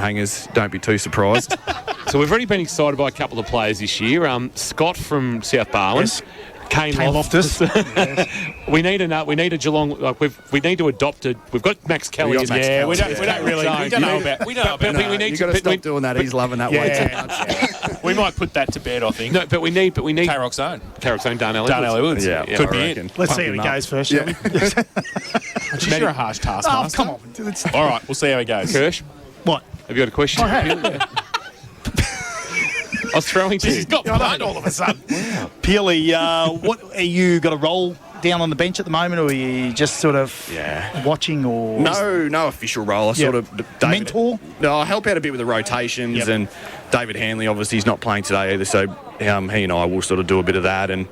hangers. Don't be too surprised. So we've already been excited by a couple of players this year. Scott from South Barwon. Yes. Kane Loftus. We need a Geelong. We need to adopt a. We've got Max Kelly. We don't really. We don't know about. We don't know about. We need You've got to stop doing that. He's loving that way too much. We might put that to bed, I think. No, but we need. Carrock's Own. Darnell Woods. Yeah, could be it. Let's see how he goes first. Yeah. She's a harsh taskmaster. Come on. All right, we'll see how he goes. Kirsch, What? have you got a question? I was throwing to you. He's got blood all of a sudden. Peely, what are you got a role down on the bench at the moment, or are you just sort of watching? Or No official role. I sort of mentor. No, I help out a bit with the rotations, and David Hanley obviously he's not playing today either, so he and I will sort of do a bit of that and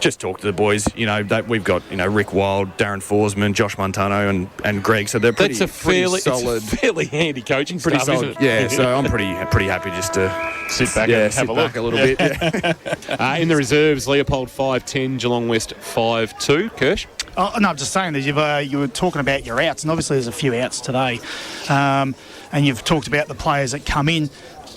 just talk to the boys. You know, we've got Rick Wild, Darren Forsman, Josh Montano, and Greg. So they're pretty solid. It's a fairly handy coaching pretty staff, solid. isn't it? Yeah, so I'm pretty happy just to sit back and have a look a little bit. Yeah. In the reserves, Leopold 5'10", Geelong West 5'2". Kirsch. Oh, no, I'm just saying that you were talking about your outs, and obviously there's a few outs today, and you've talked about the players that come in.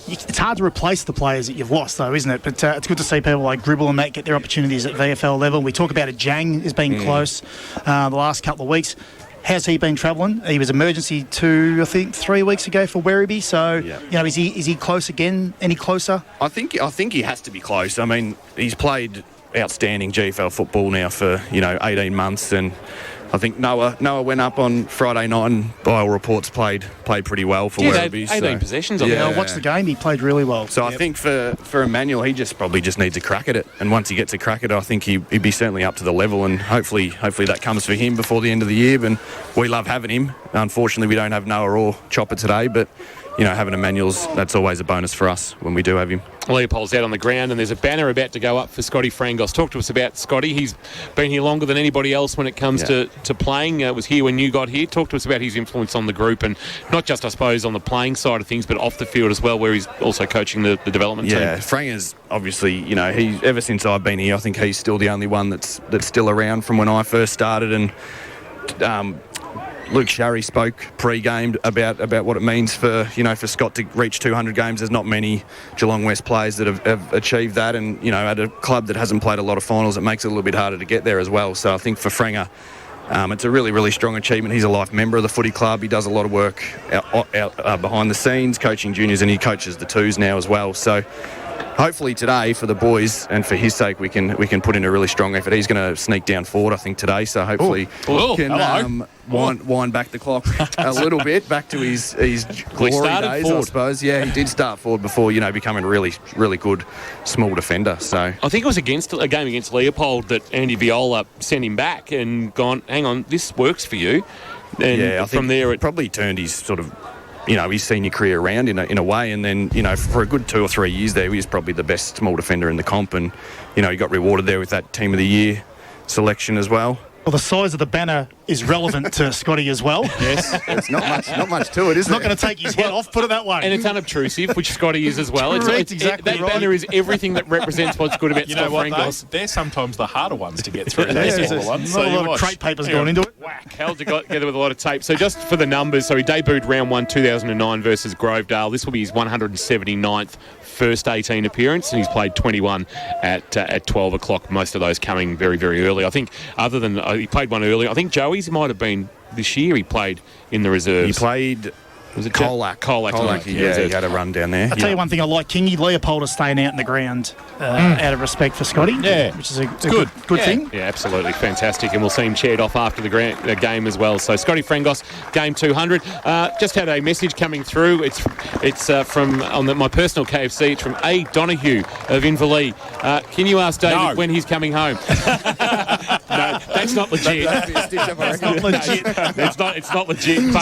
It's hard to replace the players that you've lost, though, isn't it? But it's good to see people like Gribble and that get their opportunities at VFL level. We talk about it. Jang has been close the last couple of weeks. How's he been travelling? He was emergency 3 weeks ago for Werribee. So, is he close again? Any closer? I think he has to be close. I mean, he's played outstanding GFL football now for 18 months, and I think Noah went up on Friday night and by all reports played pretty well for Werribee. 18 possessions on I watched the game. He played really well. So I think for Emmanuel, he probably just needs a crack at it. And once he gets a crack at it, I think he'd be certainly up to the level. And hopefully that comes for him before the end of the year. And we love having him. Unfortunately, we don't have Noah or Chopper today, but having Emmanuel's, that's always a bonus for us when we do have him. Leopold's out on the ground, and there's a banner about to go up for Scotty Frangos. Talk to us about Scotty. He's been here longer than anybody else when it comes to playing. Was here when you got here. Talk to us about his influence on the group, and not just, I suppose, on the playing side of things, but off the field as well, where he's also coaching the development team. Yeah, Franga's obviously, he ever since I've been here, I think he's still the only one that's still around from when I first started, and Luke Sharry spoke pre-game about what it means for Scott to reach 200 games. There's not many Geelong West players that have achieved that, and at a club that hasn't played a lot of finals, it makes it a little bit harder to get there as well. So I think for Franga, it's a really, really strong achievement. He's a life member of the footy club. He does a lot of work out behind the scenes, coaching juniors, and he coaches the twos now as well. So hopefully today, for the boys and for his sake, we can put in a really strong effort. He's going to sneak down forward, I think, today. So hopefully we can wind back the clock a little bit, back to his glory days, forward. I suppose. Yeah, he did start forward before, becoming a really, really good small defender. So I think it was against a game against Leopold that Andy Viola sent him back and gone, hang on, this works for you. And I think from there, it probably turned his sort of his senior career around in a way, and then for a good 2 or 3 years there, he was probably the best small defender in the comp, and he got rewarded there with that Team of the Year selection as well. Well, the size of the banner is relevant to Scotty as well. Yes, it's not much to it, is it? It's not going to take his head off, put it that way. And it's unobtrusive, which Scotty is as well. Correct, exactly that right. banner is everything that represents what's good about Scott Frangos. They're sometimes the harder ones to get through. There's a lot of crate papers going into it. Whack, held together with a lot of tape. So just for the numbers, so he debuted round 1 2009 versus Grovedale. This will be his 179th first 18 appearance, and he's played 21 at 12 o'clock, most of those coming very, very early. I think other than he played one earlier, I think Joey's might have been this year he played in the reserves. He played... Was it Colac, he had a run down there. I'll tell you one thing I like, Kingy. Leopold is staying out in the ground out of respect for Scotty, which is a good thing. Yeah, absolutely. Fantastic. And we'll see him chaired off after the game as well. So Scotty Frangos, game 200. Just had a message coming through. It's from my personal KFC. It's from A. Donahue of Inverleigh. Can you ask David when he's coming home? No, that's not legit. It's not legit. It's not legit,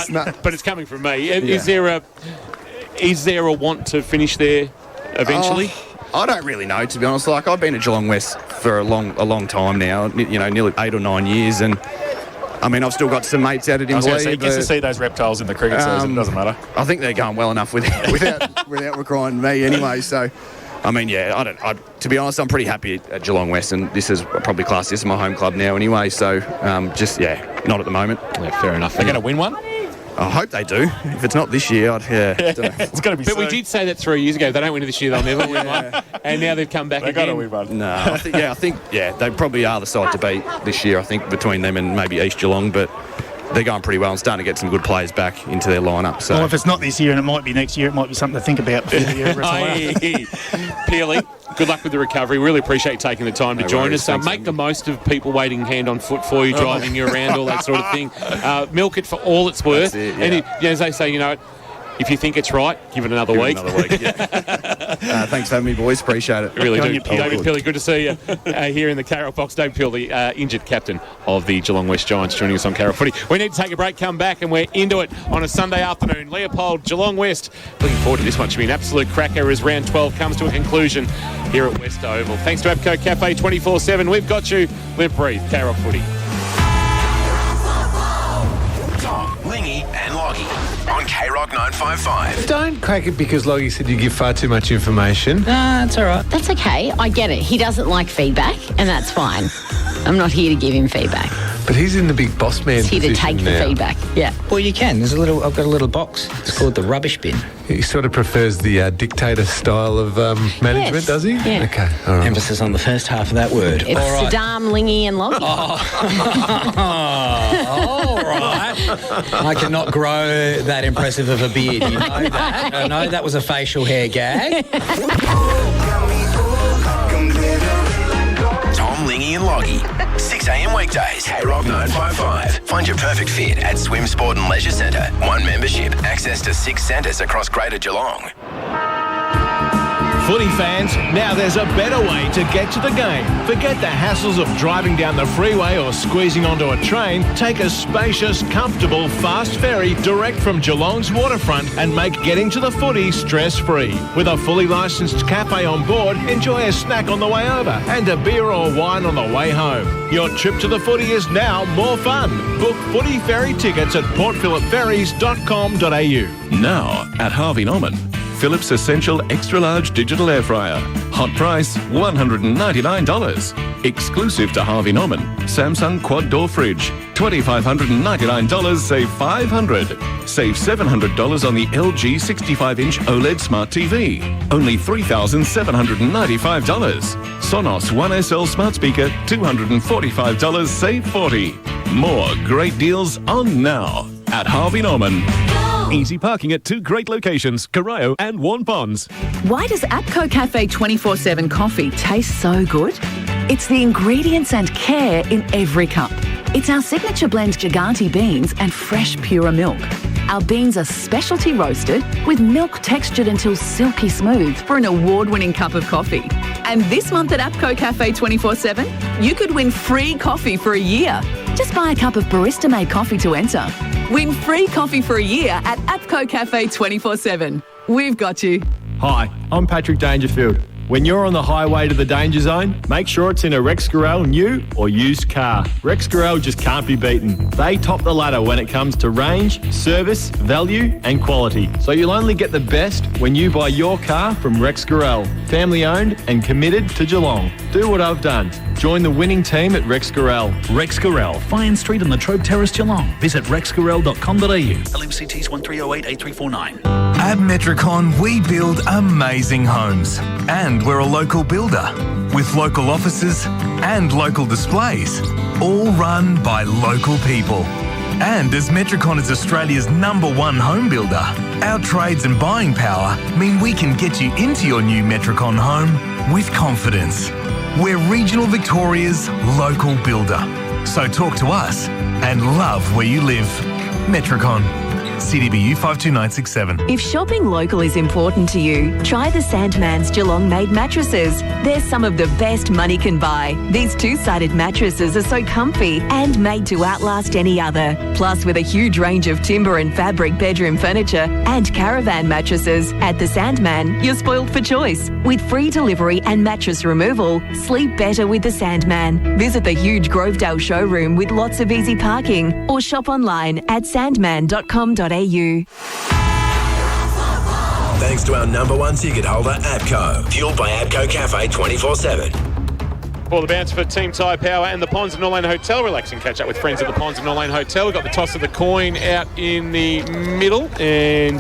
but it's coming from me. Is there a want to finish there eventually? I don't really know, to be honest. Like, I've been at Geelong West for a long time now, nearly 8 or 9 years, and I mean, I've still got some mates out at Inverleigh. Gets to see those reptiles in the cricket season, doesn't matter. I think they're going well enough without requiring me anyway, so... I mean, to be honest, I'm pretty happy at Geelong West, and this is probably classed. This is my home club now anyway, so not at the moment. Yeah, fair enough. They're going to win one? I hope they do. If it's not this year, don't know. It's got to be But we soon. did say that 3 years ago. If they don't win it this year, they'll never win one. And now they've come back They got to again. win one. No, I think they probably are the side to beat this year. I think between them and maybe East Geelong, but they're going pretty well and starting to get some good players back into their lineup. So Well, if it's not this year and it might be next year, it might be something to think about before the year retire. Hey, Peely, good luck with the recovery. Really appreciate you taking the time to No join worries. us. Thanks, Make the most of people waiting hand on foot for you, driving you around, all that sort of thing. Milk it for all it's worth. That's it, yeah. And as they say, if you think it's right, give it another week. Yeah. Thanks for having me, boys. Appreciate it. Really Good on do. you, Peely. David Peely, good to see you here in the Carrot Box. David Peely, injured captain of the Geelong West Giants, joining us on Carrot Footy. We need to take a break, come back, and we're into it on a Sunday afternoon. Leopold, Geelong West. Looking forward to this one. Should be an absolute cracker as round 12 comes to a conclusion here at West Oval. Thanks to Abco Cafe 24/7. We've got you. Live, breathe. Carrot Footy. Tom, Lingy and Loggy on K-Rock 955. Don't crack it because Loggy said you give far too much information. That's all right. That's okay. I get it. He doesn't like feedback, and that's fine. I'm not here to give him feedback. But he's in the big boss man He's here to position take the now. feedback. Yeah. Well, you can. I've got a little box. It's called the rubbish bin. He sort of prefers the dictator style of management, Yes. does he? Yeah. Okay, all right. Emphasis on the first half of that word. It's All right. Saddam, Lingy, and Loggy. All right. I cannot grow that impressive of a beard. You know that. I know that was a facial hair gag. Tom, Lingy and Loggy. 6 a.m. weekdays. K-Rock 955. Find your perfect fit at Swim Sport and Leisure Centre. One membership. Access to 6 centres across Greater Geelong. Footy fans, now there's a better way to get to the game. Forget the hassles of driving down the freeway or squeezing onto a train. Take a spacious, comfortable, fast ferry direct from Geelong's waterfront and make getting to the footy stress-free. With a fully licensed cafe on board, enjoy a snack on the way over and a beer or wine on the way home. Your trip to the footy is now more fun. Book footy ferry tickets at portphillipferries.com.au. Now at Harvey Norman. Philips Essential Extra Large Digital Air Fryer. Hot price $199. Exclusive to Harvey Norman. Samsung Quad Door Fridge. $2,599, save $500. Save $700 on the LG 65-inch OLED Smart TV. Only $3,795. Sonos 1SL Smart Speaker, $245, save $40. More great deals on now at Harvey Norman. Easy parking at 2 great locations, Corio and Warn Ponds. Why does Abco Cafe 24/7 coffee taste so good? It's the ingredients and care in every cup. It's our signature blend Gigante beans and fresh pure milk. Our beans are specialty roasted with milk textured until silky smooth for an award-winning cup of coffee. And this month at Abco Cafe 24/7, you could win free coffee for a year. Just buy a cup of barista-made coffee to enter. Win free coffee for a year at Abco Cafe 24/7. We've got you. Hi, I'm Patrick Dangerfield. When you're on the highway to the danger zone, make sure it's in a Rex Gorell new or used car. Rex Gorell just can't be beaten. They top the ladder when it comes to range, service, value and quality. So you'll only get the best when you buy your car from Rex Gorell. Family owned and committed to Geelong. Do what I've done. Join the winning team at Rex Gorell. Rex Gorell, Fine Street on the Trobe Terrace, Geelong. Visit rexgorell.com.au. LMCTs 1308 8349. At Metricon, we build amazing homes. And we're a local builder with local offices and local displays, all run by local people. And as Metricon is Australia's #1 home builder, our trades and buying power mean we can get you into your new Metricon home with confidence. We're regional Victoria's local builder. So talk to us and love where you live. Metricon. CDBU 52967. If shopping local is important to you, try the Sandman's Geelong-made mattresses. They're some of the best money can buy. These two-sided mattresses are so comfy and made to outlast any other. Plus, with a huge range of timber and fabric bedroom furniture and caravan mattresses, at the Sandman, you're spoiled for choice. With free delivery and mattress removal, sleep better with the Sandman. Visit the huge Grovedale showroom with lots of easy parking or shop online at sandman.com.au. Thanks to our #1 ticket holder, ABCO. Fueled by ABCO Cafe 24/7. For the bounce for Team Tyre Power and the Ponds and Norlane Hotel. Relax and catch up with friends at the Ponds and Norlane Hotel. We've got the toss of the coin out in the middle, and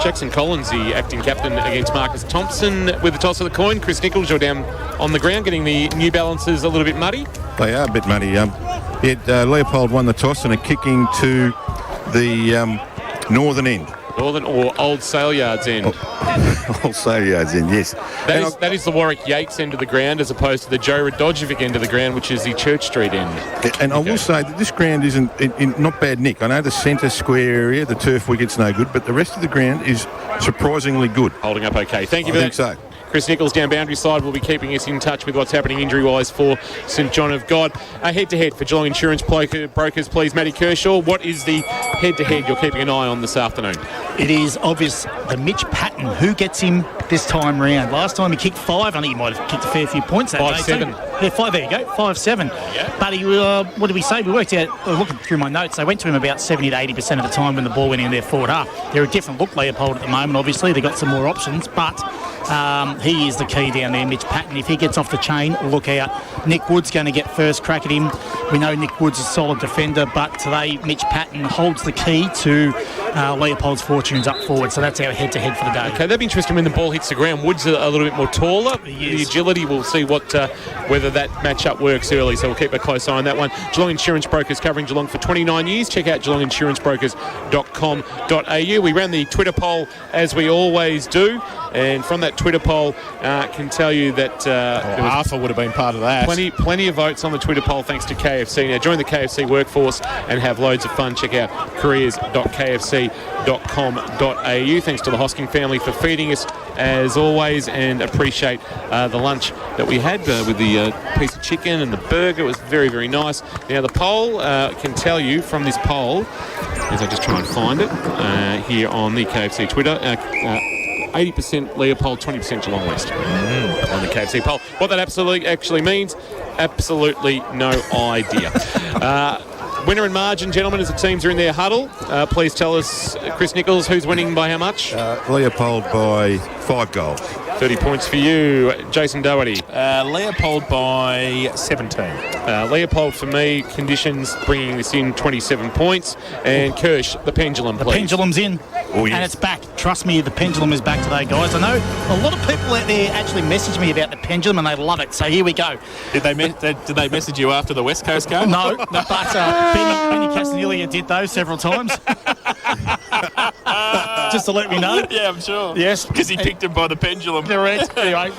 Jackson Collins, the acting captain, against Marcus Thompson with the toss of the coin. Chris Nichols, you're down on the ground getting the New Balances a little bit muddy. They are a bit muddy. Leopold won the toss and are kicking to the northern end. Northern or Old Saleyards end. Old Saleyards end, yes. That is the Warwick Yates end of the ground, as opposed to the Joe Radojevic end of the ground, which is the Church Street end. And I will say that this ground isn't in not bad nick. I know the centre square area, the turf wicket's no good, but the rest of the ground is surprisingly good. Holding up okay. Thank you for that. I think so. Chris Nichols down boundary side will be keeping us in touch with what's happening injury-wise for St John of God. Head-to-head for Geelong Insurance Brokers, please. Matty Kershaw, what is the head-to-head you're keeping an eye on this afternoon? It is obvious the Mitch Patton. Who gets him this time round? Last time he kicked 5. I think he might have kicked a fair few points that 5-7. Yeah, 5. There you go. 5-7. Yeah. But he, what did we say? We worked out, looking through my notes, they went to him about 70 to 80% of the time when the ball went in their forward half. They're a different look, Leopold, at the moment, obviously. They've got some more options, but he is the key down there, Mitch Patton. If he gets off the chain, look out. Nick Wood's going to get first crack at him. We know Nick Wood's a solid defender, but today Mitch Patton holds the key to Leopold's fortunes up forward. So that's our head-to-head for the day. Okay, that'd be interesting when the ball hits the ground. Wood's a little bit more taller. The agility, we'll see whether that match-up works early, so we'll keep a close eye on that one. Geelong Insurance Brokers, covering Geelong for 29 years. Check out geelonginsurancebrokers.com.au. We ran the Twitter poll, as we always do, and from that Twitter poll, can tell you that Arthur would have been part of that. Plenty of votes on the Twitter poll, thanks to KFC. Now, join the KFC workforce and have loads of fun. Check out careers.kfc.com.au. Thanks to the Hosking family for feeding us, as always, and appreciate the lunch that we had with the piece of chicken and the burger. It was very, very nice. Now, the poll can tell you from this poll, as I just try and find it here on the KFC Twitter, 80% Leopold, 20% Geelong West on the KFC poll. What that actually means, absolutely no idea. Winner and margin, gentlemen, as the teams are in their huddle. Please tell us, Chris Nichols, who's winning by how much? Leopold by 5 goals. 30 points for you. Jason Doherty. Leopold by 17. Leopold for me, conditions bringing this in 27 points. And Kirsch, the pendulum, please. The pendulum's in. Oh, yes. And it's back. Trust me, the pendulum is back today, guys. I know a lot of people out there actually message me about the pendulum and they love it. So here we go. Did they message you after the West Coast game? No, but Benny Castanilla did those several times. Just to let me know. Yeah, I'm sure. Yes. Because he picked him by the pendulum. Correct. Anyway,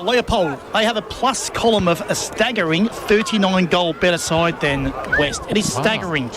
Leopold, they have a plus column of a staggering 39 goal better side than West. It is staggering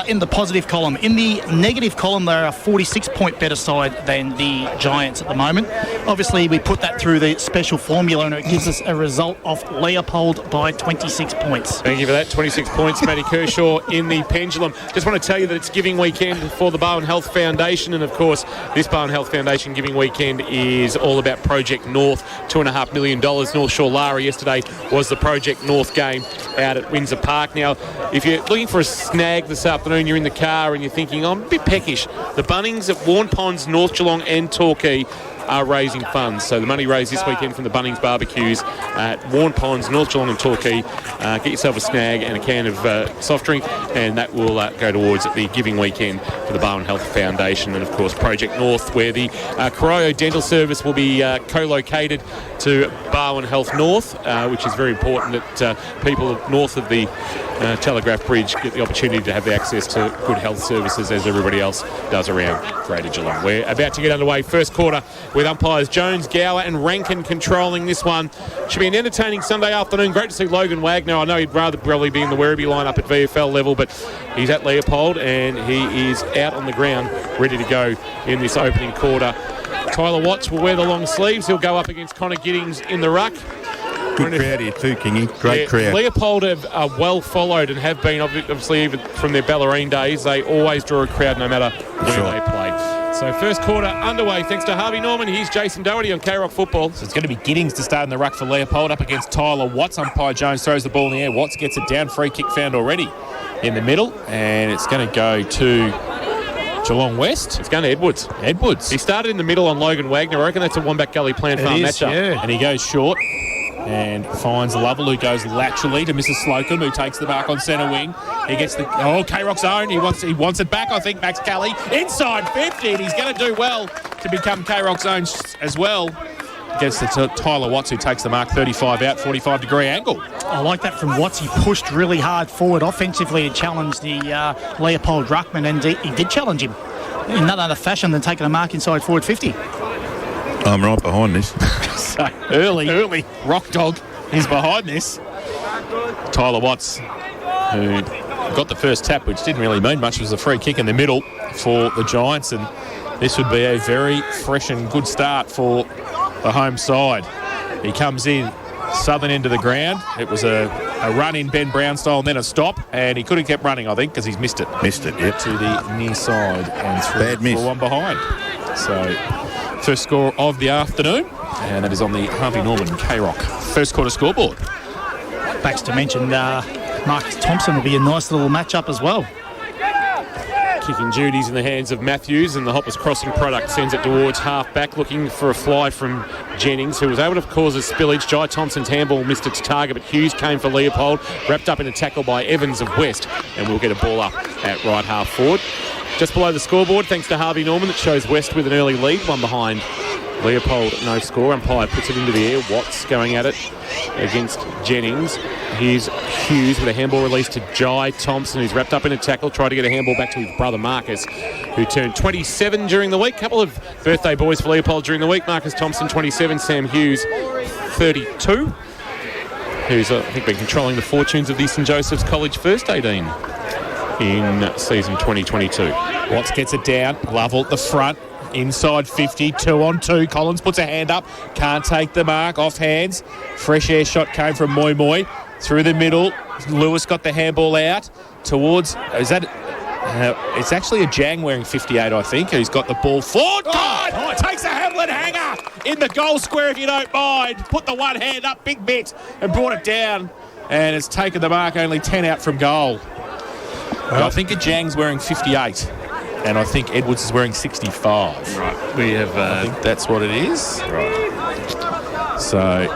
in the positive column. In the negative column, they're a 46-point better side than the Giants at the moment. Obviously, we put that through the special formula and it gives us a result of Leopold by 26 points. Thank you for that. 26 points, Matty Kershaw in the pendulum. Just want to tell you that it's Giving Weekend for the Bowen Health Foundation, and of course this Bowen Health Foundation Giving Weekend is all about Project North. $2.5 million. North Shore Lara yesterday was the Project North game out at Windsor Park. Now, if you're looking for a snag this afternoon, you're in the car and you're thinking, I'm a bit peckish. The Bunnings at Warren Ponds, North Geelong and Torquay are raising funds. So the money raised this weekend from the Bunnings barbecues at Warren Ponds, North Geelong and Torquay. Get yourself a snag and a can of soft drink, and that will go towards the Giving Weekend for the Bowen Health Foundation. And of course Project North, where the Corio Dental Service will be co-located to Bowen Health North, which is very important that people north of the Telegraph Bridge get the opportunity to have access to good health services as everybody else does around Greater Geelong. We're about to get underway. First quarter with umpires Jones, Gower and Rankin controlling this one. Should be an entertaining Sunday afternoon. Great to see Logan Wagner. I know he'd rather probably be in the Werribee lineup at VFL level, but he's at Leopold and he is out on the ground ready to go in this opening quarter. Tyler Watts will wear the long sleeves. He'll go up against Connor Giddings in the ruck. Good crowd here too, Kingy. Great crowd. Leopold are well followed and have been, obviously, even from their Ballerine days. They always draw a crowd no matter where they play. So first quarter underway thanks to Harvey Norman. Here's Jason Doherty on K-Rock Football. So it's going to be Giddings to start in the ruck for Leopold up against Tyler Watts. Umpire Jones throws the ball in the air. Watts gets it down. Free kick found already in the middle. And it's going to go to Geelong West. It's going to Edwards. He started in the middle on Logan Wagner. I reckon that's a Wombat Gully Plan Farm matchup. Yeah. And he goes short. and finds Lovell, who goes laterally to Mrs. Slocum, who takes the mark on centre wing. He gets the K-Rock's own. He wants it back, I think. Max Kelly inside 50, and he's going to do well to become K-Rock's own as well. Gets to Tyler Watts, who takes the mark 35 out, 45-degree angle. I like that from Watts. He pushed really hard forward offensively to challenge the Leopold ruckman, and he did challenge him in none other fashion than taking a mark inside forward 50. I'm right behind this. So early. Rock Dog is behind this. Tyler Watts, who got the first tap, which didn't really mean much, was a free kick in the middle for the Giants, and this would be a very fresh and good start for the home side. He comes in southern end of the ground. It was a run in Ben Brown style and then a stop, and he could have kept running, I think, because he's missed it. Yep. To the near side and through Bad miss. for one behind. So first score of the afternoon, and that is on the Harvey Norman K-Rock first quarter scoreboard. Backs to mention Marcus Thompson will be a nice little matchup as well. Kicking duties in the hands of Matthews, and the Hoppers crossing product sends it towards half-back, looking for a fly from Jennings, who was able to cause a spillage. Jai Thompson's handball missed its target, but Hughes came for Leopold, wrapped up in a tackle by Evans of West, and we'll get a ball up at right half forward. Just below the scoreboard, thanks to Harvey Norman, that shows West with an early lead, one behind Leopold, no score. Umpire puts it into the air. Watts going at it against Jennings. Here's Hughes with a handball release to Jai Thompson, who's wrapped up in a tackle, tried to get a handball back to his brother Marcus, who turned 27 during the week. Couple of birthday boys for Leopold during the week. Marcus Thompson, 27, Sam Hughes, 32, who's, I think, been controlling the fortunes of the St Joseph's College First 18 in season 2022. Watts gets it down. Lovell at the front. Inside 50, 2-on-2. Collins puts a hand up, can't take the mark, off hands. Fresh air shot came from Moi Moi through the middle. Lewis got the handball out towards. It's actually a Jang wearing 58, I think, who's got the ball forward. Takes a Hamlin hanger in the goal square, if you don't mind. Put the one hand up, big bit, and brought it down. And it's taken the mark, only 10 out from goal. I think a Jang's wearing 58. And I think Edwards is wearing 65. Right. We have... I think that's what it is. Right. So,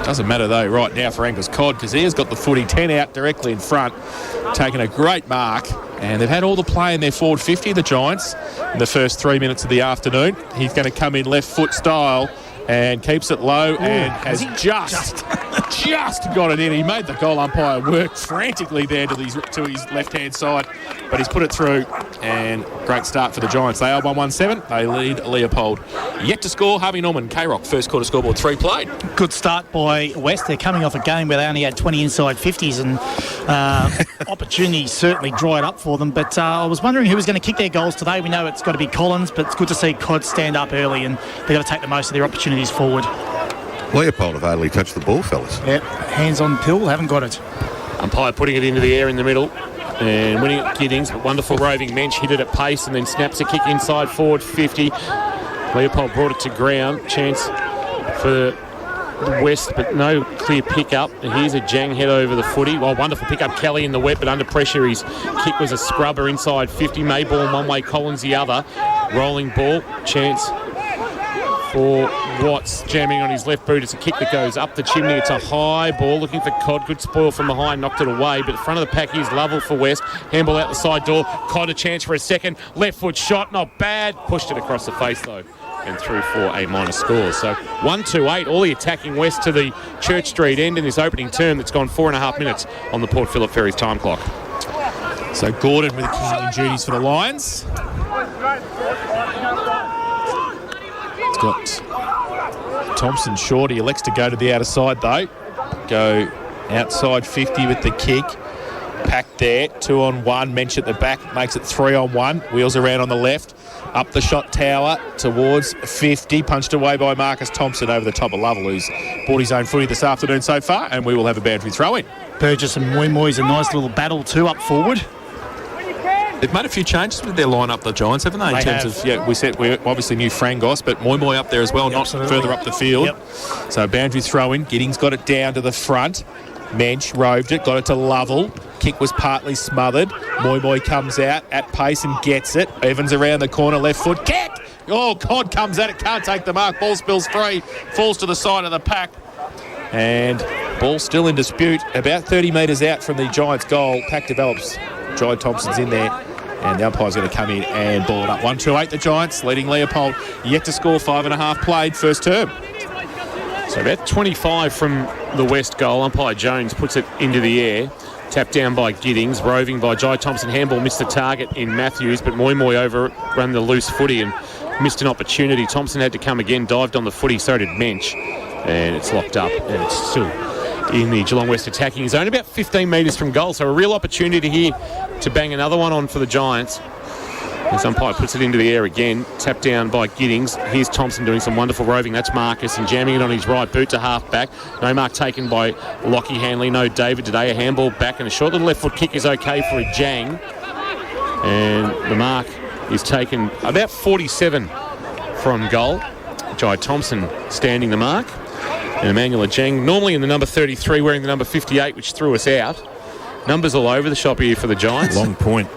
doesn't matter though right now for Angus Codd, because he has got the footy 10 out directly in front, taking a great mark. And they've had all the play in their forward 50, the Giants, in the first 3 minutes of the afternoon. He's going to come in left foot style and keeps it low. And has just got it in. He made the goal umpire work frantically there to his left-hand side, but he's put it through, and great start for the Giants. They are 1-1-7. They lead Leopold. Yet to score, Harvey Norman, K-Rock, first quarter scoreboard, 3 played. Good start by West. They're coming off a game where they only had 20 inside 50s, and opportunities certainly dried up for them. But I was wondering who was going to kick their goals today. We know it's got to be Collins, but it's good to see Codd stand up early, and they've got to take the most of their opportunities forward. Leopold have hardly touched the ball, fellas. Yep, hands on pill, haven't got it. Umpire putting it into the air in the middle and winning it. Giddings, wonderful roving Mensch, hit it at pace and then snaps a kick inside forward 50. Leopold brought it to ground. Chance for West, but no clear pick-up. And here's a Jang head over the footy. Well, wonderful pick-up, Kelly in the wet, but under pressure. His kick was a scrubber inside 50. Mayborn one way, Collins the other. Rolling ball. Chance for Watts, jamming on his left boot. It's a kick that goes up the chimney. It's a high ball, looking for Codd. Good spoil from behind, knocked it away. But the front of the pack is Lovell for West. Handball out the side door. Codd a chance for a second. Left foot shot, not bad. Pushed it across the face though, and through for a minor score. So 1-2-8, all the attacking West to the Church Street end in this opening term that's gone 4.5 minutes on the Port Phillip Ferries time clock. So Gordon with the kicking duties for the Lions. It's got Thompson short. He elects to go to the outer side though. Go outside 50 with the kick. Packed there, 2-on-1. Mensch at the back, makes it 3-on-1. Wheels around on the left. Up the shot tower towards 50. Punched away by Marcus Thompson over the top of Lovell, who's bought his own footy this afternoon so far, and we will have a boundary throw-in. Burgess and Moi Moi's a nice little battle too up forward. They've made a few changes with their line-up, the Giants, haven't they? We obviously knew Frangos, but Moi Moi up there as well, not further up the field. Yep. So boundary throw-in. Giddings got it down to the front. Mensch roved it, got it to Lovell. Kick was partly smothered. Moi Moi comes out at pace and gets it. Evans around the corner, left foot, kick! Oh, Codd comes at it, can't take the mark. Ball spills free, falls to the side of the pack. And ball still in dispute, about 30 metres out from the Giants' goal. Pack develops. Jai Thompson's in there. And the umpire's going to come in and ball it up. 1-2-8 the Giants, leading Leopold. Yet to score, 5.5 played, first term. So about 25 from the west goal. Umpire Jones puts it into the air. Tapped down by Giddings, roving by Jai Thompson. Handball missed the target in Matthews, but Moi overrun the loose footy and missed an opportunity. Thompson had to come again, dived on the footy, so did Mensch. And it's locked up, and it's still in the Geelong West attacking zone, about 15 metres from goal. So a real opportunity here to bang another one on for the Giants. As umpire puts it into the air again, tapped down by Giddings. Here's Thompson doing some wonderful roving. That's Marcus, and jamming it on his right boot to half back. No mark taken by Lockie Hanley. No David today. A handball back, and a short little left foot kick is okay for a Jang. And the mark is taken about 47 from goal. Jai Thompson standing the mark. And Emmanuel Ajang, normally in the number 33, wearing the number 58, which threw us out. Numbers all over the shop here for the Giants. Long point.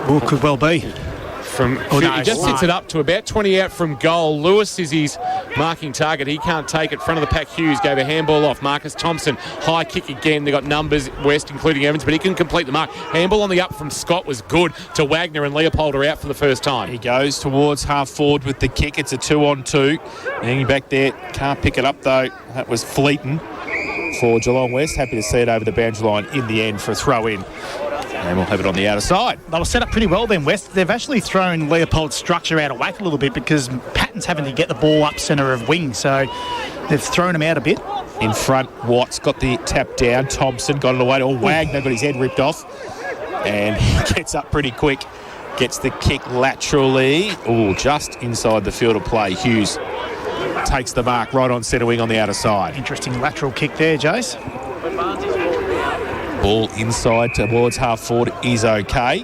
Well, could well be. He just sits it up to about 20 out from goal. Lewis is his marking target. He can't take it. Front of the pack, Hughes gave a handball off. Marcus Thompson, high kick again. They got numbers, West, including Evans, but he couldn't complete the mark. Handball on the up from Scott was good to Wagner, and Leopold are out for the first time. He goes towards half forward with the kick. It's a 2-on-2. Hanging back there. Can't pick it up, though. That was fleeting for Geelong West. Happy to see it over the boundary line in the end for a throw-in. And we'll have it on the outer side. They were set up pretty well then, West. They've actually thrown Leopold's structure out of whack a little bit because Patton's having to get the ball up centre of wing, so they've thrown him out a bit. In front, Watts got the tap down. Thompson got it away. Wagner got his head ripped off. And he gets up pretty quick. Gets the kick laterally. Just inside the field of play. Hughes takes the mark right on centre wing on the outer side. Interesting lateral kick there, Jace. Ball inside towards half forward is okay.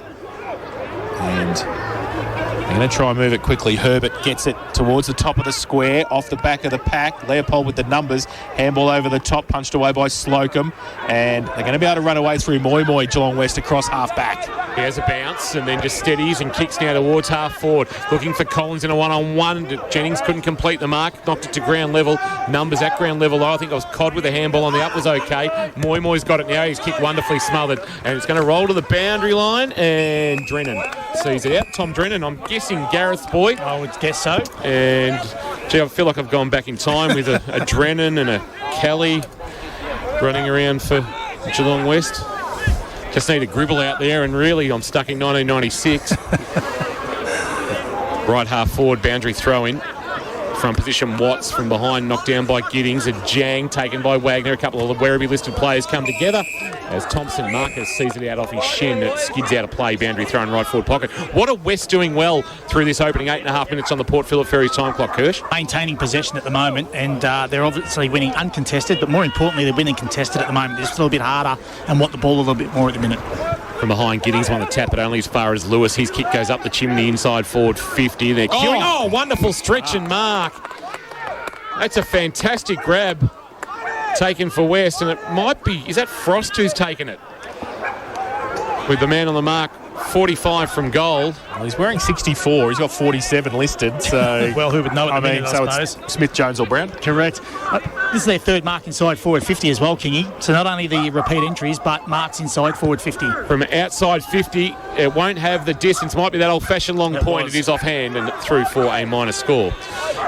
And they're going to try and move it quickly. Herbert gets it towards the top of the square, off the back of the pack. Leopold with the numbers. Handball over the top, punched away by Slocum. And they're going to be able to run away through Moi, Geelong West across half back. He has a bounce and then just steadies and kicks now towards half forward. Looking for Collins in a one-on-one. Jennings couldn't complete the mark. Knocked it to ground level. Numbers at ground level. I think it was Codd with a handball on the up was okay. Moy's got it now. He's kicked wonderfully smothered. And it's going to roll to the boundary line. And Drennan sees it out. Tom Drennan, I'm guessing Gareth's boy. I would guess so. And, I feel like I've gone back in time with a Drennan and a Kelly running around for Geelong West. Just need a Gribble out there, and really I'm stuck in 1996. Right half forward, boundary throw in. From position, Watts from behind, knocked down by Giddings. A Jang taken by Wagner. A couple of Werribee listed players come together as Thompson Marcus sees it out off his shin. It skids out of play, boundary throw in right forward pocket. What are West doing well through this opening 8.5 minutes on the Port Phillip Ferries time clock, Kirsch? Maintaining possession at the moment, and they're obviously winning uncontested, but more importantly, they're winning contested at the moment. They're just a little bit harder and want the ball a little bit more at the minute. From behind, Giddings won the tap, but only as far as Lewis. His kick goes up the chimney inside forward 50. They're queuing. Oh, wonderful stretch and mark. That's a fantastic grab taken for West, and it might be, is that Frost who's taken it? With the man on the mark, 45 from goal. Well, he's wearing 64. He's got 47 listed. So well, who would know at the minute, I suppose. It's Smith, Jones or Brown. Correct. This is their third mark inside forward 50 as well, Kingy. So not only the repeat entries, but marks inside forward 50. From outside 50, it won't have the distance. Might be that old-fashioned long point. It is offhand and through for a minor score.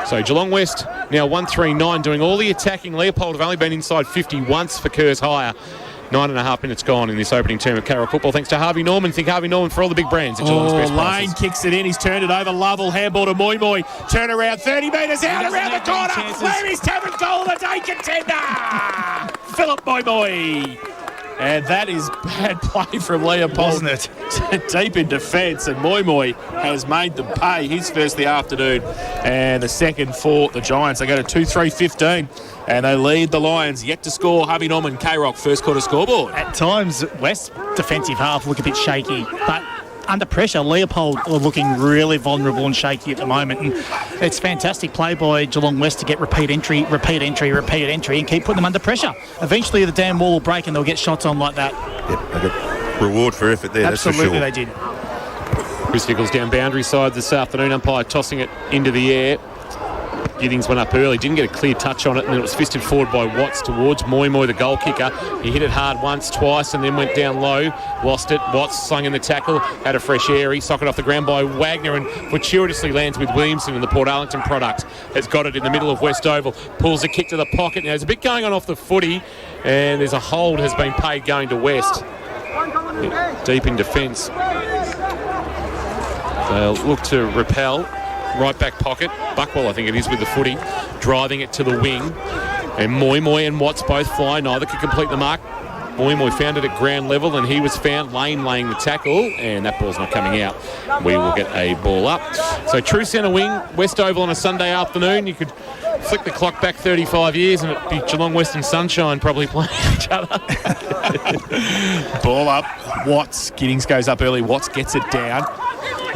So Geelong West now 1-3-9, doing all the attacking. Leopold have only been inside 50 once for Kerrs Hire. 9.5 minutes gone in this opening term of Carroll football. Thanks to Harvey Norman. Think Harvey Norman for all the big brands at Geelong's best prices. Lane kicks it in. He's turned it over. Lovell, handball to Moi. Turn around, 30 metres out, around the corner. Where is 10th goal of the day contender? Philip Moi. And that is bad play from Leopold. Wasn't it? Deep in defence, and Moi has made them pay his first of the afternoon. And the second for the Giants. They go to 2-3-15. And they lead the Lions. Yet to score, Harvey Norman, K-Rock, first quarter scoreboard. At times, West's defensive half look a bit shaky, but under pressure, Leopold are looking really vulnerable and shaky at the moment. And it's fantastic play by Geelong West to get repeat entry, and keep putting them under pressure. Eventually, the damn wall will break and they'll get shots on like that. Yep, they got reward for effort there, Absolutely, that's for sure. They did. Chris Nichols down boundary side this afternoon. Umpire tossing it into the air. Giddings went up early, didn't get a clear touch on it, and then it was fisted forward by Watts towards Moy, the goal kicker. He hit it hard once, twice, and then went down low, lost it. Watts slung in the tackle, had a fresh airy, socket off the ground by Wagner, and fortuitously lands with Williamson in the Port Arlington product. Has got it in the middle of West Oval, pulls the kick to the pocket. Now there's a bit going on off the footy, and there's a hold has been paid going to West. Deep in defence. They'll look to repel. Right back pocket. Buckwell, I think it is, with the footy. Driving it to the wing. And Moy and Watts both fly. Neither could complete the mark. Moy found it at ground level, and he was found. Lane laying the tackle, and that ball's not coming out. We will get a ball up. So true centre wing, West Oval on a Sunday afternoon. You could flick the clock back 35 years and it'd be Geelong Western Sunshine probably playing each other. Ball up. Watts. Giddings goes up early. Watts gets it down.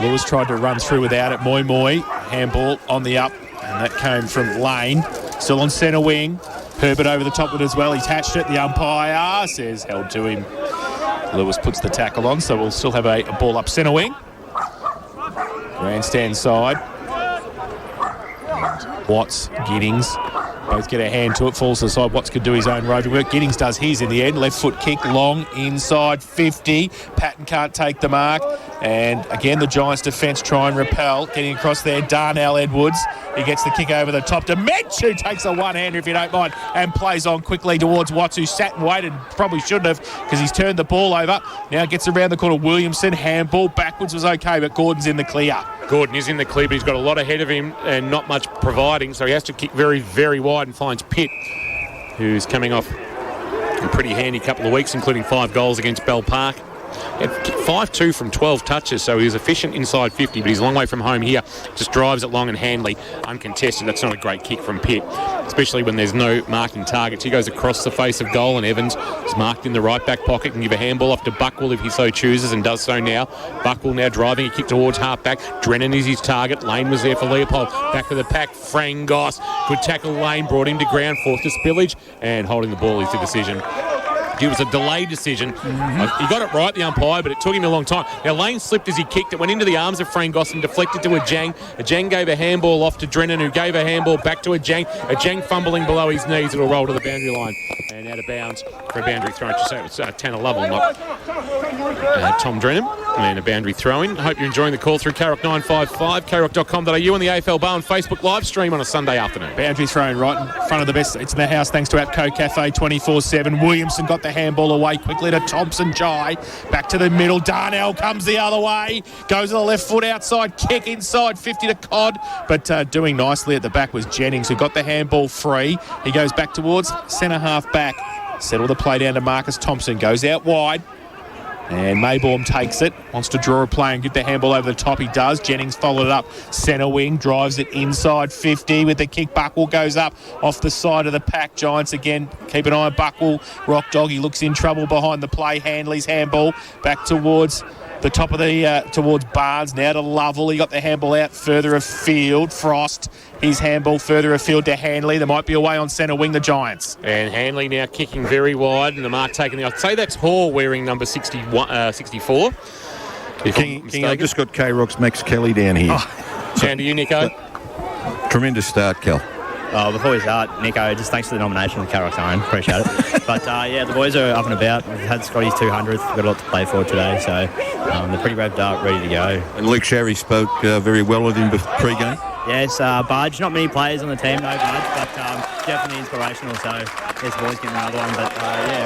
Lewis tried to run through without it. Moy. Handball on the up. And that came from Lane. Still on centre wing. Herbert over the top of it as well. He touched it. The umpire says held to him. Lewis puts the tackle on, so we'll still have a ball up centre wing. Grandstand side. Watts, Giddings, both get a hand to it, falls to the side. Watts could do his own road work. Giddings does his in the end. Left foot kick, long, inside 50. Patton can't take the mark. And again, the Giants' defence try and repel. Getting across there, Darnell Edwards. He gets the kick over the top to Mitch, who takes a one-hander, if you don't mind, and plays on quickly towards Watts, who sat and waited. Probably shouldn't have, because he's turned the ball over. Now gets around the corner. Williamson, handball, backwards was okay, but Gordon's in the clear. Gordon is in the clear, but he's got a lot ahead of him and not much providing, so he has to kick very, very wide and finds Pitt, who's coming off a pretty handy couple of weeks, including 5 goals against Bell Park. He had 5-2 from 12 touches, so he was efficient inside 50, but he's a long way from home here. Just drives it long and handily, uncontested. That's not a great kick from Pitt, especially when there's no marking targets. He goes across the face of goal, and Evans is marked in the right back pocket, can give a handball off to Buckwell if he so chooses, and does so now. Buckwell now driving a kick towards half back. Drennan is his target. Lane was there for Leopold. Back to the pack. Frangos. Good tackle. Lane brought him to ground. Fourth to Spillage, and holding the ball is the decision. It was a delayed decision. He got it right, the umpire, but it took him a long time. Now, Lane slipped as he kicked. It went into the arms of Frangos and deflected to Ajang. Ajang gave a handball off to Drennan, who gave a handball back to Ajang. Ajang fumbling below his knees. It'll roll to the boundary line and out of bounds for a boundary throw. I should say it was Tanner Lovell, not Tom Drennan. And a boundary throw-in. I hope you're enjoying the call through Karrock 955, karrock.com.au on the AFL Bar and Facebook live stream on a Sunday afternoon. Boundary thrown right in front of the best. It's in the house thanks to Atco Cafe 24/7. Williamson got the handball away quickly to Thompson Jai. Back to the middle. Darnell comes the other way. Goes to the left foot outside. Kick inside 50 to Codd. But doing nicely at the back was Jennings, who got the handball free. He goes back towards centre half back. Settle the play down to Marcus Thompson. Goes out wide. And Maybaum takes it, wants to draw a play and get the handball over the top. He does. Jennings followed it up. Centre wing, drives it inside 50 with the kick. Buckwell goes up off the side of the pack. Giants again, keep an eye on Buckwell. Rock Dog, he looks in trouble behind the play. Handley's handball back towards the top of the, towards Barnes. Now to Lovell. He got the handball out further afield. Frost, his handball further afield to Hanley. There might be a way on centre wing, the Giants. And Hanley now kicking very wide, and the mark taken. I'd say that's Hall wearing number 64. King, I've just got K-Rock's Max Kelly down here. Down to you, Nico. Tremendous start, Kel. Before we start, Nico, just thanks for the nomination for Karrock's Own. Appreciate it. But, the boys are up and about. We've had Scotty's 200th. We've got a lot to play for today, so they're pretty revved up, ready to go. And Luke Sherry spoke very well of him pre-game. Yes, Budge. Not many players on the team, though, Budge, but definitely inspirational, so yes, the boys getting another one. But,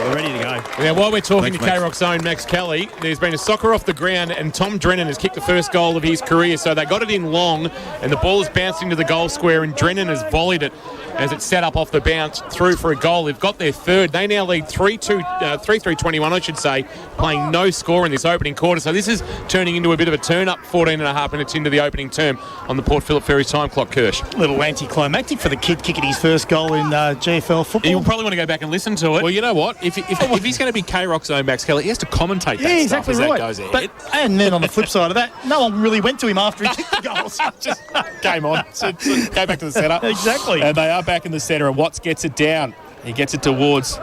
we're ready to go. Now, while we're talking to K-Rock's own Max Kelly, there's been a soccer off the ground, and Tom Drennan has kicked the first goal of his career, so they got it in long, and the ball has bounced into the goal square, and Drennan has volleyed it as it's set up off the bounce through for a goal. They've got their third. They now lead 3-3-21, I should say, playing no score in this opening quarter. So this is turning into a bit of a turn-up 14 and a half minutes into the opening term on the Port Phillip Ferry time clock, Kirsch. A little anticlimactic for the kid kicking his first goal in GFL football. You'll probably want to go back and listen to it. Well, you know what? If he's going to be K-Rock's own Max Kelly, he has to commentate that stuff as that goes ahead. And then on the flip side of that, no one really went to him after he kicked the goals. Just game on. So go back to the centre. Exactly. And they are back in the centre, and Watts gets it down. He gets it towards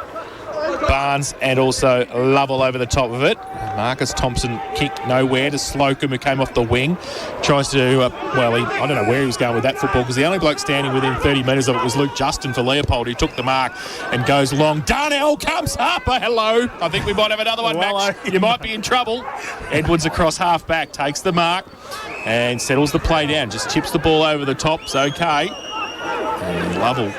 Barnes and also Lovell over the top of it. Marcus Thompson kicked nowhere to Slocum, who came off the wing. Tries to, I don't know where he was going with that football, because the only bloke standing within 30 metres of it was Luke Justin for Leopold, who took the mark and goes long. Darnell comes up. Hello. I think we might have another one, Max. You might be in trouble. Edwards across half-back, takes the mark and settles the play down. Just chips the ball over the top. It's okay. And Lovell,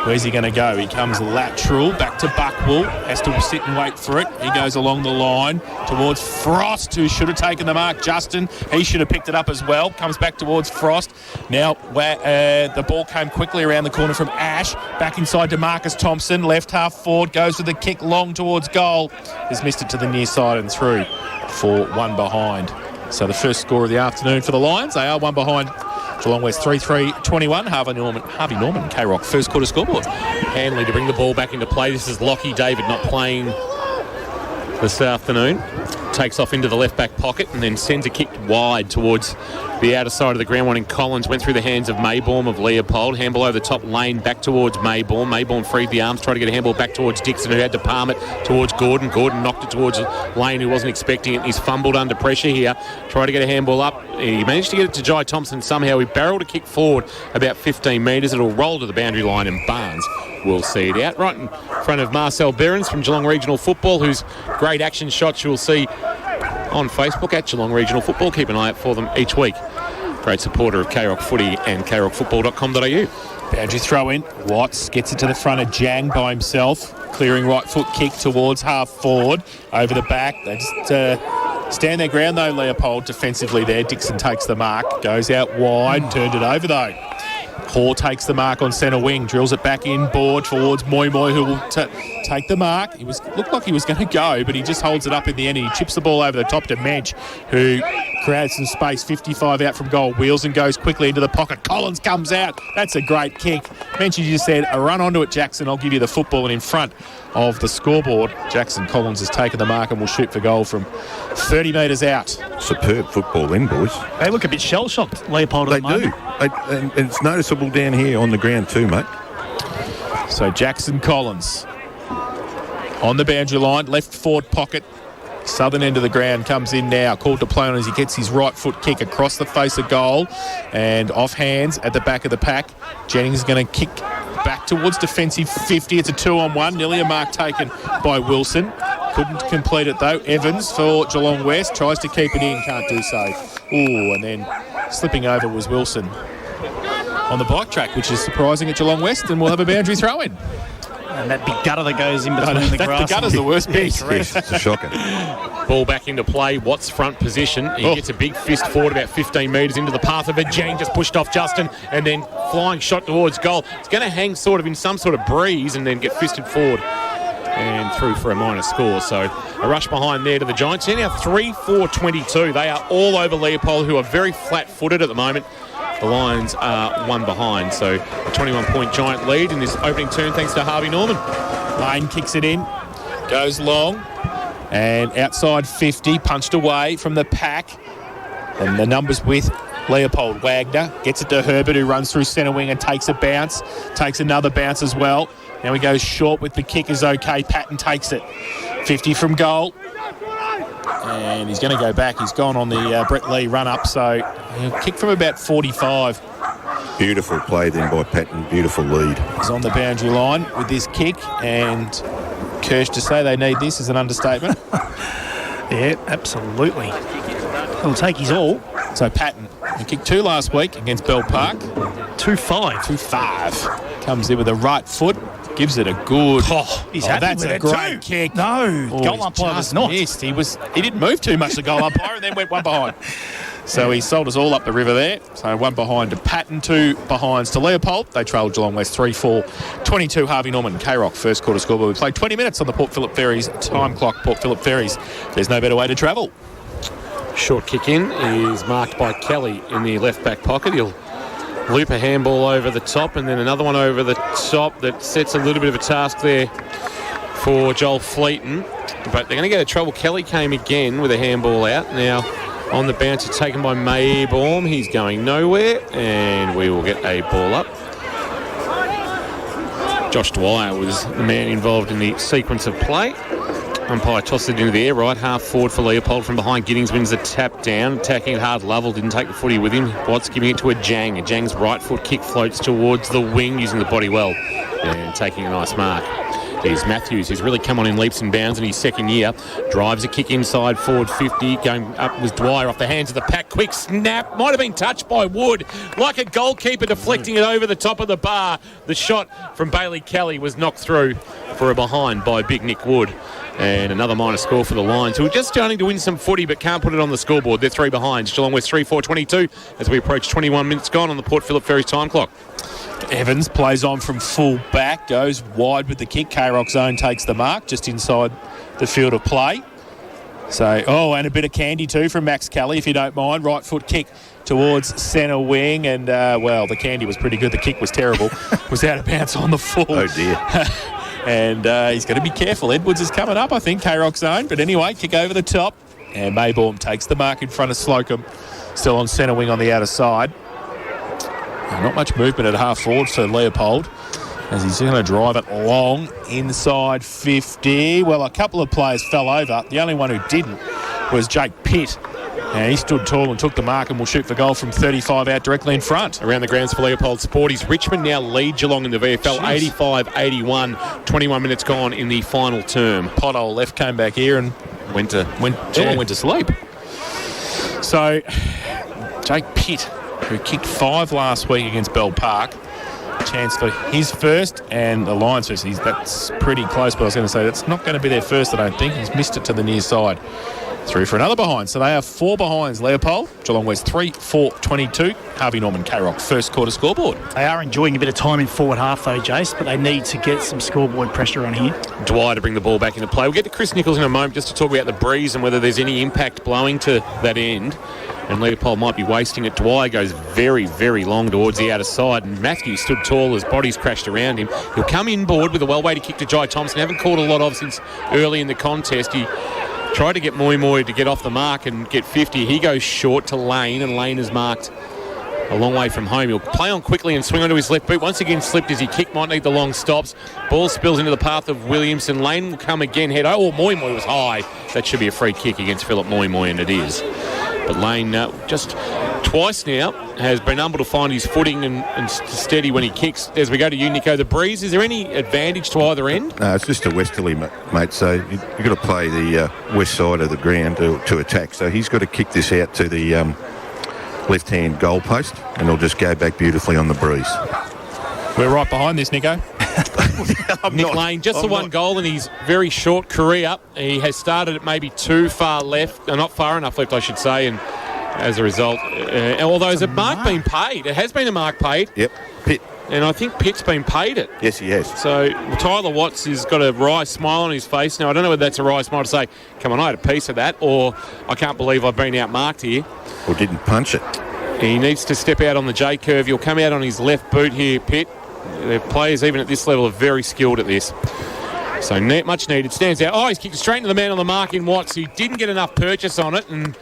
where's he going to go? He comes lateral, back to Buckwell, has to sit and wait for it. He goes along the line towards Frost, who should have taken the mark. Justin, he should have picked it up as well. Comes back towards Frost. Now the ball came quickly around the corner from Ash. Back inside to Marcus Thompson, left half forward, goes with the kick long towards goal. Has missed it to the near side and through for one behind. So the first score of the afternoon for the Lions. They are one behind Geelong West 3-3-21. Harvey Norman, K-Rock, first quarter scoreboard. Hanley to bring the ball back into play. This is Lockie David not playing this afternoon. Takes off into the left back pocket and then sends a kick wide towards the outer side of the ground. One in Collins went through the hands of Maybaum of Leopold. Handball over the top lane back towards Maybaum. Maybaum freed the arms, tried to get a handball back towards Dixon, who had to palm it towards Gordon. Gordon knocked it towards Lane, who wasn't expecting it. He's fumbled under pressure here. Tried to get a handball up. He managed to get it to Jai Thompson somehow. He barreled a kick forward about 15 metres. It'll roll to the boundary line and Barnes will see it out. Right in front of Marcel Behrens from Geelong Regional Football, whose great action shots you'll see on Facebook at Geelong Regional Football. Keep an eye out for them each week. Great supporter of K-Rock Footy and krockfootball.com.au. Boundary throw in. Watts gets it to the front of Jang by himself. Clearing right foot kick towards half forward. Over the back. They just stand their ground though, Leopold, defensively there. Dixon takes the mark. Goes out wide. Turned it over though. Hall takes the mark on centre wing. Drills it back inboard towards Moi, who will take the mark. He looked like he was going to go, but he just holds it up in the end. He chips the ball over the top to Mensch, who creates some space. 55 out from goal. Wheels and goes quickly into the pocket. Collins comes out. That's a great kick. Mensch, you just said, run onto it, Jackson. I'll give you the football. And in front of the scoreboard, Jackson Collins has taken the mark and will shoot for goal from 30 metres out. Superb football then, boys. They look a bit shell-shocked, Leopold. They do. And it's noticeable down here on the ground too, mate. So Jackson Collins on the boundary line, left forward pocket, southern end of the ground, comes in now. Called to play on as he gets his right foot kick across the face of goal and off hands at the back of the pack. Jennings is going to kick back towards defensive 50. It's a 2-on-1. Nearly a mark taken by Wilson. Couldn't complete it though. Evans for Geelong West tries to keep it in, can't do so. Ooh, and then slipping over was Wilson on the bike track, which is surprising at Geelong West, and we'll have a boundary throw in. And that big gutter that goes in between the grass. The gutter's the worst bit. Yes, it's a shocker. Ball back into play. Watts front position. He gets a big fist forward about 15 metres into the path of it. Jang just pushed off Justin and then flying shot towards goal. It's going to hang sort of in some sort of breeze and then get fisted forward and through for a minor score. So a rush behind there to the Giants. They're now 3-4-22. They are all over Leopold, who are very flat-footed at the moment. The Lions are one behind, so a 21-point Giant lead in this opening turn thanks to Harvey Norman. Lane kicks it in, goes long, and outside 50, punched away from the pack. And the numbers with Leopold. Wagner gets it to Herbert, who runs through centre wing and takes a bounce, takes another bounce as well. Now he goes short with the kick is okay. Patton takes it. 50 from goal. And he's going to go back. He's gone on the Brett Lee run-up, so he'll kick from about 45. Beautiful play then by Patton. Beautiful lead. He's on the boundary line with this kick, and Kirsch to say they need this is an understatement. Yeah, absolutely. He'll take his all. So Patton, he kicked 2 last week against Bell Park. 2-5. 2-5. Comes in with a right foot. Gives it a good. He's happy that's with a it great too. kick. No, goal umpire was not. Missed. He didn't move too much, the goal umpire, and then went one behind. So he sold us all up the river there. So one behind to Patton, 2 behinds to Leopold. They trailed Geelong West 3-4-22. Harvey Norman, K-Rock, first quarter scoreboard. We played 20 minutes on the Port Phillip Ferries time clock. Port Phillip Ferries. There's no better way to travel. Short kick in is marked by Kelly in the left back pocket. He'll loop a handball over the top and then another one over the top that sets a little bit of a task there for Joel Fleeton. But they're going to get a trouble. Kelly came again with a handball out. Now on the bounce, it's taken by Maybaum. He's going nowhere, and we will get a ball up. Josh Dwyer was the man involved in the sequence of play. Umpire tossed it into the air, right half forward for Leopold from behind. Giddings wins the tap down, attacking it hard. Lovell didn't take the footy with him. Watts giving it to a Jang. Jang's right foot kick floats towards the wing, using the body well and taking a nice mark. There's Matthews, who's really come on in leaps and bounds in his second year. Drives a kick inside forward 50. Going up was Dwyer off the hands of the pack. Quick snap. Might have been touched by Wood. Like a goalkeeper deflecting it over the top of the bar. The shot from Bailey Kelly was knocked through for a behind by Big Nick Wood. And another minor score for the Lions, who are just starting to win some footy but can't put it on the scoreboard. They're 3 behind. Geelong West 3-4-22 as we approach 21 minutes gone on the Port Phillip Ferries time clock. Evans plays on from full back, goes wide with the kick. K-Rock zone takes the mark just inside the field of play. So, and a bit of candy too from Max Kelly, if you don't mind. Right foot kick towards centre wing, and the candy was pretty good. The kick was terrible. Was out of bounds on the full. Oh dear. And he's got to be careful. Edwards is coming up, I think, K-Rock zone. But anyway, kick over the top. And Maybaum takes the mark in front of Slocum. Still on centre wing on the outer side. Not much movement at half forward for Leopold, as he's going to drive it long inside 50. Well, a couple of players fell over. The only one who didn't was Jake Pitt. And he stood tall and took the mark and will shoot for goal from 35 out directly in front. Around the grounds for Leopold Sporties. Richmond now lead Geelong in the VFL 85-81. 21 minutes gone in the final term. Pothole left came back here and Geelong went to sleep. So, Jake Pitt, who kicked 5 last week against Bell Park. Chance for his first and the Lions first. That's pretty close, but I was going to say that's not going to be their first, I don't think. He's missed it to the near side. Through for another behind. So they are 4 behinds, Leopold. Geelong West 3-4-22. Harvey Norman, K-Rock, first quarter scoreboard. They are enjoying a bit of time in forward half though, Jace, but they need to get some scoreboard pressure on here. Dwyer to bring the ball back into play. We'll get to Chris Nichols in a moment just to talk about the breeze and whether there's any impact blowing to that end. And Leopold might be wasting it. Dwyer goes very, very long towards the outer side, and Matthews stood tall as bodies crashed around him. He'll come inboard with a well-weighted kick to Jai Thompson. Haven't caught a lot of since early in the contest. He tried to get Moy to get off the mark and get 50. He goes short to Lane, and Lane is marked a long way from home. He'll play on quickly and swing onto his left boot. Once again slipped as he kick, might need the long stops. Ball spills into the path of Williamson. Lane will come again, head. Moy was high. That should be a free kick against Philip Moy, and it is. But Lane just twice now has been able to find his footing and steady when he kicks. As we go to you, Nico, the breeze, is there any advantage to either end? No, it's just a westerly, mate, so you've got to play the west side of the ground to attack. So he's got to kick this out to the left-hand goal post, and it'll just go back beautifully on the breeze. We're right behind this, Nico. Nick Lane, just the one goal in his very short career. He has started at maybe too far left, not far enough left, I should say, and as a result, although there's a mark being paid, it has been a mark paid. Yep, Pitt. And I think Pitt's been paid it. Yes, he has. So Tyler Watts has got a wry smile on his face. Now, I don't know whether that's a wry smile to say, come on, I had a piece of that, or I can't believe I've been outmarked here. Or didn't punch it. He needs to step out on the J curve. He'll come out on his left boot here, Pitt. The players, even at this level, are very skilled at this. So much needed. Stands out. He's kicked straight into the man on the mark in Watts, who didn't get enough purchase on it. And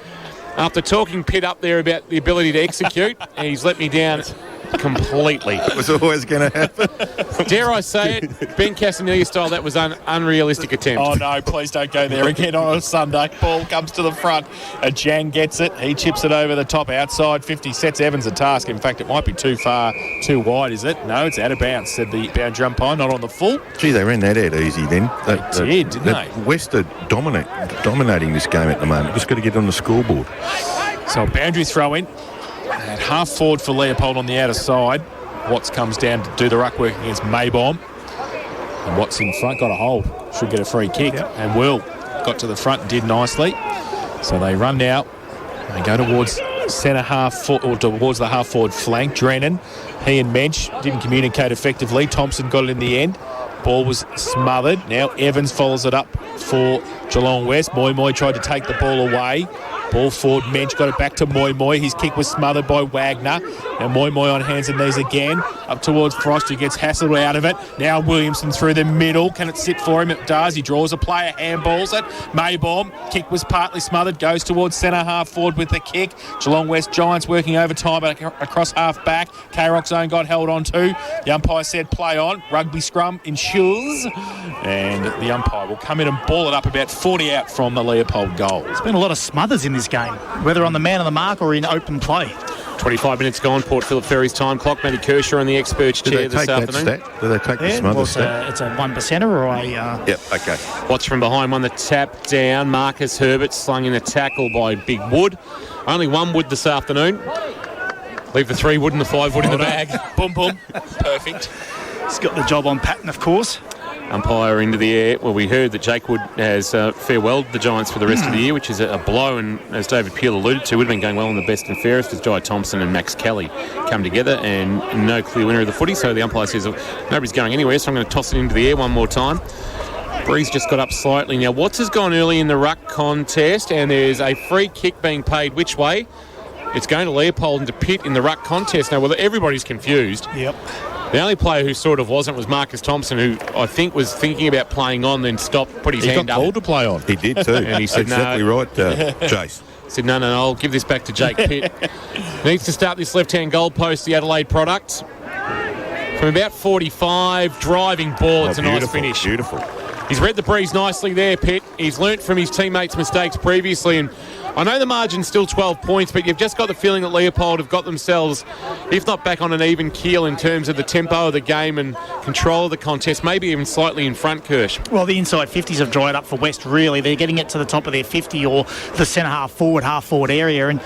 after talking Pitt up there about the ability to execute, he's let me down completely. It was always going to happen. Dare I say it, Ben Casaniglia style, that was an unrealistic attempt. Oh no, please don't go there again on a Sunday. Ball comes to the front. Jang gets it. He chips it over the top outside 50. Sets Evans a task. In fact, it might be too far, too wide, is it? No, it's out of bounds, said the boundary umpire, not on the full. Gee, they ran that out easy then. They did, didn't they? West are dominating this game at the moment. Just got to get on the scoreboard. So a boundary throw in. At half forward for Leopold on the outer side. Watts comes down to do the ruck work against Maybaum. And Watts in front, got a hold. Should get a free kick. Yep. And Will got to the front and did nicely. So they run now. They go towards centre half or towards the half forward flank. Drennan, he and Mensch didn't communicate effectively. Thompson got it in the end. Ball was smothered. Now Evans follows it up for Geelong West. Moy tried to take the ball away. Ball forward, Mensch got it back to Moi Moi. His kick was smothered by Wagner. Now Moi Moi on hands and knees again. Up towards Frost, who gets hassled out of it. Now Williamson through the middle. Can it sit for him? It does. He draws a player, handballs it. Maybaum, kick was partly smothered, goes towards centre half forward with the kick. Geelong West Giants working overtime across half back. K-Rock zone got held on to. The umpire said play on. Rugby scrum ensures. And the umpire will come in and ball it up about 40 out from the Leopold goal. There's been a lot of smothers in this game, whether on the man of the mark or in open play. 25 minutes gone, Port Phillip Ferry's time clock. Matty Kershaw on the experts chair this afternoon. Do they take the smother stat? It's a 1%er or a... Yep, okay. Watch from behind, won the tap down. Marcus Herbert slung in a tackle by Big Wood. Only one Wood this afternoon. Leave the 3 Wood and the 5 Wood in the bag. Boom, boom. Perfect. He's got the job on pattern, of course. Umpire into the air. Well, we heard that Jake Wood has farewelled the Giants for the rest of the year, which is a blow, and as David Peel alluded to, would have been going well in the best and fairest as Jai Thompson and Max Kelly come together, and no clear winner of the footy, so the umpire says nobody's going anywhere, so I'm going to toss it into the air one more time. Breeze just got up slightly. Now, Watts has gone early in the ruck contest, and there's a free kick being paid which way? It's going to Leopold and to Pitt in the ruck contest. Now, well, everybody's confused. Yep. The only player who sort of wasn't was Marcus Thompson, who I think was thinking about playing on, then stopped, put his hand up. He got called to play on. He did too. And he said, exactly no. right, Jace. He said, no, I'll give this back to Jake Pitt. Needs to start this left-hand goal post, the Adelaide product. From about 45, driving ball. It's a nice finish. Beautiful. He's read the breeze nicely there, Pitt. He's learnt from his teammates' mistakes previously, and I know the margin's still 12 points, but you've just got the feeling that Leopold have got themselves, if not back on an even keel in terms of the tempo of the game and control of the contest, maybe even slightly in front, Kirsch. Well, the inside 50s have dried up for West, really. They're getting it to the top of their 50 or the centre half forward area, and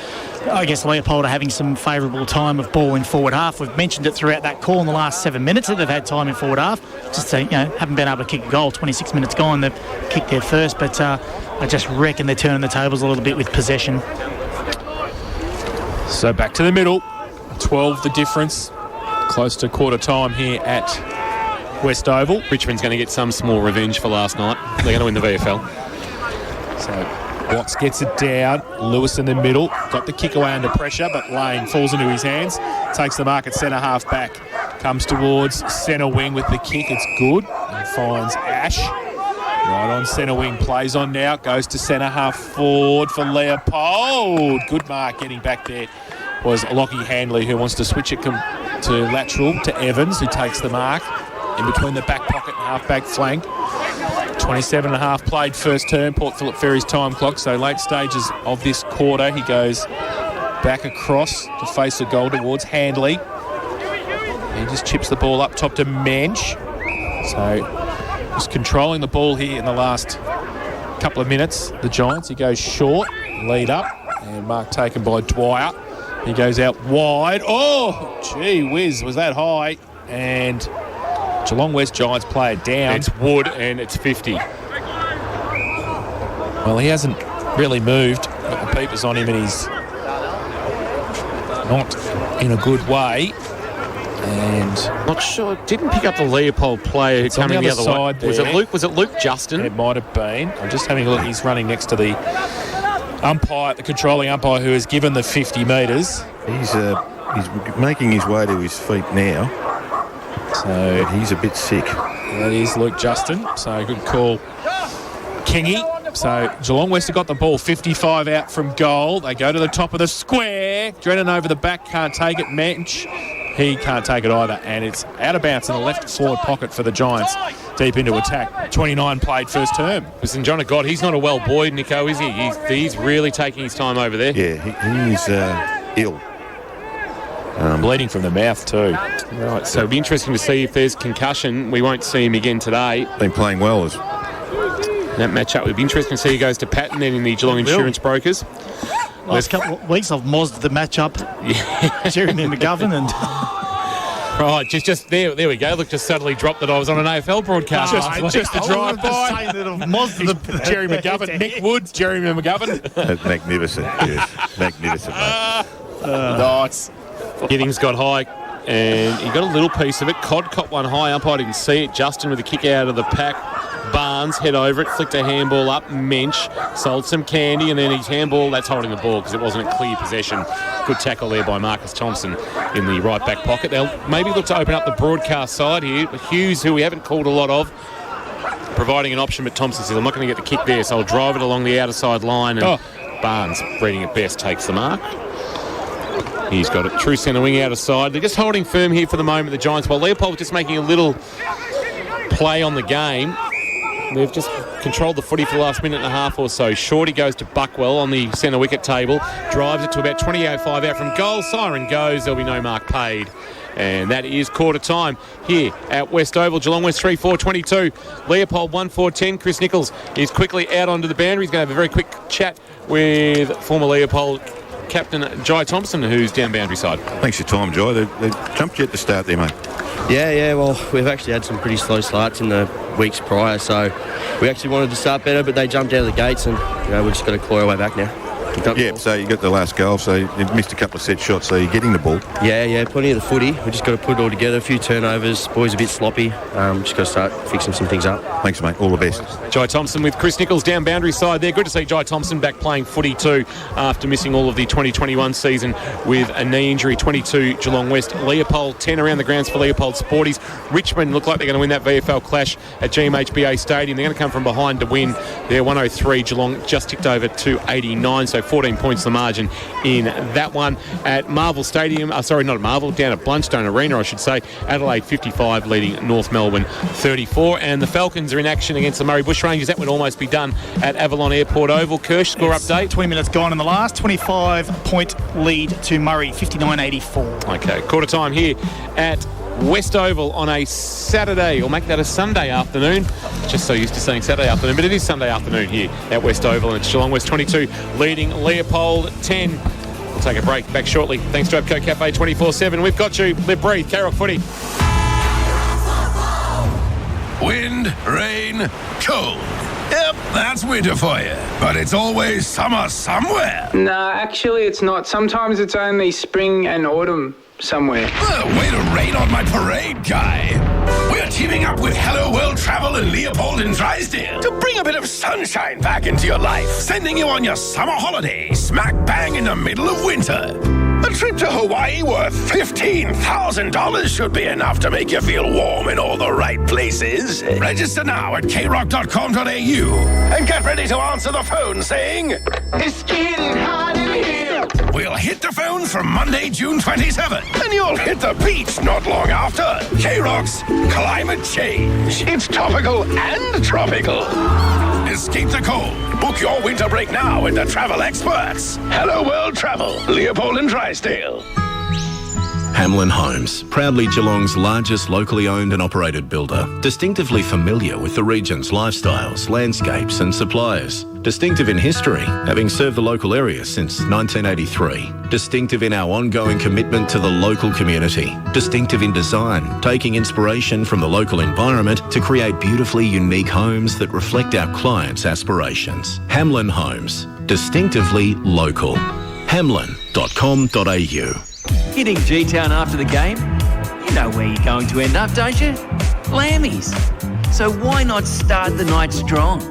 I guess Leopold are having some favourable time of ball in forward half. We've mentioned it throughout that call in the last 7 minutes that they've had time in forward half. Just haven't been able to kick a goal. 26 minutes gone, they've kicked their first, but I just reckon they're turning the tables a little bit with possession. So back to the middle. 12 the difference. Close to quarter time here at West Oval. Richmond's going to get some small revenge for last night. They're going to win the VFL. So Watts gets it down. Lewis in the middle. Got the kick away under pressure, but Lane falls into his hands. Takes the mark at centre half back. Comes towards centre wing with the kick. It's good. And finds Ash. Right on centre wing, plays on now, goes to centre half forward for Leopold. Good mark getting back there was Lockie Handley, who wants to switch it to lateral to Evans, who takes the mark in between the back pocket and half-back flank. 27.5 played first term, Port Phillip Ferry's time clock, so late stages of this quarter, he goes back across to face the goal towards Handley. He just chips the ball up top to Mensch. So just controlling the ball here in the last couple of minutes. The Giants, he goes short, lead up, and mark taken by Dwyer. He goes out wide. Oh, gee whiz, was that high? And Geelong West Giants play it down. It's Wood, and it's 50. Well, he hasn't really moved. Got the peepers on him, and he's not in a good way. And not sure, didn't pick up the Leopold player who came in the other way. There. Was it Luke Justin? It might have been. I'm just having a look. He's running next to the umpire, the controlling umpire, who has given the 50 metres. He's making his way to his feet now. So but he's a bit sick. That is Luke Justin. So good call, Kingy. So Geelong West have got the ball 55 out from goal. They go to the top of the square. Drennan over the back, can't take it. Mensch, he can't take it either, and it's out of bounds in the left forward pocket for the Giants. Deep into attack. 29 played first term. Listen, John of God, he's not a well boy, Nico, is he? He's really taking his time over there. Yeah, he's ill. Bleeding from the mouth too. Right, so it'll be interesting to see if there's concussion. We won't see him again today. Been playing well. That matchup would be interesting to see. He goes to Patton then in the Geelong Insurance Brokers. Last couple of weeks I've mozzed the matchup. Yeah. Jeremy McGovern and... Right, just there we go. Look, just suddenly dropped that I was on an AFL broadcast. Just a drive-by. Jerry McGovern, Nick Woods, Jeremy McGovern. Magnificent, yes. Magnificent, mate. Nice. Giddings got high, and he got a little piece of it. Cod caught one high up. I didn't see it. Justin with a kick out of the pack. Barnes head over it, flicked a handball up. Mensch sold some candy, and then his handball, that's holding the ball because it wasn't a clear possession. Good tackle there by Marcus Thompson in the right back pocket. They'll maybe look to open up the broadcast side here. Hughes, who we haven't called a lot of, providing an option, but Thompson says, I'm not going to get the kick there, so I'll drive it along the outer side line. And Barnes, reading it best, takes the mark. He's got it. True centre wing out of side. They're just holding firm here for the moment, the Giants. While Leopold just making a little play on the game. They've just controlled the footy for the last minute and a half or so. Shorty goes to Buckwell on the centre wicket table. Drives it to about 28.5 out from goal. Siren goes. There'll be no mark paid. And that is quarter time here at West Oval. Geelong West 3-4-22. Leopold 1-4-10. Chris Nichols is quickly out onto the boundary. He's going to have a very quick chat with former Leopold captain Jai Thompson, who's down boundary side. Thanks for your time, Jai. They jumped you at the start there, mate. Yeah, well, we've actually had some pretty slow starts in the weeks prior, so we actually wanted to start better, but they jumped out of the gates, and we've just got to claw our way back now. Yeah, so you got the last goal, so you missed a couple of set shots, so you're getting the ball. Yeah, plenty of the footy. We just got to put it all together. A few turnovers. Boys a bit sloppy. Just got to start fixing some things up. Thanks, mate. All the best. Jai Thompson with Chris Nichols down boundary side there. Good to see Jai Thompson back playing footy too after missing all of the 2021 season with a knee injury. 22 Geelong West. Leopold 10 around the grounds for Leopold Sporties. Richmond look like they're going to win that VFL clash at GMHBA Stadium. They're going to come from behind to win. They're 103. Geelong just ticked over to 89, so 14 points the margin in that one. At Marvel Stadium, not at Marvel, down at Blundstone Arena, I should say. Adelaide 55 leading North Melbourne 34. And the Falcons are in action against the Murray Bushrangers. That would almost be done at Avalon Airport Oval. Kirsch, score update. 20 minutes gone in the last. 25-point lead to Murray, 59-84. Okay, quarter time here at West Oval on a Saturday, or make that a Sunday afternoon. Just so used to saying Saturday afternoon, but it is Sunday afternoon here at West Oval, and it's Geelong West 22 leading Leopold 10. We'll take a break. Back shortly. Thanks to Abco Cafe 24/7. We've got you. Live, breathe. K-Rock footy. Wind, rain, cold. Yep, that's winter for you. But it's always summer somewhere. Nah, actually it's not. Sometimes it's only spring and autumn somewhere. Way to rain on my parade, guy. We're teaming up with Hello World Travel in Leopold and Drysdale to bring a bit of sunshine back into your life, sending you on your summer holiday smack bang in the middle of winter. A trip to Hawaii worth $15,000 should be enough to make you feel warm in all the right places. Register now at krock.com.au and get ready to answer the phone saying, "It's getting hot in here." We'll hit the phones from Monday, June 27th, and you'll hit the beach not long after. K-Rock's Climate Change. It's topical and tropical. Escape the cold. Book your winter break now with the travel experts. Hello World Travel, Leopold and Drysdale. Hamlin Homes, proudly Geelong's largest locally owned and operated builder. Distinctively familiar with the region's lifestyles, landscapes and suppliers. Distinctive in history, having served the local area since 1983. Distinctive in our ongoing commitment to the local community. Distinctive in design, taking inspiration from the local environment to create beautifully unique homes that reflect our clients' aspirations. Hamlin Homes, distinctively local. Hamlin.com.au. Hitting G-Town after the game? You know where you're going to end up, don't you? Lammy's. So why not start the night strong?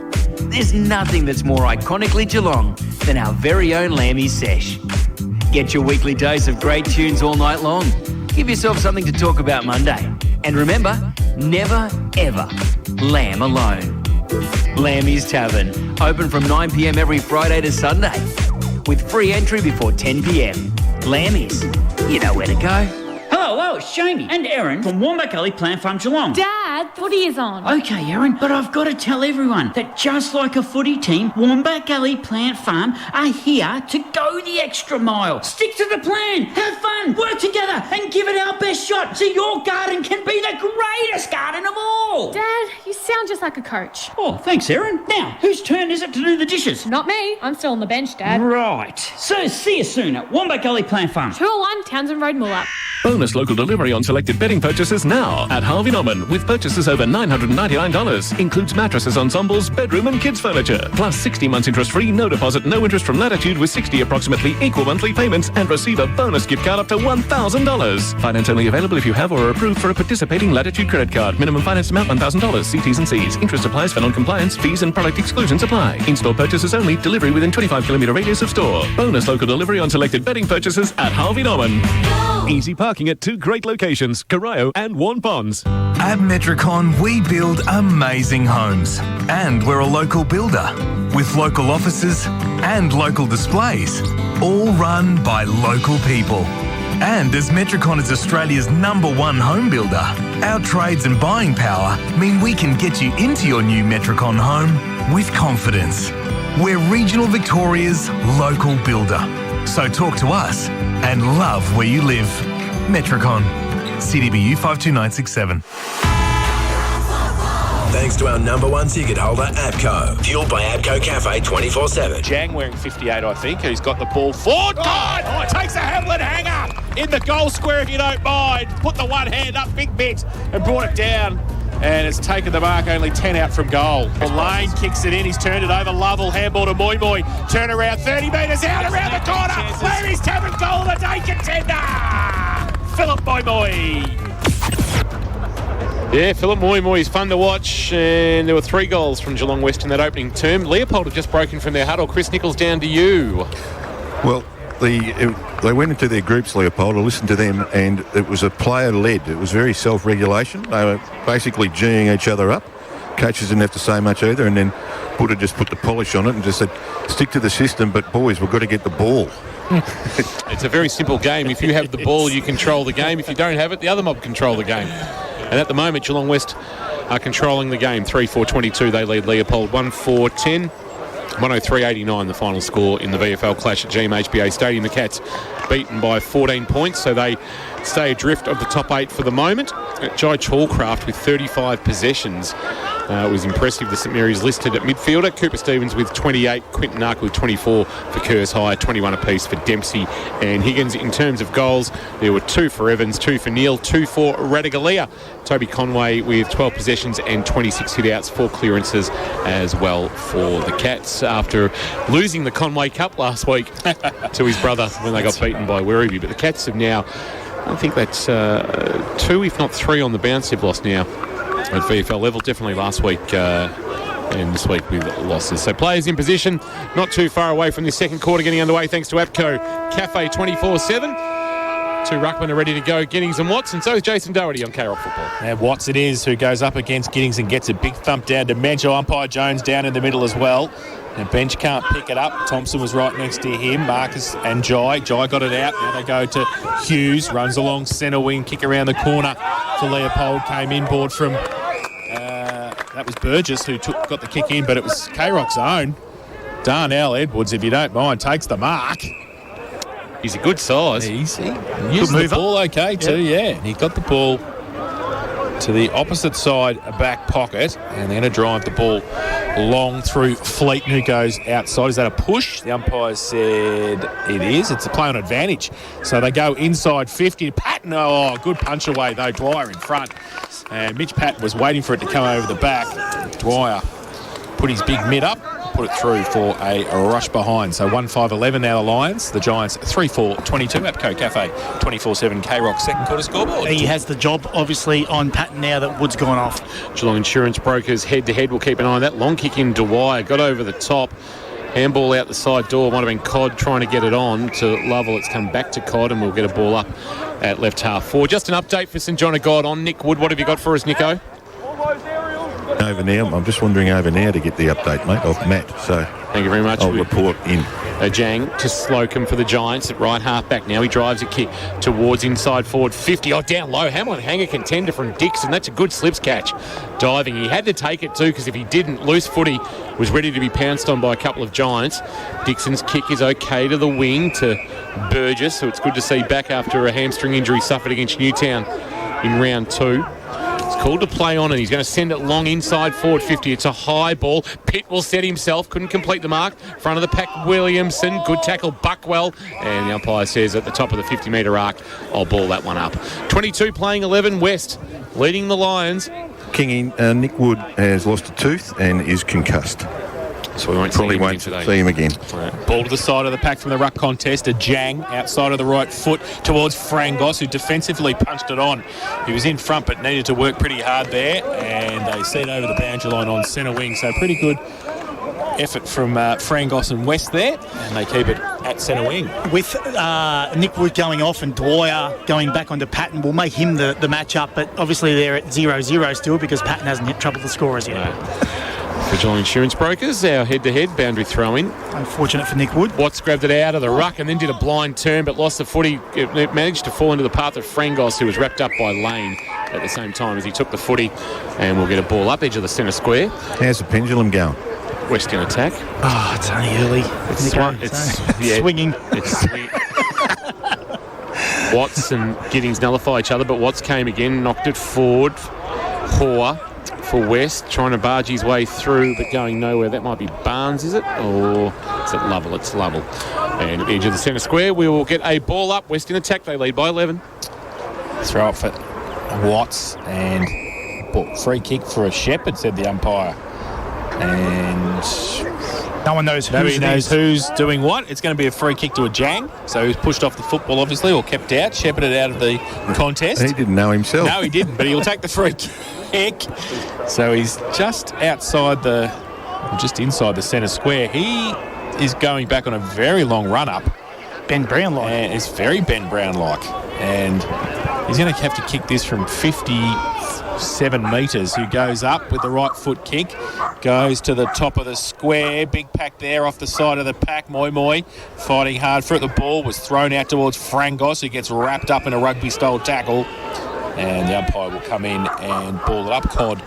There's nothing that's more iconically Geelong than our very own Lammy's sesh. Get your weekly dose of great tunes all night long. Give yourself something to talk about Monday. And remember, never, ever lamb alone. Lammy's Tavern, open from 9 p.m. every Friday to Sunday, with free entry before 10 p.m. Lammy's, you know where to go. Hello, it's Jamie and Erin from Wombat Gully Plant Farm Geelong. Dad, footy is on. Okay, Erin, but I've got to tell everyone that just like a footy team, Wombat Gully Plant Farm are here to go the extra mile. Stick to the plan, have fun, work together and give it our best shot so your garden can be the greatest garden of all. Dad, you sound just like a coach. Oh, thanks, Erin. Now, whose turn is it to do the dishes? Not me. I'm still on the bench, Dad. Right. So see you soon at Wombat Gully Plant Farm. 201 Townsend Road, Moolap. Bonus local delivery on selected bedding purchases now at Harvey Norman with purchases over $999. Includes mattresses, ensembles, bedroom and kids furniture. Plus 60 months interest-free, no deposit, no interest from Latitude with 60 approximately equal monthly payments and receive a bonus gift card up to $1,000. Finance only available if you have or are approved for a participating Latitude credit card. Minimum finance amount $1,000. See T's and C's. Interest applies for non-compliance. Fees and product exclusions apply. In-store purchases only. Delivery within 25-kilometre radius of store. Bonus local delivery on selected bedding purchases at Harvey Norman. Easy parking at 2 great locations, Corio and Warn Ponds. At Metricon, we build amazing homes. And we're a local builder with local offices and local displays, all run by local people. And as Metricon is Australia's #1 home builder, our trades and buying power mean we can get you into your new Metricon home with confidence. We're regional Victoria's local builder. So talk to us and love where you live. Metricon, CDBU 52967. Thanks to our #1 ticket holder, APCO. Fueled by APCO Cafe 24/7. Jang wearing 58, I think, who's got the ball forward. God! Takes a Hamlin hanger in the goal square, if you don't mind. Put the one hand up, big bit, and brought it down. And it's taken the mark, only 10 out from goal. Lane kicks it in, he's turned it over. Lovell, handball to Moy Moy. Turn around, 30 metres out, around the corner. Larry's tapping goal of the day contender. Philip Moy Moy. Yeah, Philip Moy Moy is fun to watch, and there were 3 goals from Geelong West in that opening term. Leopold have just broken from their huddle. Chris Nichols, down to you. Well, they went into their groups, Leopold. I listened to them, and it was a player-led. It was very self-regulation. They were basically geeing each other up. Coaches didn't have to say much either, and then Buddha just put the polish on it and just said, stick to the system, but boys, we've got to get the ball. It's a very simple game. If you have the ball, you control the game. If you don't have it, the other mob control the game. And at the moment, Geelong West are controlling the game. 3-4-22, they lead Leopold. 1-4-10. 103-89 the final score in the VFL clash at GMHBA Stadium. The Cats beaten by 14 points, so they stay adrift of the top 8 for the moment. Jai Chalcraft with 35 possessions. It was impressive. The St Mary's listed at midfielder. Cooper Stevens with 28, Quinton Nark with 24 for Kerrs High, 21 apiece for Dempsey and Higgins. In terms of goals, there were 2 for Evans, 2 for Neal, 2 for Radigalia. Toby Conway with 12 possessions and 26 hit-outs, 4 clearances as well for the Cats after losing the Conway Cup last week to his brother when they got beaten by Werribee. But the Cats have now, I think that's 2 if not 3 on the bounce they've lost now at VFL level. Definitely last week and this week with losses. So players in position, not too far away from this second quarter getting underway thanks to APCO Cafe 24/7. 2 ruckmen are ready to go, Giddings and Watts, and so is Jason Doherty on K-Rock Football. And Watts it is who goes up against Giddings and gets a big thump down to Mencho. Umpire Jones down in the middle as well. And Bench can't pick it up. Thompson was right next to him. Marcus and Jai. Jai got it out. Now they go to Hughes. Runs along centre wing. Kick around the corner for Leopold. Came inboard from... that was Burgess who got the kick in, but it was K-Rock's own. Darnell Edwards, if you don't mind, takes the mark. He's a good size. Easy. Used the ball okay too, yeah. He got the ball to the opposite side back pocket and then drive the ball long through Fleeton, who goes outside. Is that a push? The umpire said it is. It's a play on advantage. So they go inside 50. Patton, oh, good punch away though. Dwyer in front. And Mitch Patton was waiting for it to come over the back. Dwyer put his big mid up, put it through for a rush behind. So 1-5-11 now the Lions. The Giants 3-4-22. APCO Cafe 24/7 K-Rock second quarter scoreboard. He has the job obviously on Patton now that Wood's gone off. Geelong Insurance Brokers head to head. We'll keep an eye on that. Long kick in Dwyer, got over the top. Handball out the side door. Might have been Codd trying to get it on to Lovell. It's come back to Codd and we'll get a ball up at left half forward. Just an update for St John of God on Nick Wood. What have you got for us, Nico? Over now, I'm just wandering over now to get the update, mate, of Matt. So thank you very much. I'll report in. Jang to Slocum for the Giants at right half back now. He drives a kick towards inside forward 50. Oh, down low. Hamlin hanger contender from Dixon. That's a good slips catch. Diving. He had to take it too because if he didn't, loose footy was ready to be pounced on by a couple of Giants. Dixon's kick is okay to the wing to Burgess, so it's good to see back after a hamstring injury suffered against Newtown in round 2. It's called to play on, and he's going to send it long inside forward 50. It's a high ball. Pitt will set himself. Couldn't complete the mark. Front of the pack, Williamson. Good tackle, Buckwell. And the umpire says at the top of the 50-metre arc, I'll ball that one up. 22 playing 11, West leading the Lions. Kingy, Nick Wood has lost a tooth and is concussed. So we probably won't see him again. Ball to the side of the pack from the ruck contest. A Jang outside of the right foot towards Frangos, who defensively punched it on. He was in front but needed to work pretty hard there, and they set over the boundary line on centre wing. So pretty good effort from Frangos and West there, and they keep it at centre wing. With Nick Wood going off and Dwyer going back onto Patton will make him the match-up, but obviously they're at 0-0 still because Patton hasn't hit trouble the scorers yet. For Geelong Insurance Brokers, our head-to-head boundary throw-in. Unfortunate for Nick Wood. Watts grabbed it out of the ruck and then did a blind turn but lost the footy. It managed to fall into the path of Frangos, who was wrapped up by Lane at the same time as he took the footy, and we'll get a ball up edge of the centre square. How's the pendulum going? West in attack. Oh, it's only early. It's swinging. It's swinging. Watts and Giddings nullify each other, but Watts came again, knocked it forward. Hoare for West, trying to barge his way through, but going nowhere. That might be Barnes, is it? Or is it Lovell? It's Lovell. And at the edge of the centre square, we will get a ball up. West in attack. They lead by 11. Throw up for Watts, and free kick for a Shepherd, said the umpire. And no one knows who's doing what. It's going to be a free kick to a Jang. So he was pushed off the football, obviously, or kept out, shepherded out of the contest. He didn't know himself. No, he didn't, but he'll take the free kick. So he's just inside the centre square. He is going back on a very long run-up. Ben Brown-like. And it's very Ben Brown-like. And he's going to have to kick this from 57 metres. Who goes up with the right foot kick, goes to the top of the square. Big pack there off the side of the pack. Moi fighting hard for it. The ball was thrown out towards Frangos, who gets wrapped up in a rugby-style tackle. And the umpire will come in and ball it up. Cod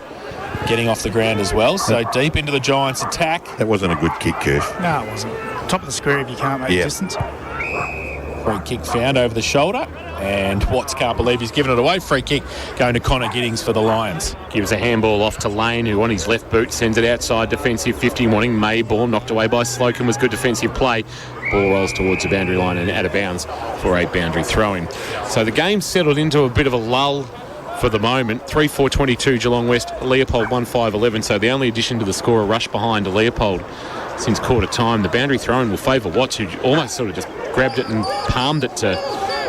getting off the ground as well. So deep into the Giants' attack. That wasn't a good kick, Kirsch. No, it wasn't. Top of the square if you can't make distance. Free kick found over the shoulder, and Watts can't believe he's given it away. Free kick going to Connor Giddings for the Lions. Gives a handball off to Lane, who on his left boot sends it outside defensive 50. Morning Mayborn knocked away by Slocum, was good defensive play. Ball rolls towards the boundary line and out of bounds for a boundary throw-in. So the game settled into a bit of a lull for the moment. 3-4-22 Geelong West, Leopold 1-5-11. So the only addition to the score, a rush behind to Leopold since quarter time. The boundary throw-in will favour Watts, who almost sort of just grabbed it and palmed it to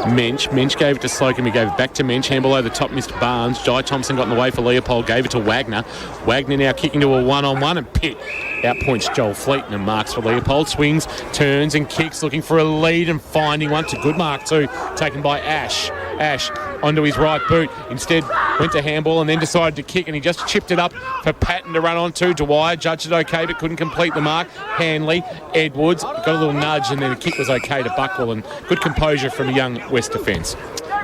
Mensch. Mensch gave it to Slocum. He gave it back to Mensch. Handball over the top, missed Barnes. Jai Thompson got in the way for Leopold. Gave it to Wagner. Wagner now kicking to a one-on-one, and Pitt outpoints Joel Fleeton and marks for Leopold. Swings, turns and kicks, looking for a lead and finding one. It's a good mark too, taken by Ash. Ash onto his right boot. Instead went to handball and then decided to kick, and he just chipped it up for Patton to run onto. Dwyer judged it okay but couldn't complete the mark. Hanley, Edwards got a little nudge, and then the kick was okay to Buckwell, and good composure from a young West defence.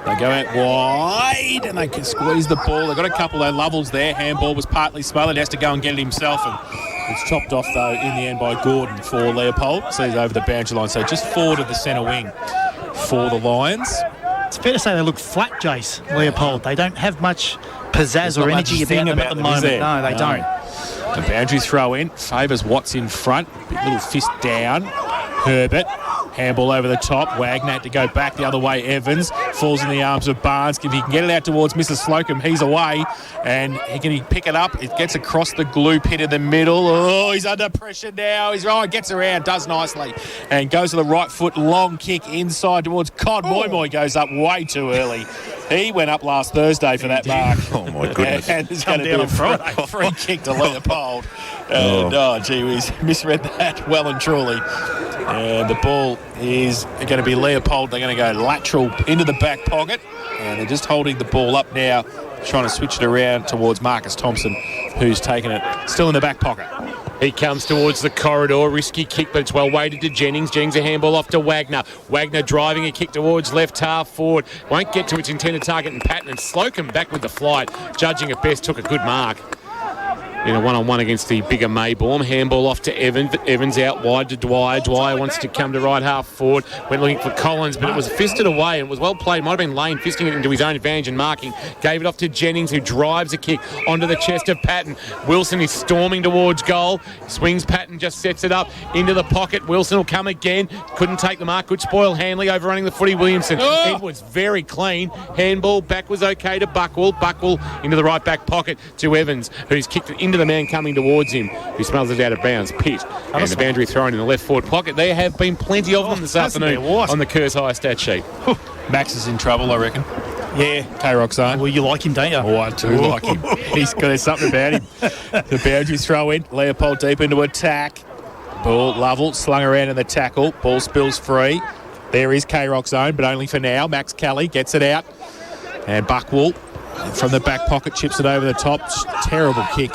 They go out wide and they can squeeze the ball. They've got a couple of levels there. Handball was partly smothered. He has to go and get it himself, and it's chopped off though in the end by Gordon for Leopold. So he's over the boundary line. So just forward of the centre wing for the Lions. It's fair to say they look flat, Jace, Leopold. They don't have much pizzazz or energy about them at the moment. No, they don't. The boundary throw in favours Watts in front. Little fist down. Herbert. Handball over the top. Wagner had to go back the other way. Evans falls in the arms of Barnes. If he can get it out towards Mr. Slocum, he's away. And can he pick it up? It gets across the glue pit in the middle. Oh, he's under pressure now. He's right, gets around, does nicely. And goes to the right foot. Long kick inside towards Cod. Moi goes up way too early. He went up last Thursday for that mark. Oh, my goodness. And it's going to be a free kick to Leopold. And, gee whiz, misread that well and truly. And the ball is going to be Leopold. They're going to go lateral into the back pocket. And they're just holding the ball up now, trying to switch it around towards Marcus Thompson, who's taken it still in the back pocket. He comes towards the corridor. Risky kick, but it's well weighted to Jennings. Jennings a handball off to Wagner. Wagner driving a kick towards left half forward. Won't get to its intended target, and Patton and Slocum back with the flight. Judging at best, took a good mark. in a one-on-one against the bigger Maybaum. Handball off to Evans. Evans out wide to Dwyer. Dwyer wants to come to right half forward. Went looking for Collins, but it was fisted away and was well played. Might have been Lane fisting it into his own advantage and marking. Gave it off to Jennings, who drives a kick onto the chest of Patton. Wilson is storming towards goal. Swings Patton, just sets it up into the pocket. Wilson will come again. Couldn't take the mark. Good spoil Hanley, overrunning the footy. Williamson. Edwards very clean. Handball back was okay to Buckwell. Buckwell into the right back pocket to Evans, who's kicked it into the man coming towards him, who smells it out of bounds. Pitt. And the boundary thrown in the left forward pocket. There have been plenty of them this afternoon on the Kerr's high stat sheet. Max is in trouble, I reckon. Yeah. K-Rock zone. Well, you like him, don't you? Oh, I do like him. There's something about him. The boundary throw in. Leopold deep into attack. Ball, Lovell slung around in the tackle. Ball spills free. There is K-Rock zone, but only for now. Max Kelly gets it out. And Buckwell from the back pocket chips it over the top. Terrible kick.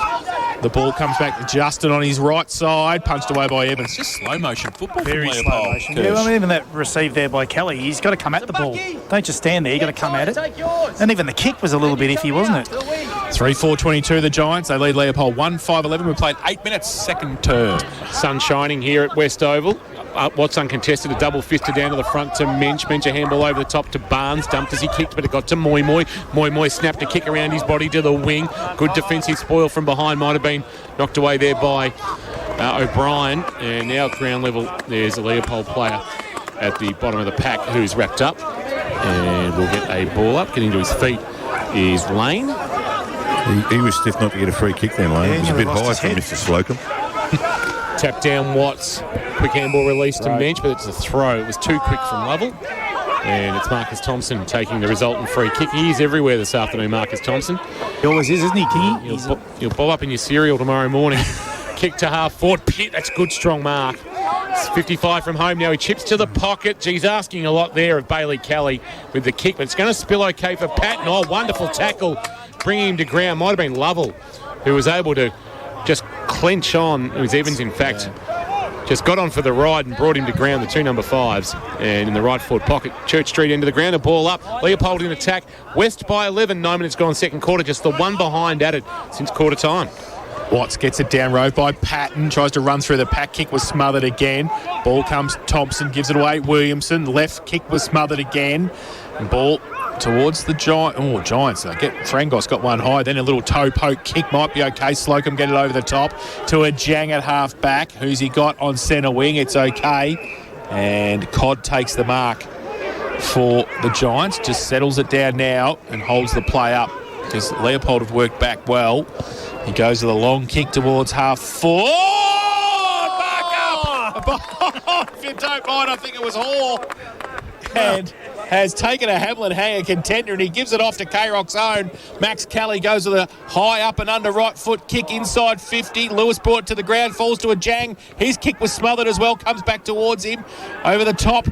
The ball comes back to Justin on his right side, punched away by Evans. Just slow motion football. Very from slow Leopold. motion. Yeah, well, even that received there by Kelly, he's got to come at the ball. Don't just stand there, you've got to come at it. And even the kick was a little bit iffy, wasn't it? 3-4-22 the Giants. They lead Leopold 1-5-11. We played 8 minutes, second term. Sun shining here at West Oval. What's uncontested, a double fister down to the front to Mensch. Mensch a handball over the top to Barnes. Dumped as he kicked, but it got to Moy Moy. Moy Moy snapped a kick around his body to the wing. Good defensive spoil from behind. Might have been knocked away there by O'Brien. And now at ground level, there's a Leopold player at the bottom of the pack who's wrapped up. And we'll get a ball up. Getting to his feet is Lane. He was stiff not to get a free kick then, Lane. It was a bit high from Mr. Slocum. Tap down Watts. Quick handball release to Mensch, but it's a throw. It was too quick from Lovell. And it's Marcus Thompson taking the resultant free kick. He is everywhere this afternoon, Marcus Thompson. He always is, isn't he, Kingy? You'll bob up in your cereal tomorrow morning. Kick to half forward. Pitt, that's good, strong mark. It's 55 from home now. He chips to the pocket. He's asking a lot there of Bailey Kelly with the kick, but it's going to spill okay for Patton. Oh, wonderful tackle. Bringing him to ground. Might have been Lovell who was able to just clench on. It was Evans, in fact. Just got on for the ride and brought him to ground, the two number 5s. And in the right forward pocket, Church Street into the ground, a ball up. Leopold in attack. West by 11. 9 minutes gone second quarter. Just the one behind added since quarter time. Watts gets it down road by Patton. Tries to run through the pack. Kick was smothered again. Ball comes Thompson. Gives it away. Williamson. Left kick was smothered again. And ball towards the Giants. Frangos got one high. Then a little toe poke kick might be okay. Slocum get it over the top to a Jang at half back. Who's he got on centre wing? It's okay. And Codd takes the mark for the Giants. Just settles it down now and holds the play up because Leopold have worked back well. He goes to the long kick towards half forward. Back up. If you don't mind, I think it was Hall. And has taken a Hamlin hanger contender and he gives it off to K-Rock's own. Max Kelly goes to the high up and under right foot kick inside 50. Lewis brought it to the ground, falls to a Jang. His kick was smothered as well, comes back towards him over the top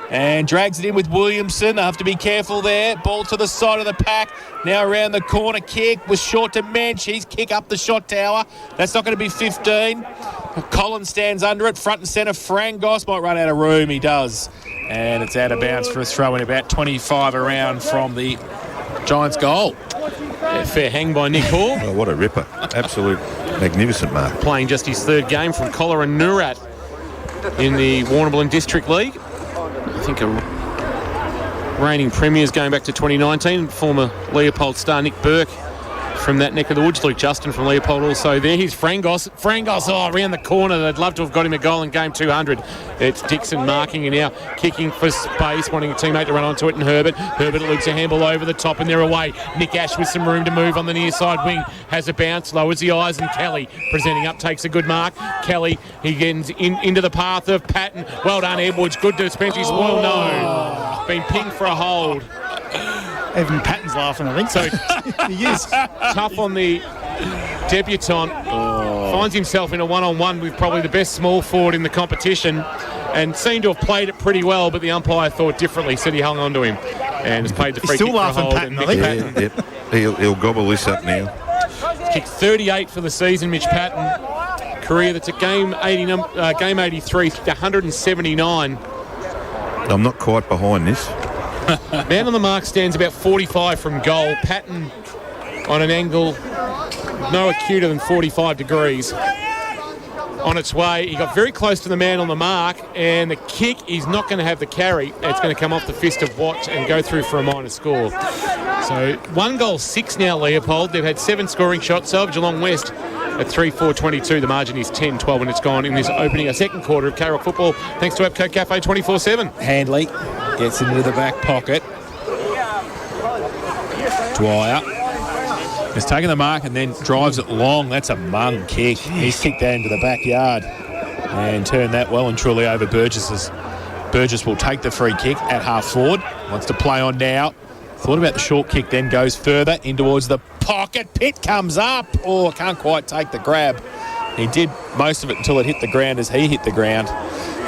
and drags it in with Williamson. They have to be careful there. Ball to the side of the pack. Now around the corner kick was short to Mensch. His kick up the shot tower. That's not going to be 15. Collins stands under it. Front and centre. Frangos might run out of room. He does. And it's out of bounds for a throw in about 25 around from the Giants' goal. Yeah, fair hang by Nick Hall. Oh, what a ripper. Absolute magnificent mark. Playing just his third game from Collar and Noorat in the Warrnambool District League. I think a reigning premiers going back to 2019. Former Leopold star Nick Burke from that neck of the woods. Luke Justin from Leopold also there. Here's Frangos. Around the corner. They'd love to have got him a goal in game 200. It's Dixon marking and now kicking for space, wanting a teammate to run onto it, and Herbert. Herbert looks a handball over the top and they're away. Nick Ash with some room to move on the near side wing. Has a bounce, lowers the eyes, and Kelly presenting up, takes a good mark. Kelly, he gets into the path of Patton. Well done, Edwards. Good defensive spoil. No. Been pinged for a hold. Even Patton's laughing, I think. So he is. Tough on the debutant. Finds himself in a one-on-one with probably the best small forward in the competition and seemed to have played it pretty well, but the umpire thought differently, said he hung on to him and has paid the free He's still kick laughing, for a hold. Patton, I think. Yep. He'll gobble this up now. Kicked 38 for the season, Mitch Patton. Career that's at game 83, 179. I'm not quite behind this. Man on the mark stands about 45 from goal. Patton on an angle no acuter than 45 degrees. On its way, he got very close to the man on the mark, and the kick, he's not going to have the carry. It's going to come off the fist of Watt and go through for a minor score. So 1-6 now, Leopold. They've had 7 scoring shots of Geelong West at 3-4-22. The margin is 10-12 and it's gone in this opening, a second quarter of K-Rock football, thanks to Abco Cafe 24/7. Handley gets into the back pocket. Dwyer has taken the mark and then drives it long. That's a mung kick. He's kicked that into the backyard and turned that well and truly over Burgess's. Burgess will take the free kick at half forward. Wants to play on now. Thought about the short kick, then goes further in towards the pocket. Pitt comes up. Oh, can't quite take the grab. He did most of it until it hit the ground as he hit the ground.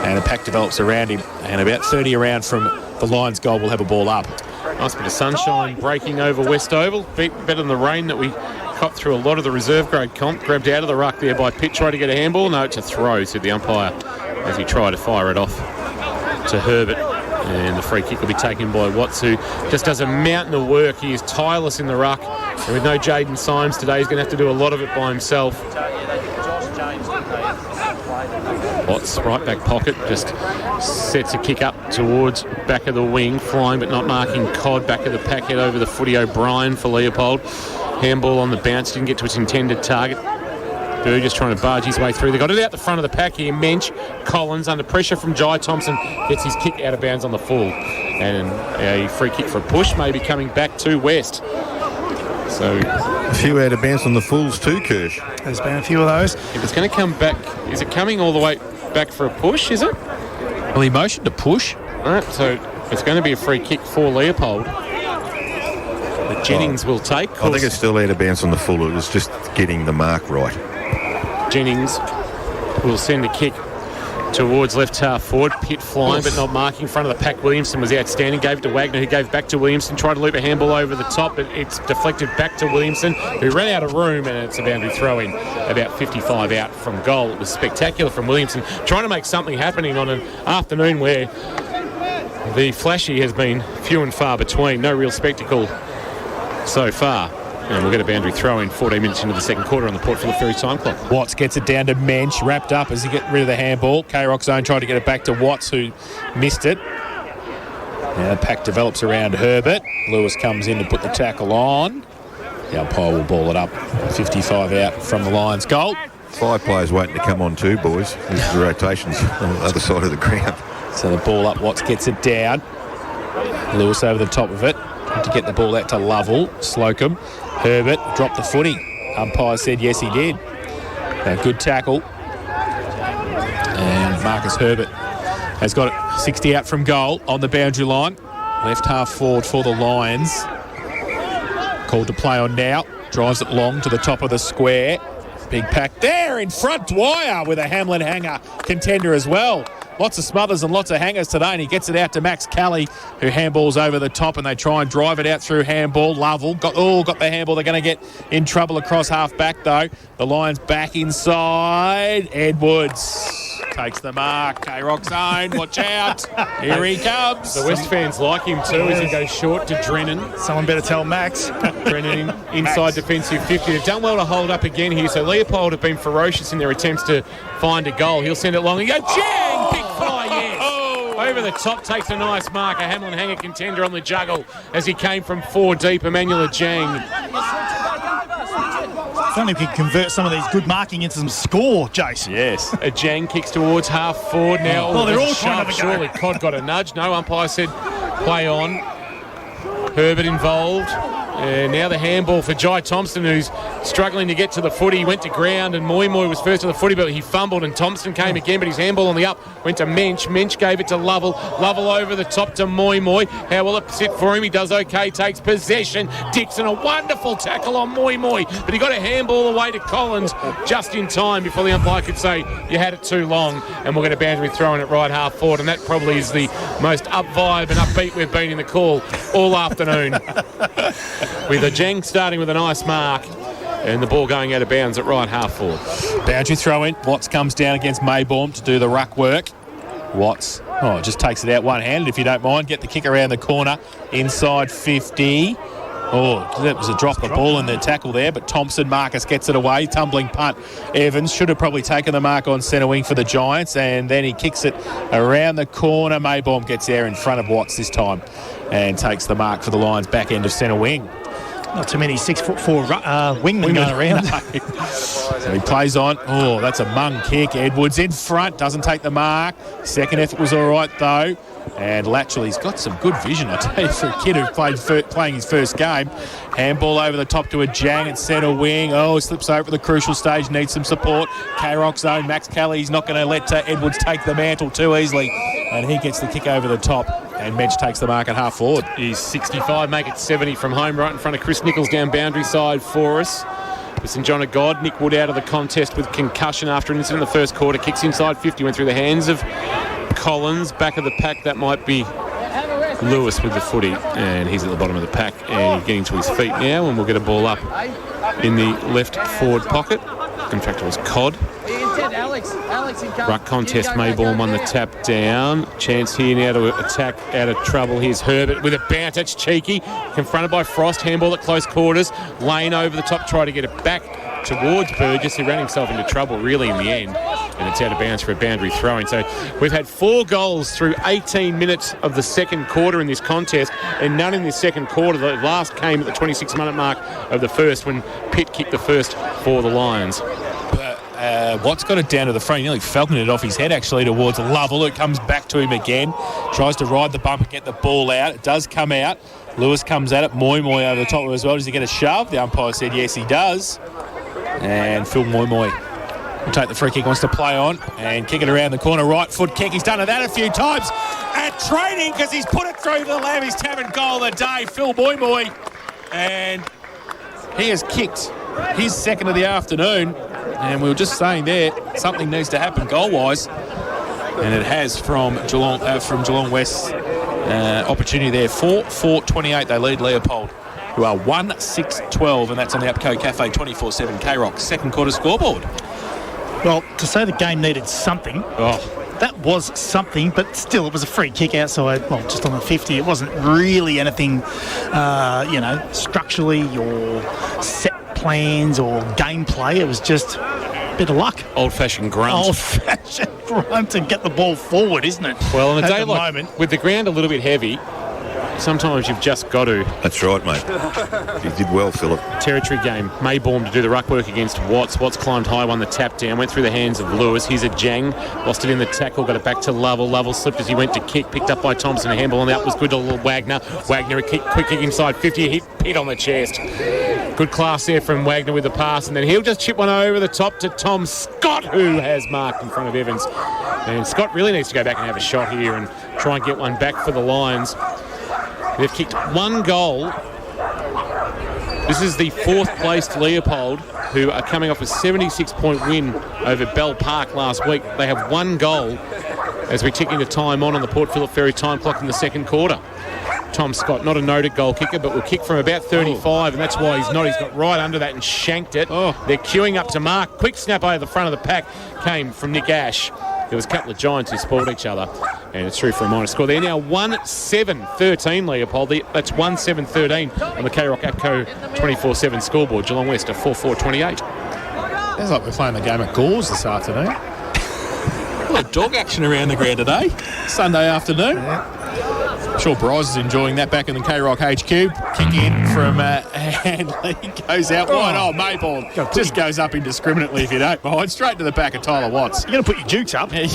And the pack develops around him. And about 30 around from the Lions goal will have a ball up. Nice bit of sunshine breaking over West Oval. Better than the rain that we copped through a lot of the reserve grade comp. Grabbed out of the ruck there by Pitt. Tried to get a handball. No, it's a throw, said the umpire as he tried to fire it off to Herbert. And the free kick will be taken by Watts, who just does a mountain of work. He is tireless in the ruck. And with no Jaden Symes today, he's going to have to do a lot of it by himself. Watts, right back pocket, just sets a kick up towards back of the wing, flying but not marking Codd. Back of the pack, head over the footy. O'Brien for Leopold. Handball on the bounce, didn't get to its intended target. Burgess trying to barge his way through. They got it out the front of the pack here. Mensch, Collins under pressure from Jai Thompson gets his kick out of bounds on the full. And a free kick for a push, maybe coming back to West. So a few out of bounds on the fulls too, Kirsch. There's been a few of those. If it's going to come back, is it coming all the way back for a push, is it? Well, he motioned to push. All right, so it's going to be a free kick for Leopold. That Jennings will take. I think it's still out of bounds on the full. It was just getting the mark right. Jennings will send a kick towards left half forward. Pitt flying but not marking. Front of the pack. Williamson was outstanding. Gave it to Wagner, who gave back to Williamson. Tried to loop a handball over the top, but it's deflected back to Williamson, who ran out of room, and it's a boundary throw in about 55 out from goal. It was spectacular from Williamson, trying to make something happening on an afternoon where the flashy has been few and far between. No real spectacle so far. And we'll get a boundary throw in 14 minutes into the second quarter on the Port Phillip Ferry time clock. Watts gets it down to Mensch, wrapped up as he gets rid of the handball. K-Rock's own trying to get it back to Watts, who missed it. Now the pack develops around Herbert. Lewis comes in to put the tackle on. The umpire will ball it up. 55 out from the Lions goal. 5 players waiting to come on too, boys. There's the rotations on the other side of the ground. So the ball up, Watts gets it down. Lewis over the top of it. To get the ball out to Lovell. Slocum. Herbert dropped the footy. Umpire said yes, he did. A good tackle. And Marcus Herbert has got it 60 out from goal on the boundary line. Left half forward for the Lions. Called to play on now. Drives it long to the top of the square. Big pack there in front. Dwyer with a Hamlin hanger contender as well. Lots of smothers and lots of hangers today, and he gets it out to Max Kelly, who handballs over the top, and they try and drive it out through handball. Lovell got the handball. They're going to get in trouble across half back, though. The Lions back inside. Edwards takes the mark. K-Rock's own. Watch out. Here he comes. The West fans like him too as he goes short to Drennan. Someone better tell Max. Drennan inside defensive 50. They've done well to hold up again here. So Leopold have been ferocious in their attempts to find a goal. He'll send it long and go, jang! Big fly, yes. Over the top, takes a nice mark. A Hamlin hanger contender on the juggle as he came from 4 deep. Emmanuel Jang. If only we could convert some of these good marking into some score, Jace. Yes. A Jang kicks towards half forward now. Well, they're all trying to have a go. Surely Codd got a nudge. No, umpire said play on. Herbert involved. Now the handball for Jai Thompson, who's struggling to get to the footy. He went to ground and Moi was first to the footy, but he fumbled and Thompson came again, but his handball on the up went to Mensch. Mensch gave it to Lovell. Lovell over the top to Moi. How will it sit for him? He does okay, takes possession. Dixon, a wonderful tackle on Moi, but he got a handball away to Collins just in time before the umpire could say you had it too long, and we'll get a boundary throw in at right half forward, and that probably is the most up vibe and upbeat we've been in the call all afternoon. With a Jang starting with a nice mark and the ball going out of bounds at right half forward. Boundary throw in. Watts comes down against Maybaum to do the ruck work. Watts just takes it out one-handed if you don't mind. Get the kick around the corner inside 50. Oh, that was a drop of ball in their tackle there, but Thompson, Marcus gets it away. Tumbling punt. Evans should have probably taken the mark on centre wing for the Giants, and then he kicks it around the corner. Maybaum gets there in front of Watts this time and takes the mark for the Lions back end of centre wing. Not too many 6'4" wingmen going around. No. So he plays on. Oh, that's a mung kick. Edwards in front, doesn't take the mark. Second effort was all right, though. And Latchley's got some good vision, I tell you, for a kid who playing his first game. Handball over the top to a Jang at centre wing. Oh, slips over the crucial stage, needs some support. K-Rock's own Max Kelly's not going to let Edwards take the mantle too easily. And he gets the kick over the top. And Mensch takes the mark at half forward. He's 65, make it 70 from home, right in front of Chris Nichols down boundary side for us. For St John of God, Nick Wood out of the contest with concussion after an incident in the first quarter. Kicks inside 50, went through the hands of Collins. Back of the pack, that might be Lewis with the footy. And he's at the bottom of the pack and he's getting to his feet now, and we'll get a ball up in the left forward pocket. In fact, it was Cod. Ruck contest, Maybaum on the tap down. Chance here now to attack out of trouble. Here's Herbert with a bounce. That's cheeky. Confronted by Frost. Handball at close quarters. Lane over the top, try to get it back towards Burgess, who ran himself into trouble really in the end. And it's out of bounds for a boundary throw-in. So we've had 4 goals through 18 minutes of the second quarter in this contest, and none in this second quarter. The last came at the 26-minute mark of the first when Pitt kicked the first for the Lions. Watts got it down to the front. He nearly falconed it off his head, actually, towards Lovell. It comes back to him again. Tries to ride the bump and get the ball out. It does come out. Lewis comes at it. Moy over the top as well. Does he get a shove? The umpire said yes, he does. And Phil Moy will take the free kick, wants to play on and kick it around the corner. Right foot kick. He's done that a few times at training because he's put it through the Lambie's Tavern goal of the day, Phil Moy. And he has kicked his second of the afternoon. And we were just saying there, something needs to happen goal-wise. And it has from Geelong West. Opportunity there. 4-28 they lead Leopold, who are 1-6-12, and that's on the Upco Cafe 24/7 K-Rock second quarter scoreboard. Well, to say the game needed something, that was something, but still it was a free kick outside, well, just on the 50. It wasn't really anything, structurally or set plans or gameplay. It was just a bit of luck. Old-fashioned grunt. Old-fashioned grunt to get the ball forward, isn't it? Well, on a day like, with the ground a little bit heavy, sometimes you've just got to. That's right, mate. You did well, Philip. Territory game. Maybaum to do the ruck work against Watts. Watts climbed high, won the tap down, went through the hands of Lewis. Here's a Jang. Lost it in the tackle, got it back to Lovell. Lovell slipped as he went to kick, picked up by Thompson. A handball on the up was good to Wagner. Wagner a quick kick inside 50, hit Pitt on the chest. Good class there from Wagner with the pass, and then he'll just chip one over the top to Tom Scott, who has marked in front of Evans. And Scott really needs to go back and have a shot here and try and get one back for the Lions. They've kicked 1 goal. This is the 4th placed Leopold, who are coming off a 76-point win over Bell Park last week. They have 1 goal as we tick into time on the Port Phillip Ferry time clock in the second quarter. Tom Scott, not a noted goal kicker, but will kick from about 35, and that's why he's not. He's got right under that and shanked it. They're queuing up to mark. Quick snap over the front of the pack came from Nick Ash. There was a couple of Giants who spoiled each other, and it's through for a minor score. They're now 1-7-13, Leopold. That's 1-7-13 on the K-Rock APCO 24/7 scoreboard. Geelong West are 4-4-28. Sounds like we're playing the game at Gauze this afternoon. A lot of dog action around the ground today. Sunday afternoon. I'm sure Bryce is enjoying that back in the K-Rock HQ. Kick in from Handley. Goes out wide. Oh, Maybaum just goes up indiscriminately if you don't mind. Straight to the back of Tyler Watts. You're going to put your jukes up. He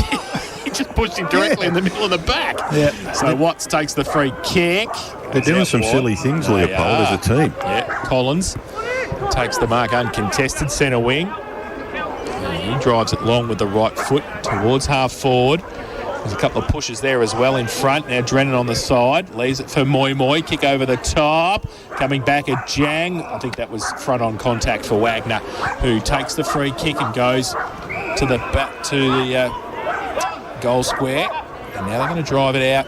just pushed him directly in the middle of the back. Yeah. So Watts takes the free kick. They're doing some silly things, Leopold, as a team. Yeah. Collins takes the mark uncontested, centre wing. And he drives it long with the right foot towards half forward. There's a couple of pushes there as well in front. Now Drennan on the side. Leaves it for Moy. Kick over the top. Coming back at Jang. I think that was front on contact for Wagner, who takes the free kick and goes to the back to the goal square. And now they're going to drive it out.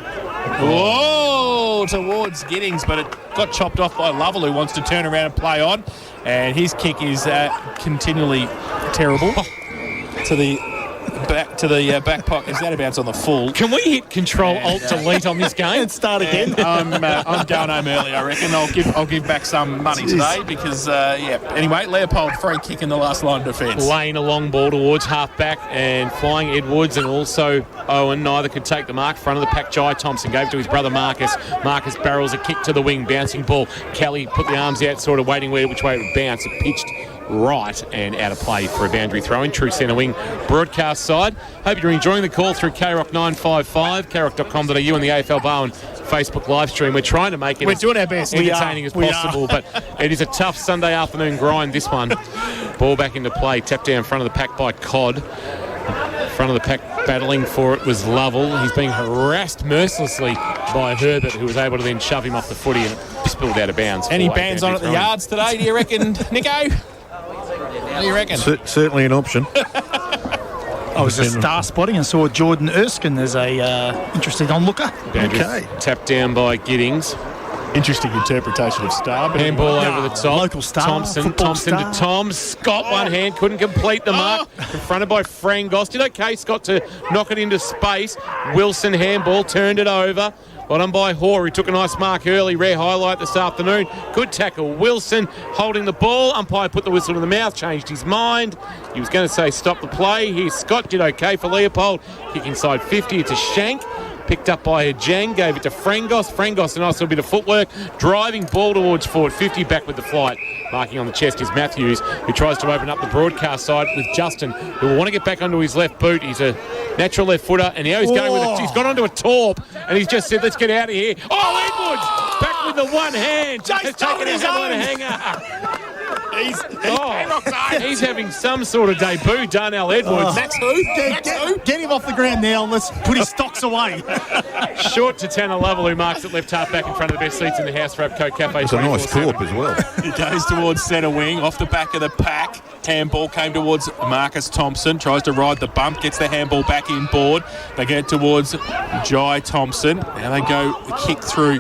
Whoa! Towards Giddings, but it got chopped off by Lovell, who wants to turn around and play on. And his kick is continually terrible to the back to the back pocket. It's out of bounds on the full. Can we hit Control-Alt-Delete on this game? And start again. I'm going home early, I reckon. I'll give back some money today because, Anyway, Leopold, free kick in the last line of defence. Lane a long ball towards half-back and flying Edwards and also Owen. Neither could take the mark. Front of the pack, Jai Thompson gave it to his brother Marcus. Marcus barrels a kick to the wing, bouncing ball. Kelly put the arms out, sort of waiting which way it would bounce. It pitched right and out of play for a boundary throw in. True centre wing broadcast side. Hope you're enjoying the call through KROC 955, KROC.com.au and the AFL Bowen Facebook live stream. We're trying to make it We're doing our best. entertaining as possible, but it is a tough Sunday afternoon grind, this one. Ball back into play, tapped down front of the pack by Codd. Front of the pack battling for it was Lovell. He's being harassed mercilessly by Herbert, who was able to then shove him off the footy and spilled out of bounds. Any bands on at the yards today, do you reckon, Nico? What do you reckon? Certainly an option. I was just star spotting and saw Jordan Erskine as a interesting onlooker. Okay. Tapped down by Giddings. Interesting interpretation of star. But Handball over the top. Local star. Thompson star. to Tom. Scott, one hand, couldn't complete the mark. Confronted by Frangos. Did okay, Scott, to knock it into space. Wilson handball, turned it over. Got on by Hoare, who took a nice mark early. Rare highlight this afternoon. Good tackle. Wilson holding the ball. Umpire put the whistle to the mouth, changed his mind. He was going to say stop the play. Here, Scott did okay for Leopold. Kick inside 50. It's a shank. Picked up by Ajang, gave it to Frangos. Frangos, a nice little bit of footwork. Driving ball towards forward 50, back with the flight. Marking on the chest is Matthews, who tries to open up the broadcast side with Justin, who will want to get back onto his left boot. He's a natural left footer, and now he's going with it. He's got onto a torp, and he's just said, let's get out of here. Oh, Edwards, back with the one hand. Has taken his own hanger. He's having some sort of debut, Darnell Edwards. That's who? Get him off the ground now. Let's put his stocks away. Short to Tanner Lovell, who marks it left half back in front of the best seats in the house for Abco Cafe. It's a nice corp as well. He goes towards centre wing, off the back of the pack. Handball came towards Marcus Thompson, tries to ride the bump, gets the handball back inboard. They get towards Jai Thompson. Now they go the kick through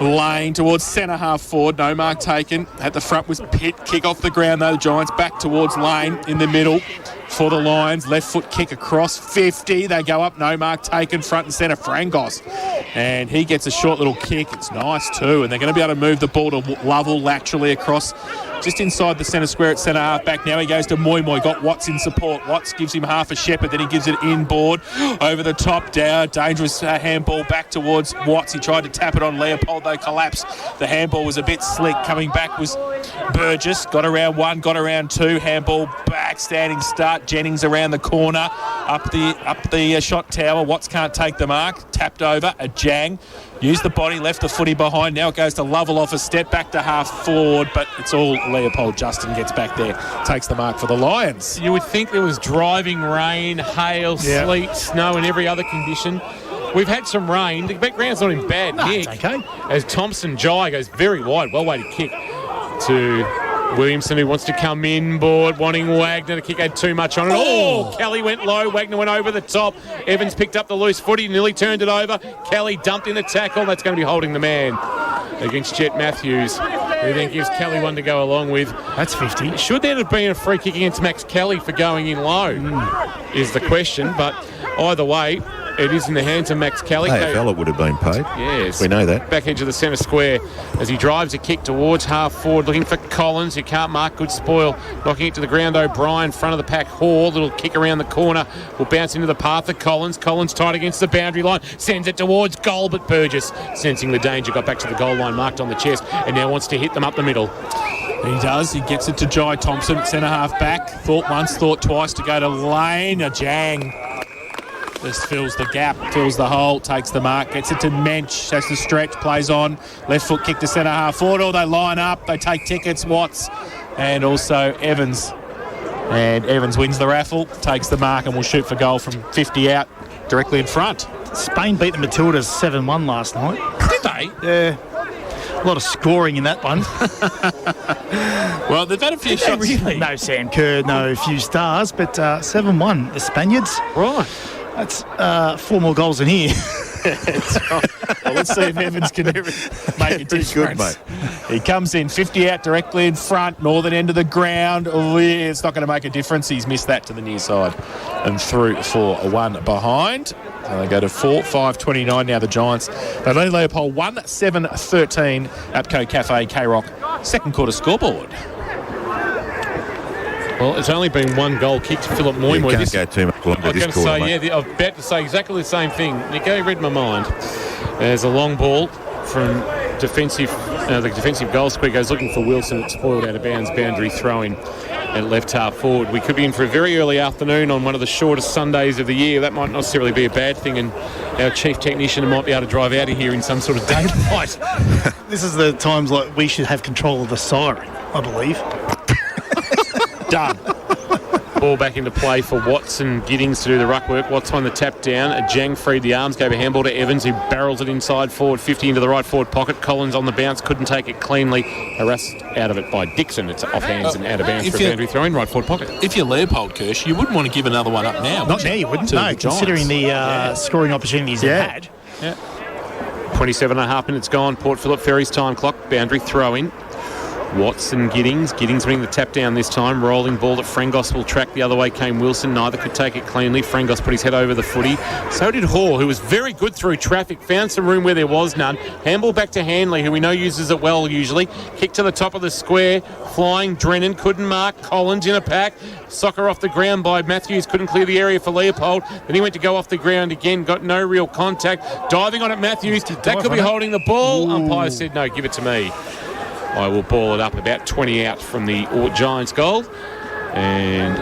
Lane towards centre half forward. No mark taken. At the front was Pitt. Kick off the ground though. The Giants back towards Lane in the middle for the Lions. Left foot kick across 50. They go up. No mark taken. Front and centre Frangos. And he gets a short little kick. It's nice too. And they're going to be able to move the ball to Lovell laterally across just inside the centre square at centre half back. Now he goes to Moy. Got Watts in support. Watts gives him half a shepherd. Then he gives it inboard over the top. Down. Dangerous handball back towards Watts. He tried to tap it on Leopold. They collapsed. The handball was a bit slick. Coming back was Burgess. Got around one. Got around two. Handball back. Standing start. Jennings around the corner. Up the shot tower. Watts can't take the mark. Tapped over. Ajang used the body. Left the footy behind. Now it goes to Lovell off a step. Back to half forward. But it's all Leopold. Justin gets back there. Takes the mark for the Lions. You would think there was driving rain, hail, sleet, snow and every other condition. We've had some rain. The background's not in bad nick. It's okay. As Thompson Jai goes very wide, well-weighted kick to Williamson, who wants to come inboard, wanting Wagner to kick. Had too much on it. Oh, Kelly went low. Wagner went over the top. Evans picked up the loose footy, nearly turned it over. Kelly dumped in the tackle. That's going to be holding the man against Jet Matthews, who then gives Kelly one to go along with. That's 50. Should there have been a free kick against Max Kelly for going in low, is the question. But either way, it is in the hands of Max Kelly. AFL it would have been paid. Yes. We know that. Back edge of the centre square as he drives a kick towards half forward, looking for Collins, who can't mark. Good spoil. Knocking it to the ground, O'Brien, front of the pack. Hall, little kick around the corner. Will bounce into the path of Collins. Collins tight against the boundary line. Sends it towards goal, but Burgess, sensing the danger, got back to the goal line, marked on the chest, and now wants to hit them up the middle. He does. He gets it to Jai Thompson, centre half back. Thought once, thought twice to go to Lane. Ajang just fills the gap, fills the hole, takes the mark, gets it to Mensch, has to stretch, plays on. Left foot kick to centre half forward. Oh, they line up, they take tickets. Watts and also Evans. And Evans wins the raffle, takes the mark, and will shoot for goal from 50 out, directly in front. Spain beat the Matildas 7-1 last night. Did they? Yeah. A lot of scoring in that one. Well, they've had a few shots. Really? No Sam Kerr, no few stars, but 7-1, the Spaniards. Right. That's 4 more goals in here. Well, let's see if Evans can make a difference. Good, mate. He comes in 50 out directly in front, northern end of the ground. Oh, yeah, it's not going to make a difference. He's missed that to the near side and through for a 1 behind. And they go to 4-5-29 now, the Giants. They lead Leopold 1-7-13. Apco Cafe, K-Rock, second quarter scoreboard. Well, it's only been 1 goal kicked to Philip Moy. You can't go too much longer this quarter, mate. I'm about to say exactly the same thing. Nico read my mind. There's a long ball from the defensive goal square goes looking for Wilson. It's spoiled out of bounds, boundary throwing at left half forward. We could be in for a very early afternoon on one of the shortest Sundays of the year. That might not necessarily be a bad thing, and our chief technician might be able to drive out of here in some sort of daylight. This is the times like we should have control of the siren, I believe. Done. Ball back into play for Watson. Giddings to do the ruck work. Watson on the tap down. Jang freed the arms. Gave a handball to Evans, who barrels it inside forward 50 into the right forward pocket. Collins on the bounce. Couldn't take it cleanly. Harassed out of it by Dixon. It's off hands and out of bounds for a boundary throw in right forward pocket. If you're Leopold, Kirsch, you wouldn't want to give another one up now. Not now, you wouldn't. No, considering the scoring opportunities they've had. Yeah. 27.5 minutes gone. Port Phillip Ferry's time clock. Boundary throw in. Watson, Giddings winning the tap down this time. Rolling ball that Frangos will track the other way came Wilson. Neither could take it cleanly. Frangos put his head over the footy. So did Hall, who was very good through traffic. Found some room where there was none. Handball back to Hanley, who we know uses it well usually. Kick to the top of the square. Flying Drennan. Couldn't mark. Collins in a pack. Soccer off the ground by Matthews. Couldn't clear the area for Leopold. Then he went to go off the ground again. Got no real contact. Diving on it, Matthews. That could be holding the ball. Umpire said, no, give it to me. I will ball it up about 20 out from the Giants' goal. And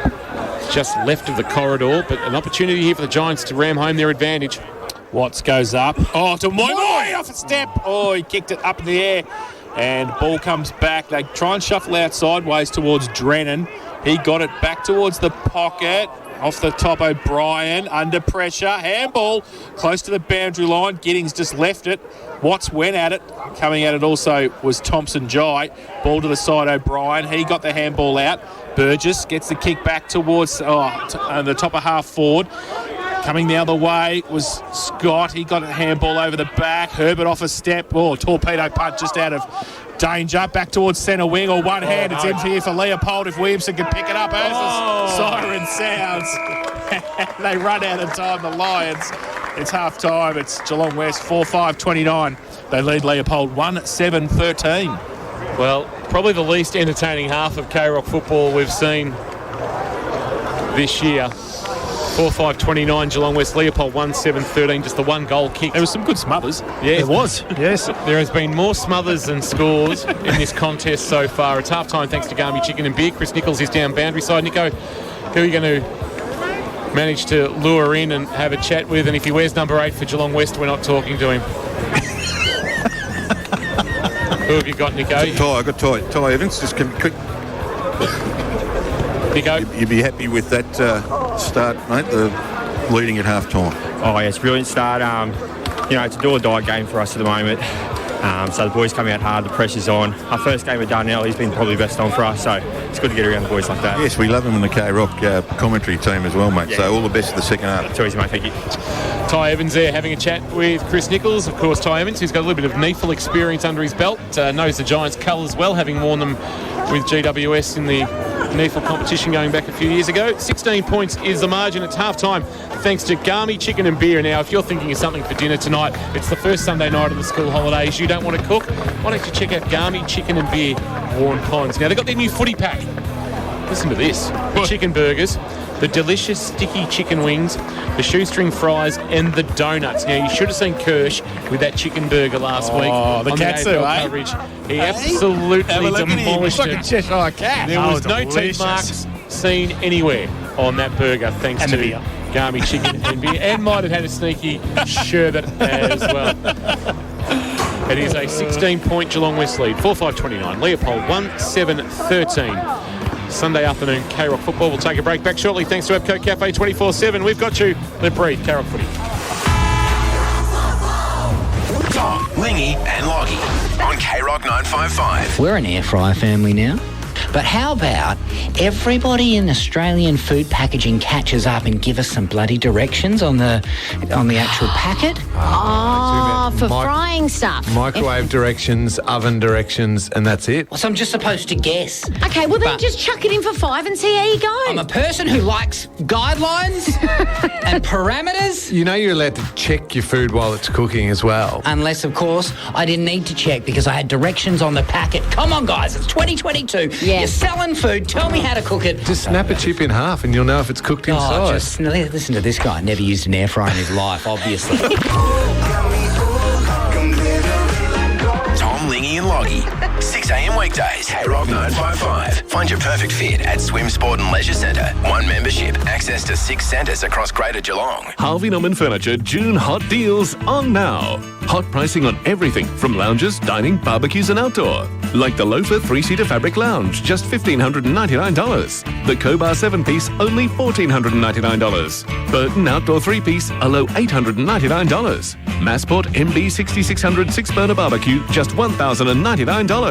just left of the corridor, but an opportunity here for the Giants to ram home their advantage. Watts goes up. Oh, to Moy off a step. Oh, he kicked it up in the air. And ball comes back. They try and shuffle out sideways towards Drennan. He got it back towards the pocket. Off the top, O'Brien, under pressure. Handball, close to the boundary line. Giddings just left it. Watts went at it. Coming at it also was Thompson Jai. Ball to the side, O'Brien. He got the handball out. Burgess gets the kick back towards the top of half forward. Coming the other way was Scott. He got a handball over the back. Herbert off a step. Oh, torpedo punt just out of danger. Back towards centre wing or one hand. It's empty here for Leopold if Williamson can pick it up. As the siren sounds. They run out of time, the Lions. It's half time. It's Geelong West 4-5-29. They lead Leopold 1-7-13. Well, probably the least entertaining half of K-Rock football we've seen this year. 4-5-29, Geelong West, Leopold 1-7-13, just the 1 goal kick. There was some good smothers. Yeah, There was, yes. There has been more smothers than scores in this contest so far. It's half-time thanks to Garmy Chicken and Beer. Chris Nichols is down boundary side. Nico, who are you going to manage to lure in and have a chat with? And if he wears number 8 for Geelong West, we're not talking to him. Who have you got, Nico? I got Ty Evans. Just quick. Nico? You'd be happy with that start, mate, the leading at half-time. Oh, yes, brilliant start. It's a do-or-die game for us at the moment. So the boys come out hard, the pressure's on. Our first game with Darnell, he's been probably best on for us, so it's good to get around the boys like that. Yes, we love him in the K-Rock commentary team as well, mate. Yeah. So all the best for the second half. Too easy, mate. Thank you. Ty Evans there having a chat with Chris Nichols. Of course, Ty Evans, who's got a little bit of NEFL experience under his belt, knows the Giants' colours well, having worn them with GWS in the NEFL competition going back a few years ago. 16 points is the margin. It's half-time thanks to Garmy Chicken and Beer. Now, if you're thinking of something for dinner tonight, it's the first Sunday night of the school holidays. You don't want to cook? Why don't you check out Garmy Chicken and Beer, Warren Ponds. Now, they've got their new footy pack. Listen to this. The chicken burgers, the delicious sticky chicken wings, the shoestring fries and the donuts. Now, you should have seen Kirsch with that chicken burger last week. Oh, the Katsu, eh? Coverage. He absolutely demolished He's like a Cheshire cat. There was no teeth marks seen anywhere on that burger, thanks to Garmy Chicken and Beer. And might have had a sneaky sherbet as well. It is a 16-point Geelong West lead. 4-5-29. Leopold 1-7-13. Sunday afternoon K-Rock football. We'll take a break. Back shortly thanks to Apco Cafe 24/7. We've got you. Let breathe. K-Rock footy. Tom, Lingy and Loggy on K-Rock 955. We're an air fryer family now. But how about everybody in Australian food packaging catches up and give us some bloody directions on the actual packet? Oh, for frying stuff. Microwave directions, oven directions, and that's it. So I'm just supposed to guess. Okay, well then just chuck it in for 5 and see how you go. I'm a person who likes guidelines and parameters. You know you're allowed to check your food while it's cooking as well. Unless, of course, I didn't need to check because I had directions on the packet. Come on, guys, it's 2022. Yeah. You're selling food. Tell me how to cook it. Just snap a chip in half and you'll know if it's cooked inside. Just listen to this guy. Never used an air fryer in his life, obviously. Tom, Lingy and Loggy. 6 a.m. weekdays. Hey Rock 955. Find your perfect fit at Swim Sport and Leisure Centre. One membership. Access to 6 centres across Greater Geelong. Harvey Norman Furniture June hot deals on now. Hot pricing on everything from lounges, dining, barbecues and outdoor. Like the Loafer 3-seater fabric lounge, just $1,599. The Cobar 7-piece, only $1,499. Burton outdoor 3-piece, a low $899. Massport MB 6600 6-burner barbecue, just $1,099.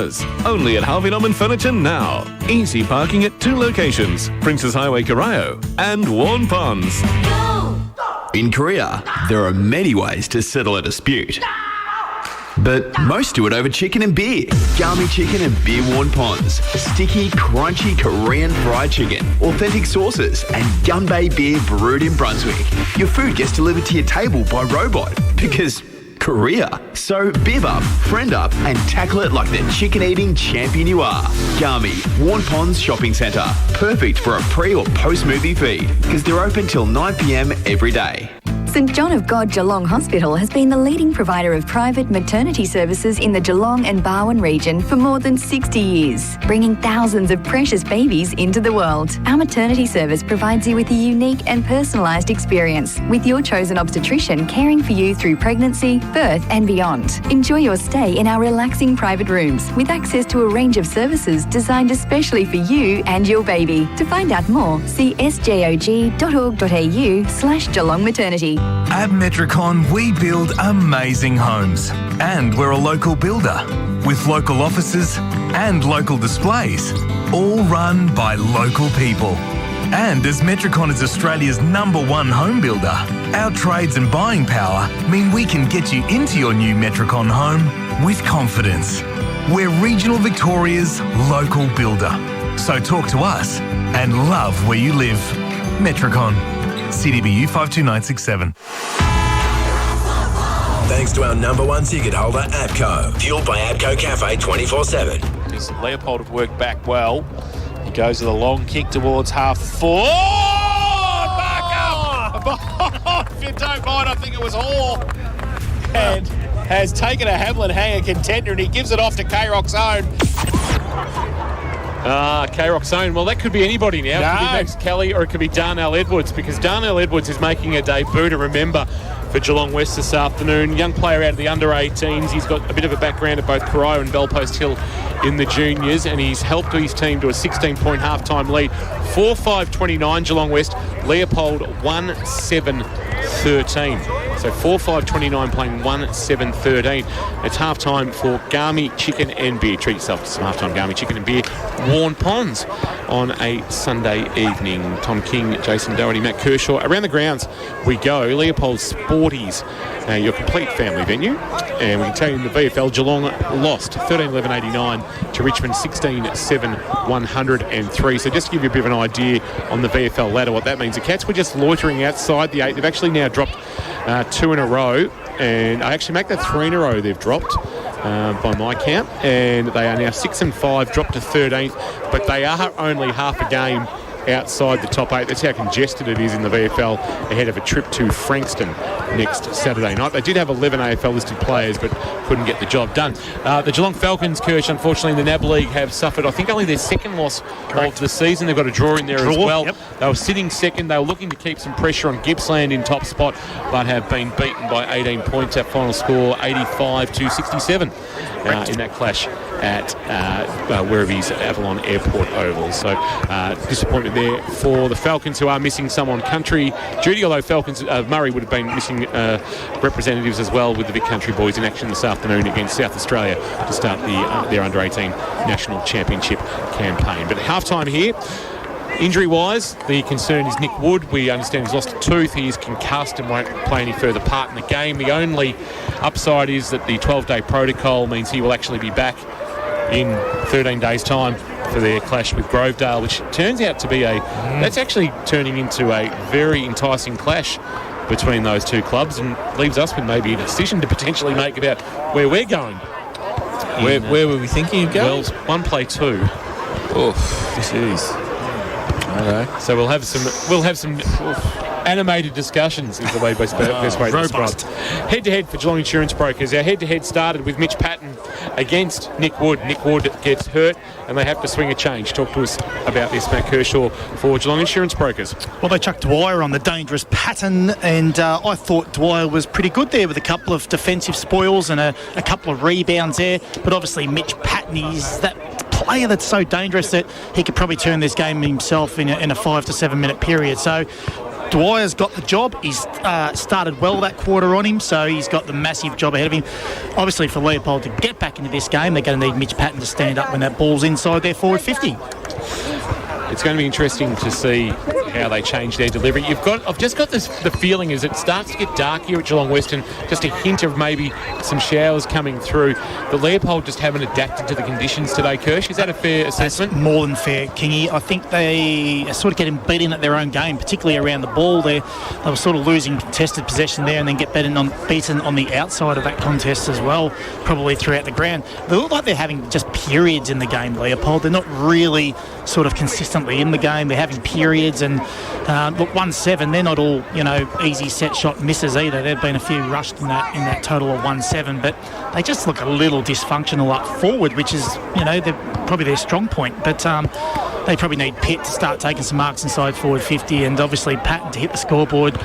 Only at Harvey Norman Furniture now. Easy parking at 2 locations, Princess Highway, Corio and Warn Ponds. In Korea, there are many ways to settle a dispute. But most do it over chicken and beer. Gami chicken and beer Warn Ponds. Sticky, crunchy Korean fried chicken. Authentic sauces and Gunbay beer brewed in Brunswick. Your food gets delivered to your table by robot. Because Korea. So biv up, friend up and tackle it like the chicken-eating champion you are. Gami, Warn Ponds Shopping Centre. Perfect for a pre or post-movie feed. Because they're open till 9 p.m. every day. St John of God Geelong Hospital has been the leading provider of private maternity services in the Geelong and Barwon region for more than 60 years, bringing thousands of precious babies into the world. Our maternity service provides you with a unique and personalised experience, with your chosen obstetrician caring for you through pregnancy, birth and beyond. Enjoy your stay in our relaxing private rooms with access to a range of services designed especially for you and your baby. To find out more, see sjog.org.au/Geelong Maternity. At Metricon, we build amazing homes. And we're a local builder with local offices and local displays, all run by local people. And as Metricon is Australia's #1 home builder, our trades and buying power mean we can get you into your new Metricon home with confidence. We're regional Victoria's local builder. So talk to us and love where you live. Metricon. CDBU 52967. Thanks to our #1 ticket holder, APCO. Fueled by APCO Cafe 24/7. Because Leopold have worked back well. He goes with a long kick towards half forward. Barker! If you don't mind, I think it was Hall. And has taken a Hamlin hanger contender and he gives it off to K-Rock's own. K-Rock's own. Well, that could be anybody now. It could be Max Kelly or it could be Darnell Edwards, because Darnell Edwards is making a debut to remember for Geelong West this afternoon. Young player out of the under-18s. He's got a bit of a background at both Corio and Bellpost Hill in the juniors, and he's helped his team to a 16-point halftime lead. 4-5-29 Geelong West. Leopold 1-7-13. So 4-5-29 playing 1-7-13. It's halftime for Gami Chicken and Beer. Treat yourself to some halftime Gami Chicken and Beer. Warn Ponds on a Sunday evening. Tom King, Jason Doherty, Matt Kershaw. Around the grounds we go. Leopold Sporties, your complete family venue. And we can tell you in the VFL, Geelong lost 13-11-89 to Richmond 16-7-103. So just to give you a bit of an idea on the VFL ladder, what that means. The Cats were just loitering outside the 8. They've actually now dropped 2 in a row, and I actually make that 3 in a row they've dropped by my count, and they are now 6-5, dropped to 13th, but they are only half a game outside the top 8. That's how congested it is in the VFL ahead of a trip to Frankston next Saturday night. They did have 11 AFL listed players but couldn't get the job done. The Geelong Falcons, Kirsch, unfortunately in the NAB League have suffered, I think, only their second loss of the season. They've got a draw in there as well. Yep. They were sitting second. They were looking to keep some pressure on Gippsland in top spot but have been beaten by 18 points. That final score 85-67 in that clash at Werribee Avalon Airport Oval. So disappointment there for the Falcons, who are missing some on country duty, although Murray would have been missing representatives as well, with the Vic Country boys in action this afternoon against South Australia to start their under-18 national championship campaign. But at halftime here, injury-wise, the concern is Nick Wood. We understand he's lost a tooth. He is concussed and won't play any further part in the game. The only upside is that the 12-day protocol means he will actually be back in 13 days' time for their clash with Grovedale, which turns out to be that's actually turning into a very enticing clash between those two clubs, and leaves us with maybe a decision to potentially make about where we're going. Where were we thinking of going? Well, one play two. Oh, this is. Okay. So we'll have some animated discussions, is the way best way to describe it. Head-to-head for Geelong Insurance Brokers. Our head-to-head started with Mitch Patton against Nick Wood. Nick Wood gets hurt and they have to swing a change. Talk to us about this, Matt Kershaw, for Geelong Insurance Brokers. Well, they chucked Dwyer on the dangerous Patton, and I thought Dwyer was pretty good there with a couple of defensive spoils and a couple of rebounds there. But obviously Mitch Patton is that player that's so dangerous that he could probably turn this game himself in a 5 to 7 minute period. So Dwyer's got the job. He's started well that quarter on him, so he's got the massive job ahead of him. Obviously, for Leopold to get back into this game, they're going to need Mitch Patton to stand up when that ball's inside their forward 50. It's going to be interesting to see how they change their delivery. I've just got the feeling as it starts to get dark here at Geelong Western, just a hint of maybe some showers coming through. The Leopold just haven't adapted to the conditions today, Kirsch. Is that a fair assessment? That's more than fair, Kingy. I think they are sort of getting beaten at their own game, particularly around the ball. They were sort of losing contested possession there and then get beaten on the outside of that contest as well, probably throughout the ground. They look like they're having just periods in the game, Leopold. They're not really sort of consistently in the game. They're having periods, and look, 1-7, they're not all, easy set shot misses either. There've been a few rushed in that total of 1-7, but they just look a little dysfunctional up forward, which is, they're probably their strong point. But they probably need Pitt to start taking some marks inside forward 50, and obviously Patton to hit the scoreboard,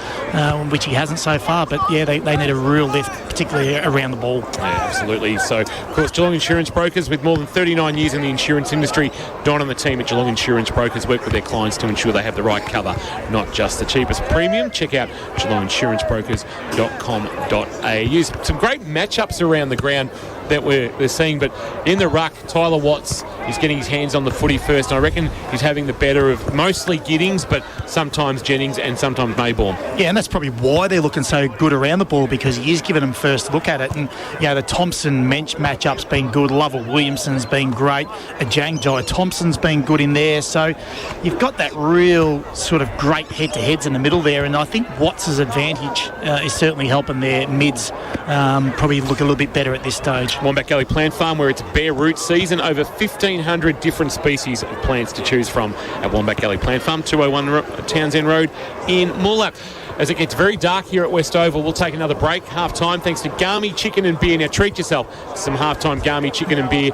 which he hasn't so far. But yeah, they need a real lift, particularly around the ball. Yeah, absolutely. So, of course, Geelong Insurance Brokers, with more than 39 years in the insurance industry, Don and the team at Geelong Insurance Brokers work with their clients to ensure they have the right cover, not just the cheapest premium. Check out geelonginsurancebrokers.com.au. Some great matchups around the ground that we're seeing, but in the ruck, Tyler Watts is getting his hands on the footy first, and I reckon he's having the better of mostly Giddings, but sometimes Jennings and sometimes Mayborn. Yeah, and that's probably why they're looking so good around the ball, because he is giving them first look at it. And the Thompson matchup's been good. Lovell Williamson's been great. Ajang Thompson's been good in there. So you've got that real sort of great head-to-heads in the middle there, and I think Watts' advantage is certainly helping their mids probably look a little bit better at this stage. Wombat Gully Plant Farm, where it's bare root season. Over 1,500 different species of plants to choose from at Wombat Gully Plant Farm, 201 Townsend Road in Moolap. As it gets very dark here at West Oval, we'll take another break. Half-time, thanks to Garmy Chicken and Beer. Now treat yourself to some half-time Garmy Chicken and Beer,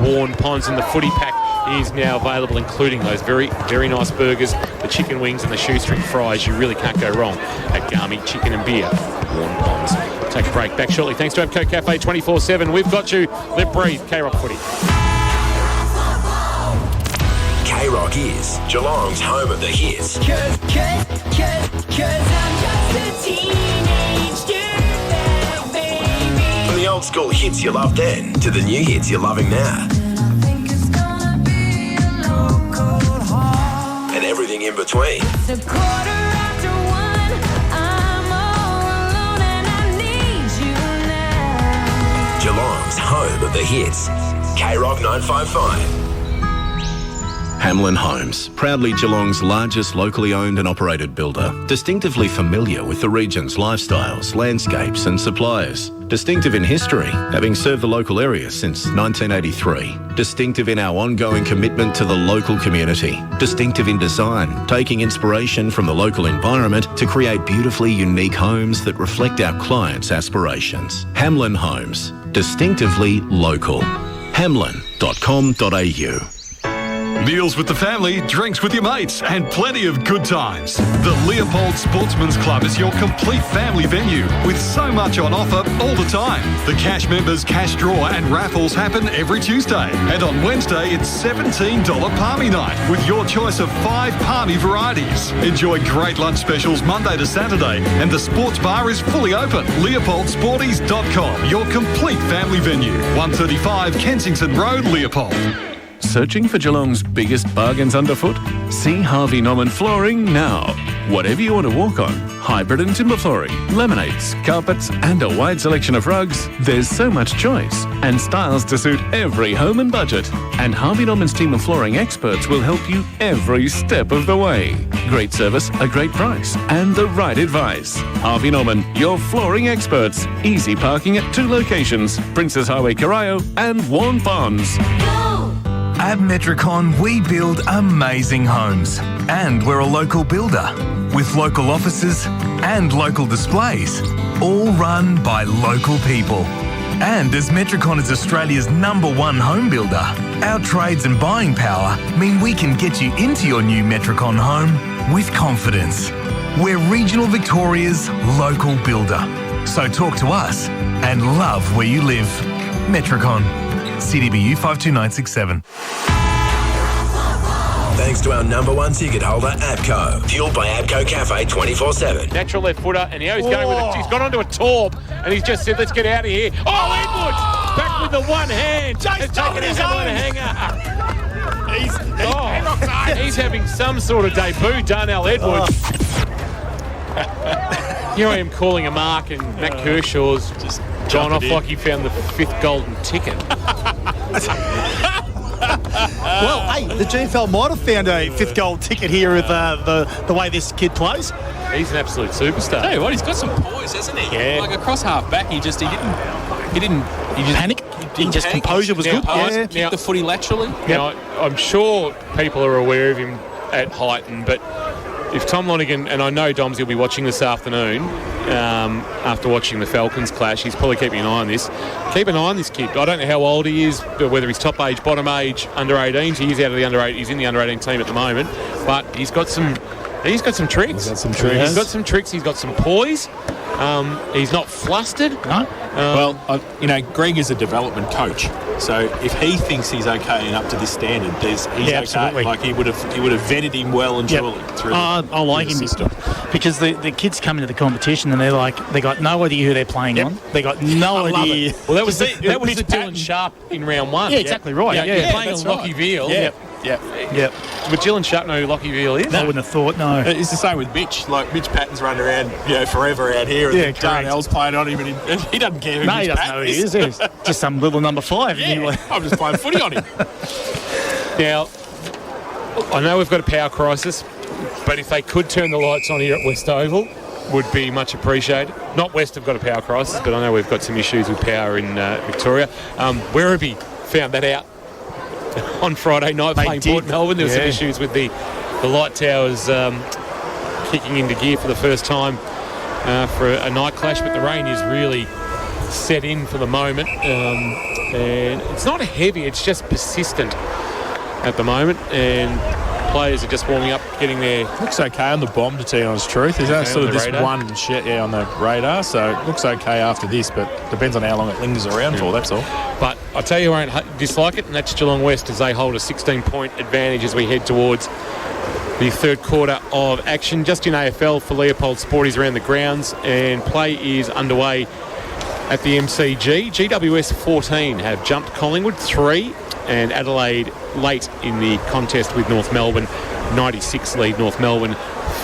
Warn Ponds, and the footy pack is now available, including those very, very nice burgers, the chicken wings and the shoestring fries. You really can't go wrong at Garmy Chicken and Beer, Warn Ponds. Take a break. Back shortly. Thanks to Abco Cafe 24/7. We've got you. Live, breathe. K-Rock footy. K-Rock is Geelong's home of the hits. Cause I'm just a teenage dirtbag, baby. From the old school hits you loved then to the new hits you're loving now. And everything in between. It's a quarter after one. I'm all alone and I need you now. Geelong's home of the hits. K-Rock 955. Hamlin Homes, proudly Geelong's largest locally owned and operated builder. Distinctively familiar with the region's lifestyles, landscapes and suppliers. Distinctive in history, having served the local area since 1983. Distinctive in our ongoing commitment to the local community. Distinctive in design, taking inspiration from the local environment to create beautifully unique homes that reflect our clients' aspirations. Hamlin Homes, distinctively local. Hamlin.com.au. Meals with the family, drinks with your mates, and plenty of good times. The Leopold Sportsman's Club is your complete family venue with so much on offer all the time. The Cash Members Cash Draw and raffles happen every Tuesday. And on Wednesday, it's $17 Palmy Night with your choice of 5 Palmy varieties. Enjoy great lunch specials Monday to Saturday, and the sports bar is fully open. LeopoldSporties.com, your complete family venue. 135 Kensington Road, Leopold. Searching for Geelong's biggest bargains underfoot? See Harvey Norman Flooring now. Whatever you want to walk on, hybrid and timber flooring, laminates, carpets, and a wide selection of rugs, there's so much choice and styles to suit every home and budget. And Harvey Norman's team of flooring experts will help you every step of the way. Great service, a great price, and the right advice. Harvey Norman, your flooring experts. Easy parking at 2 locations, Princess Highway, Corio, and Warren Ponds. At Metricon, we build amazing homes. And we're a local builder with local offices and local displays, all run by local people. And as Metricon is Australia's #1 home builder, our trades and buying power mean we can get you into your new Metricon home with confidence. We're regional Victoria's local builder. So talk to us and love where you live. Metricon. CDBU 52967. Thanks to our #1 ticket holder, APCO. Fueled by APCO Cafe 24/7. Natural left footer, and now he's going with it. He's gone onto a torp, and he's just said, let's get out of here. Oh, Edwards! Back with the one hand. Has taken his own hanger. He's having some sort of debut, Darnell Edwards. Here I am calling a mark, and Matt Kershaw's just gone off like he found the 5th golden ticket. Well, hey, the GFL might have found a 5th gold ticket here with the way this kid plays. He's an absolute superstar. Tell you what, he's got some poise, hasn't he? Yeah. Like across half back, he just panic. Composure was good. Yeah. Kicked the footy laterally. Now, I'm sure people are aware of him at Highton, but if Tom Lonergan, and I know Doms will be watching this afternoon, after watching the Falcons clash, he's probably keeping an eye on this. Keep an eye on this kid. I don't know how old he is, whether he's top age, bottom age, under 18s. He is out of the under 8. He's in the under 18 team at the moment, but he's got some tricks. He's got some tricks. He's got some poise. He's not flustered. No. Greg is a development coach, so if he thinks he's okay and up to this standard, he's okay. Absolutely. Like he would have vetted him well and truly through. I like him system because the kids come into the competition and they got no idea who they're playing on. They got no idea. Well, that was the Dylan Sharp in round 1. Yeah, exactly right. Yeah, playing on Lockie Veal. Yeah. But Dylan Sharp know who Lockie Veal is? I wouldn't have thought, no. It's the same with Mitch. Like, Mitch Patton's running around, forever out here. And Darnell's playing on him, and he doesn't care who Mitch Patton is. He is. Just some little number 5. Yeah, I'm just playing footy on him. Now, I know we've got a power crisis, but if they could turn the lights on here at West Oval, would be much appreciated. Not West have got a power crisis, but I know we've got some issues with power in Victoria. Werribee found that out on Friday night playing Port Melbourne. There were some issues with the light towers kicking into gear for the first time for a night clash, but the rain is really set in for the moment. And it's not heavy, it's just persistent at the moment. And players are just warming up, getting their... Looks okay on the bomb, to tell you honest truth. There's only sort of this radar. one shit on the radar, so it looks okay after this, but depends on how long it lingers around for, that's all. But I'll tell you who won't dislike it, and that's Geelong West, as they hold a 16-point advantage as we head towards the third quarter of action. Just in AFL for Leopold Sporties around the grounds, and play is underway at the MCG. GWS 14 have jumped Collingwood 3, and Adelaide late in the contest with North Melbourne. 96 lead North Melbourne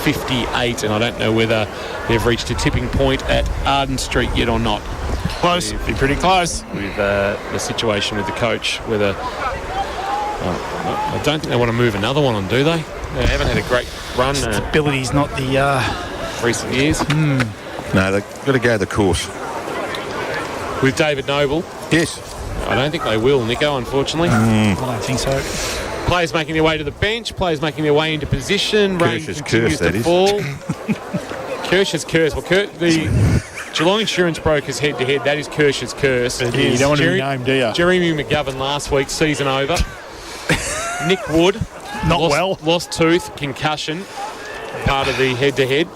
58, and I don't know whether they've reached a tipping point at Arden Street yet or not. Close, be pretty close. With the situation with the coach, whether I don't think they want to move another one on, do they? They haven't had a great run. Stability's not the recent years. No, they've got to go the course. With David Noble? Yes. I don't think they will, Nico, unfortunately. I don't think so. Players making their way to the bench, players making their way into position. Rain continues to fall. Kirsch's curse. Well, the Geelong Insurance Brokers head-to-head, that is Kirsch's curse. You don't want to be named, do you? Jeremy McGovern last week, season over. Nick Wood. Not Lost tooth, concussion, part of the head-to-head.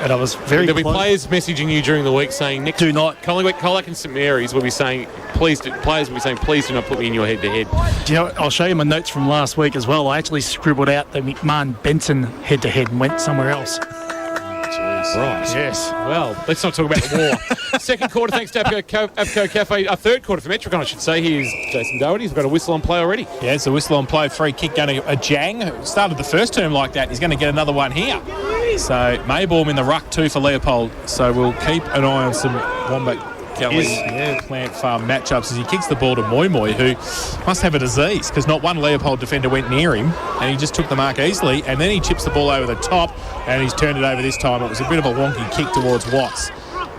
And I was very There'll be close. players messaging you during the week saying, Nick, do not. Collingwood, Colac and St Mary's will be saying, players will be saying, please do not put me in your head-to-head. Do you know, I'll show you my notes from last week as well. I actually scribbled out the McMahon-Benson head-to-head and went somewhere else. Right. Yes. Well, let's not talk about the war. Second quarter, thanks to Avco Cafe. Third quarter for Metricon, I should say. Here's Jason Doherty. He's got a whistle on play already. Yeah, it's a whistle on play. Free kick going to a Jang. Started the first term like that. He's going to get another one here. So Maybaum in the ruck too for Leopold. So we'll keep an eye on some Wombat Gully Plant Farm matchups as he kicks the ball to Moi Moi, who must have a disease because not one Leopold defender went near him and he just took the mark easily, and then he chips the ball over the top and he's turned it over this time. It was a bit of a wonky kick towards Watts,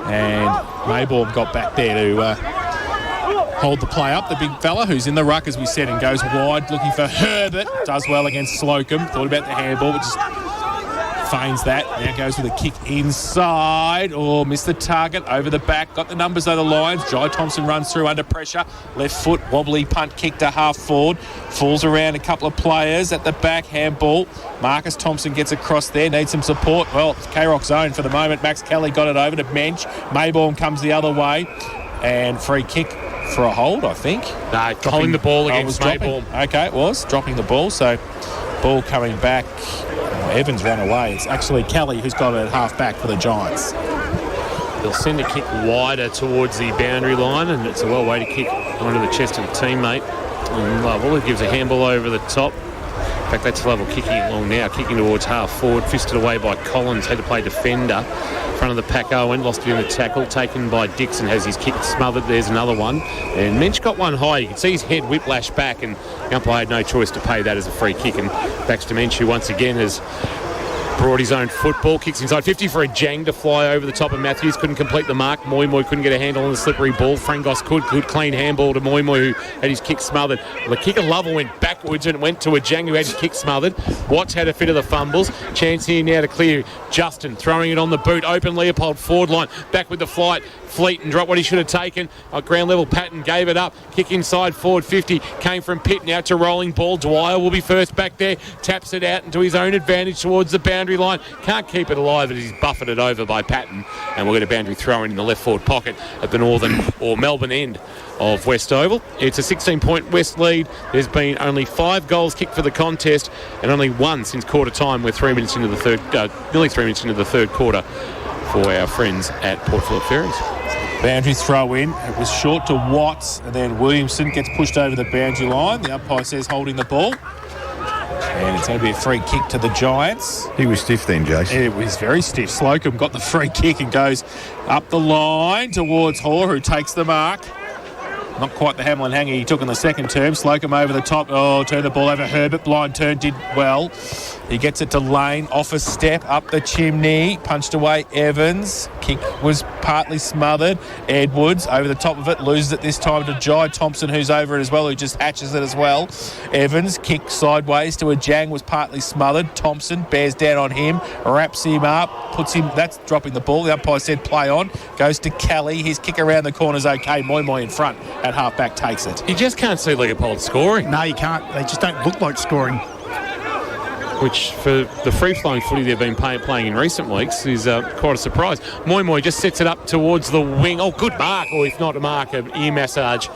and Maybaum got back there to hold the play up. The big fella who's in the ruck, as we said, and goes wide looking for Herbert. Does well against Slocum. Thought about the handball, but just feigns that. Now goes with a kick inside. Oh, missed the target. Over the back. Got the numbers of the Lions. Jai Thompson runs through under pressure. Left foot, wobbly punt kick to half forward. Falls around a couple of players at the back. Handball. Marcus Thompson gets across there. Needs some support. Well, it's K-Rock's own for the moment. Max Kelly got it over to bench. Maybaum comes the other way. And free kick for a hold, I think. No, holding the ball against Maybaum. Okay, it was. Dropping the ball. So, ball coming back. Evans ran away. It's actually Kelly who's got it at half back for the Giants. They'll send a kick wider towards the boundary line, and it's a well way to kick onto the chest of a teammate. And Lovell gives a handball over the top. In fact, that's Lovell kicking it long now, kicking towards half forward, fisted away by Collins, had to play defender. Front of the pack, Owen lost it in the tackle, taken by Dixon, has his kick smothered. There's another one, and Mensch got one high. You can see his head whiplash back, and the umpire had no choice to pay that as a free kick. And backs to Mensch, who once again has brought his own football, kicks inside 50 for a Jang to fly over the top of Matthews. Couldn't complete the mark. Moi Moi couldn't get a handle on the slippery ball. Frangos could. Good clean handball to Moi Moi, who had his kick smothered. The kick of Lovell went backwards and went to a Jang, who had his kick smothered. Watts had a fit of the fumbles. Chance here now to clear. Justin throwing it on the boot. Open Leopold forward line. Back with the flight. Fleet and dropped what he should have taken. Ground level, Patton gave it up. Kick inside forward 50. Came from Pitt. Now to rolling ball. Dwyer will be first back there. Taps it out into his own advantage towards the boundary line. Can't keep it alive as he's buffeted over by Patton. And we'll get a boundary throw in the left forward pocket at the northern or Melbourne end of West Oval. It's a 16-point West lead. There's been only 5 goals kicked for the contest and only 1 since quarter time. We're 3 minutes into the third, nearly 3 minutes into the third quarter for our friends at Port Phillip Ferries. Boundary throw in. It was short to Watts, and then Williamson gets pushed over the boundary line. The umpire says holding the ball. And it's going to be a free kick to the Giants. He was stiff then, Jason. It was very stiff. Slocum got the free kick and goes up the line towards Hoare, who takes the mark. Not quite the Hamlin hanger he took in the second term. Slocum over the top. Oh, turned the ball over. Herbert, blind turn, did well. He gets it to Lane. Off a step, up the chimney. Punched away Evans. Kick was partly smothered. Edwards over the top of it. Loses it this time to Jai Thompson, who's over it as well, who just hatches it as well. Evans, kick sideways to a Jang, was partly smothered. Thompson bears down on him. Wraps him up. Puts him... That's dropping the ball. The umpire said play on. Goes to Kelly. His kick around the corner's okay. Moi Moi in front. At half-back takes it. You just can't see Leopold scoring. No, you can't. They just don't look like scoring. Which, for the free-flowing footy they've been playing in recent weeks, is quite a surprise. Moi Moi just sets it up towards the wing. Oh, good mark. Or if not a mark, an ear massage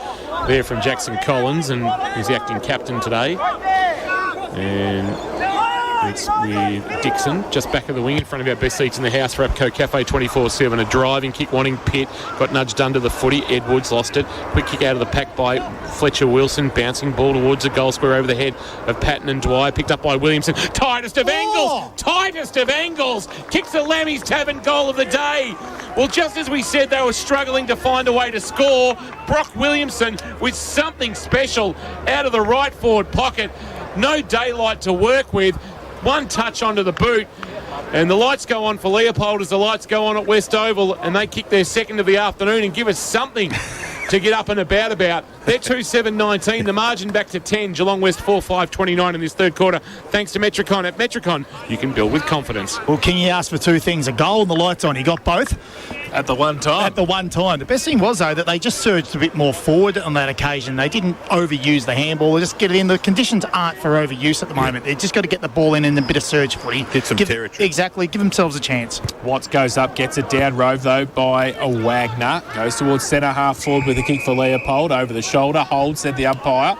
there from Jackson Collins, and he's the acting captain today. And it's with Dixon, just back of the wing in front of our best seats in the house for Apco Cafe 24/7. A driving kick, wanting Pitt, got nudged under the footy. Edwards lost it. Quick kick out of the pack by Fletcher Wilson, bouncing ball towards the goal square over the head of Patton and Dwyer, picked up by Williamson. Tightest of angles! Tightest of angles! Kicks the Lammy's Tavern goal of the day. Well, just as we said they were struggling to find a way to score, Brock Williamson with something special out of the right forward pocket. No daylight to work with. One touch onto the boot, and the lights go on for Leopold as the lights go on at West Oval, and they kick their second of the afternoon and give us something to get up and about. They're 2-7-19, the margin back to 10. Geelong West 4-5-29 in this third quarter, thanks to Metricon. At Metricon, you can build with confidence. Well, Kingy asked for 2 things, a goal and the lights on. He got both. At the one time. At the one time. The best thing was, though, that they just surged a bit more forward on that occasion. They didn't overuse the handball. They just get it in. The conditions aren't for overuse at the moment. They've just got to get the ball in and a bit of surge footy. Hit some territory. Exactly. Give themselves a chance. Watts goes up, gets it down, rove though by a Wagner. Goes towards centre half forward with a kick for Leopold. Over the shoulder, holds, said the umpire.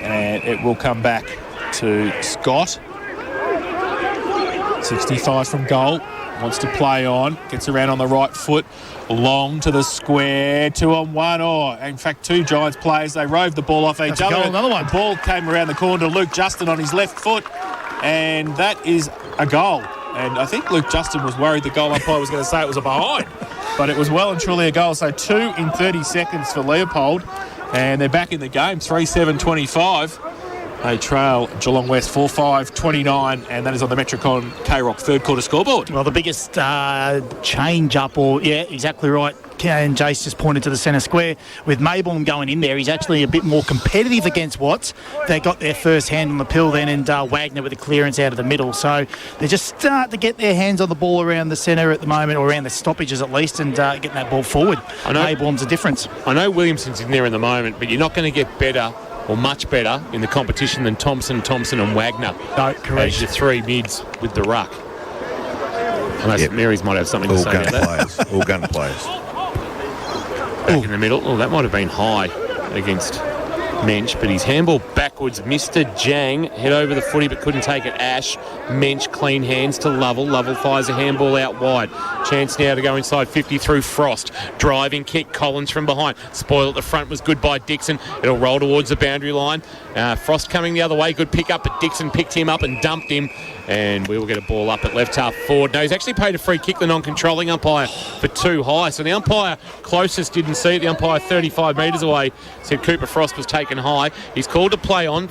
And it will come back to Scott. 65 from goal. Wants to play on. Gets around on the right foot. Long to the square. 2-on-1. In fact, two Giants players. They roved the ball off each other. Goal, another one. The ball came around the corner to Luke Justin on his left foot. And that is a goal. And I think Luke Justin was worried the goal umpire was going to say it was a behind. But it was well and truly a goal. So 2 in 30 seconds for Leopold. And they're back in the game. 3-7-25. They trail Geelong West 4-5-29, and that is on the Metricon K-Rock third quarter scoreboard. Well, the biggest change up, exactly right. And Jace just pointed to the centre square. With Mayborn going in there, he's actually a bit more competitive against Watts. They got their first hand on the pill then, and Wagner with a clearance out of the middle. So they just start to get their hands on the ball around the centre at the moment, or around the stoppages at least, and getting that ball forward. Mayborn's a difference. I know Williamson's in there in the moment, but you're not going to get better or much better in the competition than Thompson and Wagner. No, correct. As your three mids with the ruck. Unless Marys might have something to say about that. All gun players. Back in the middle. Oh, that might have been high against Mensch, but his handball backwards. Mr. Jang head over the footy but couldn't take it. Ash, Mensch, clean hands to Lovell. Lovell fires a handball out wide. Chance now to go inside 50 through Frost. Driving kick, Collins from behind. Spoil at the front was good by Dixon. It'll roll towards the boundary line. Frost coming the other way. Good pick up, but Dixon picked him up and dumped him. And we will get a ball up at left half forward. No, he's actually paid a free kick, the non-controlling umpire, for too high. So the umpire closest didn't see it. The umpire 35 metres away said Cooper Frost was taken high. He's called to play on.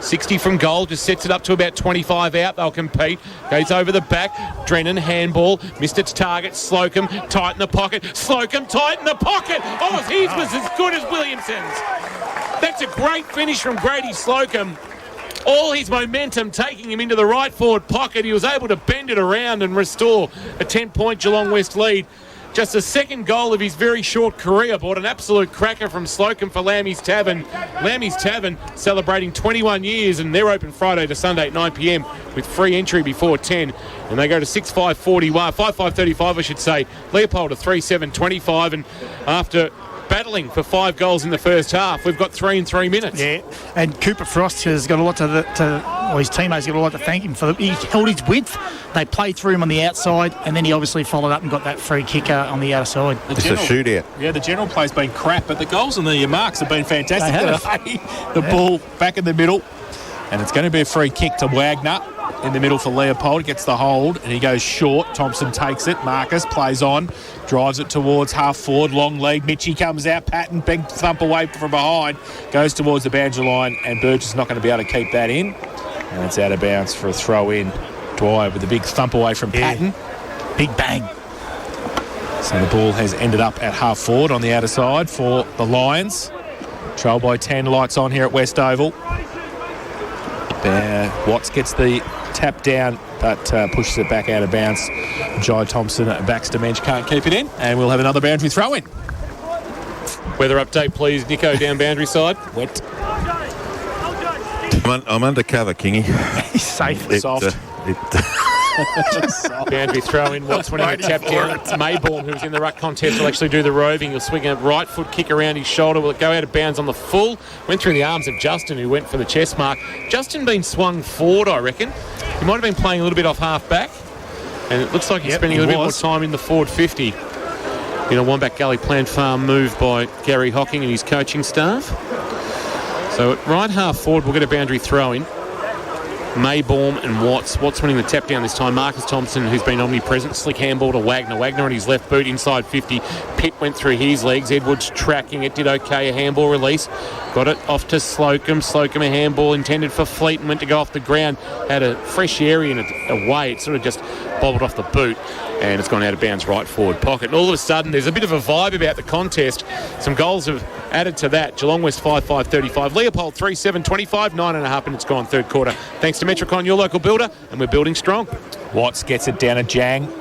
60 from goal, just sets it up to about 25 out. They'll compete. Goes over the back. Drennan, handball. Missed its target. Slocum, tight in the pocket. Slocum, tight in the pocket. Oh, his was as good as Williamson's. That's a great finish from Grady Slocum. All his momentum taking him into the right forward pocket. He was able to bend it around and restore a 10-point Geelong West lead. Just a second goal of his very short career. Bought an absolute cracker from Slocum for Lammy's Tavern. Lammy's Tavern celebrating 21 years, and they're open Friday to Sunday at 9 p.m. with free entry before 10. And they go to 6-5-41, 5-5-35 I should say. Leopold to 3-7-25, and after battling for 5 goals in the first half, we've got 3 in 3 minutes. Yeah, and Cooper Frost has got a lot his teammates got a lot to thank him for. He held his width. They played through him on the outside, and then he obviously followed up and got that free kick on the outer side. It's a shootout. Yeah, the general play's been crap, but the goals and the marks have been fantastic. The ball back in the middle, and it's going to be a free kick to Wagner. In the middle for Leopold, gets the hold and he goes short. Thompson takes it. Marcus plays on, drives it towards half forward, long lead. Mitchie comes out. Patton, big thump away from behind, goes towards the boundary line, and Burgess is not going to be able to keep that in. And it's out of bounds for a throw in. Dwyer with a big thump away from Patton. Big bang. So the ball has ended up at half forward on the outer side for the Lions. Trail by 10, lights on here at West Oval. Watts gets the tap down, but pushes it back out of bounds. Jai Thompson, Baxter Mensch can't keep it in, and we'll have another boundary throw in. Weather update, please, Nico, down boundary side. Wet. I'm undercover, Kingy. He's safe. Soft. Boundary throw in. Watts winning the tap down. It's Mayborn, who's in the ruck contest, will actually do the roving. He'll swing a right foot kick around his shoulder. Will it go out of bounds on the full? Went through the arms of Justin, who went for the chest mark. Justin been swung forward, I reckon. He might have been playing a little bit off half back, and it looks like he's spending a little bit more time in the forward 50. In a Wombat Gully Plant Farm move by Gary Hocking and his coaching staff. So at right half forward, we'll get a boundary throw in. Mayborn and Watts. Watts winning the tap down this time. Marcus Thompson, who's been omnipresent, slick handball to Wagner. Wagner on his left boot inside 50. Pitt went through his legs. Edwards tracking it, did okay. A handball release. Got it off to Slocum. Slocum, a handball intended for Fleet and went to go off the ground. Had a fresh area in it away. It sort of just bobbled off the boot, and it's gone out of bounds right forward pocket. And all of a sudden, there's a bit of a vibe about the contest. Some goals have added to that. Geelong West 5-5-35. Leopold 3-7-25. 9.5 minutes gone third quarter. Thanks to Metricon, your local builder, and we're building strong. Watts gets it down to Jang.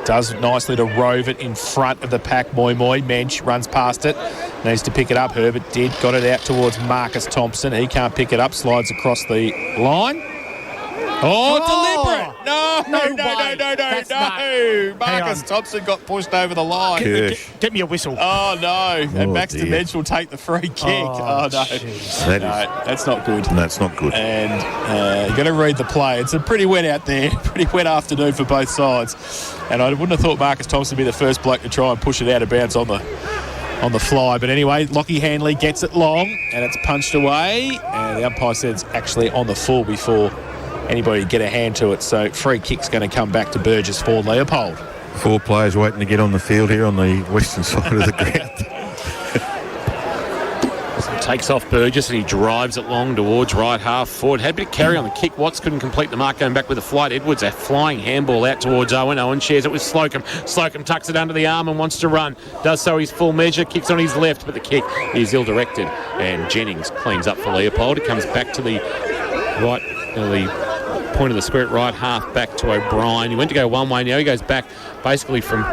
Does nicely to rove it in front of the pack. Moi Mensch runs past it. Needs to pick it up. Herbert did. Got it out towards Marcus Thompson. He can't pick it up. Slides across the line. Deliberate. No. Marcus Thompson got pushed over the line. Get me a whistle. Oh, no. And Max dear. Dimension will take the free kick. Oh, no. That's not good. That's not good. And you've got to read the play. It's pretty wet out there. Pretty wet afternoon for both sides. And I wouldn't have thought Marcus Thompson would be the first bloke to try and push it out of bounds on the fly. But anyway, Lockie Hanley gets it long and it's punched away. And the umpire says it's actually on the full before anybody get a hand to it. So free kick's going to come back to Burgess for Leopold. 4 players waiting to get on the field here on the western side of the ground. Takes off Burgess and he drives it long towards right half forward. Had a bit of carry on the kick. Watts couldn't complete the mark, going back with a flight. Edwards, a flying handball out towards Owen. Owen shares it with Slocum. Slocum tucks it under the arm and wants to run. Does so his full measure. Kicks on his left, but the kick is ill-directed. And Jennings cleans up for Leopold. It comes back to the right, the point of the square at right half back to O'Brien. He went to go one way. Now he goes back basically from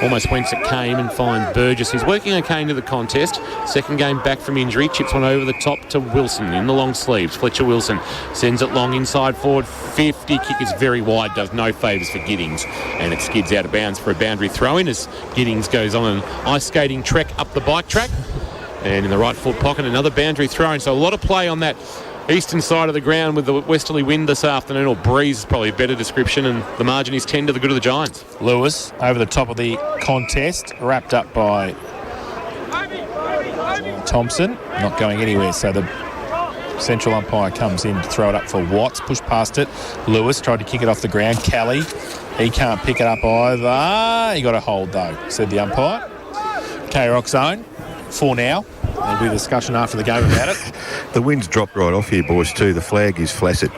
almost whence it came and finds Burgess. He's working okay into the contest. Second game back from injury. Chips one over the top to Wilson in the long sleeves. Fletcher Wilson sends it long inside forward 50. Kick is very wide. Does no favours for Giddings. And it skids out of bounds for a boundary throw-in as Giddings goes on an ice skating trek up the bike track. And in the right foot pocket, another boundary throw-in. So a lot of play on that eastern side of the ground with the westerly wind this afternoon, or breeze is probably a better description, and the margin is 10 to the good of the Giants. Lewis over the top of the contest, wrapped up by Thompson, not going anywhere. So the central umpire comes in to throw it up for Watts, pushed past it. Lewis tried to kick it off the ground. Kelly, he can't pick it up either. He got a hold though, said the umpire. K-Rock zone, 4 now. There'll be a discussion after the game about it. The wind's dropped right off here, boys, too. The flag is flaccid.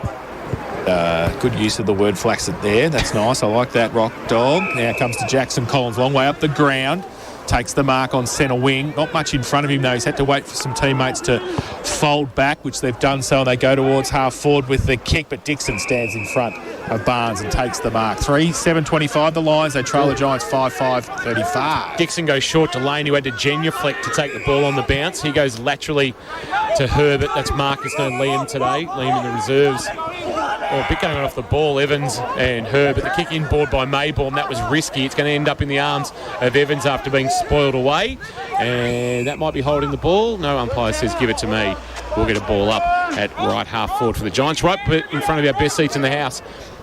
Good use of the word flaccid there. That's nice. I like that, Rock Dog. Now comes to Jackson Collins, long way up the ground. Takes the mark on centre wing. Not much in front of him, though. He's had to wait for some teammates to fold back, which they've done so, and they go towards half forward with the kick, but Dixon stands in front of Barnes and takes the mark. 3:7:25 the Lions. They trail the Giants 5-5-35. Dixon goes short to Lane, who had to genuflect to take the ball on the bounce. He goes laterally to Herbert. That's Marcus, no Liam today. Liam in the reserves. A bit going off the ball, Evans and Herbert. The kick inboard by Mayborn, that was risky. It's going to end up in the arms of Evans after being spoiled away. And that might be holding the ball. No umpire says give it to me. We'll get a ball up at right half forward for the Giants. Right in front of our best seats in the house.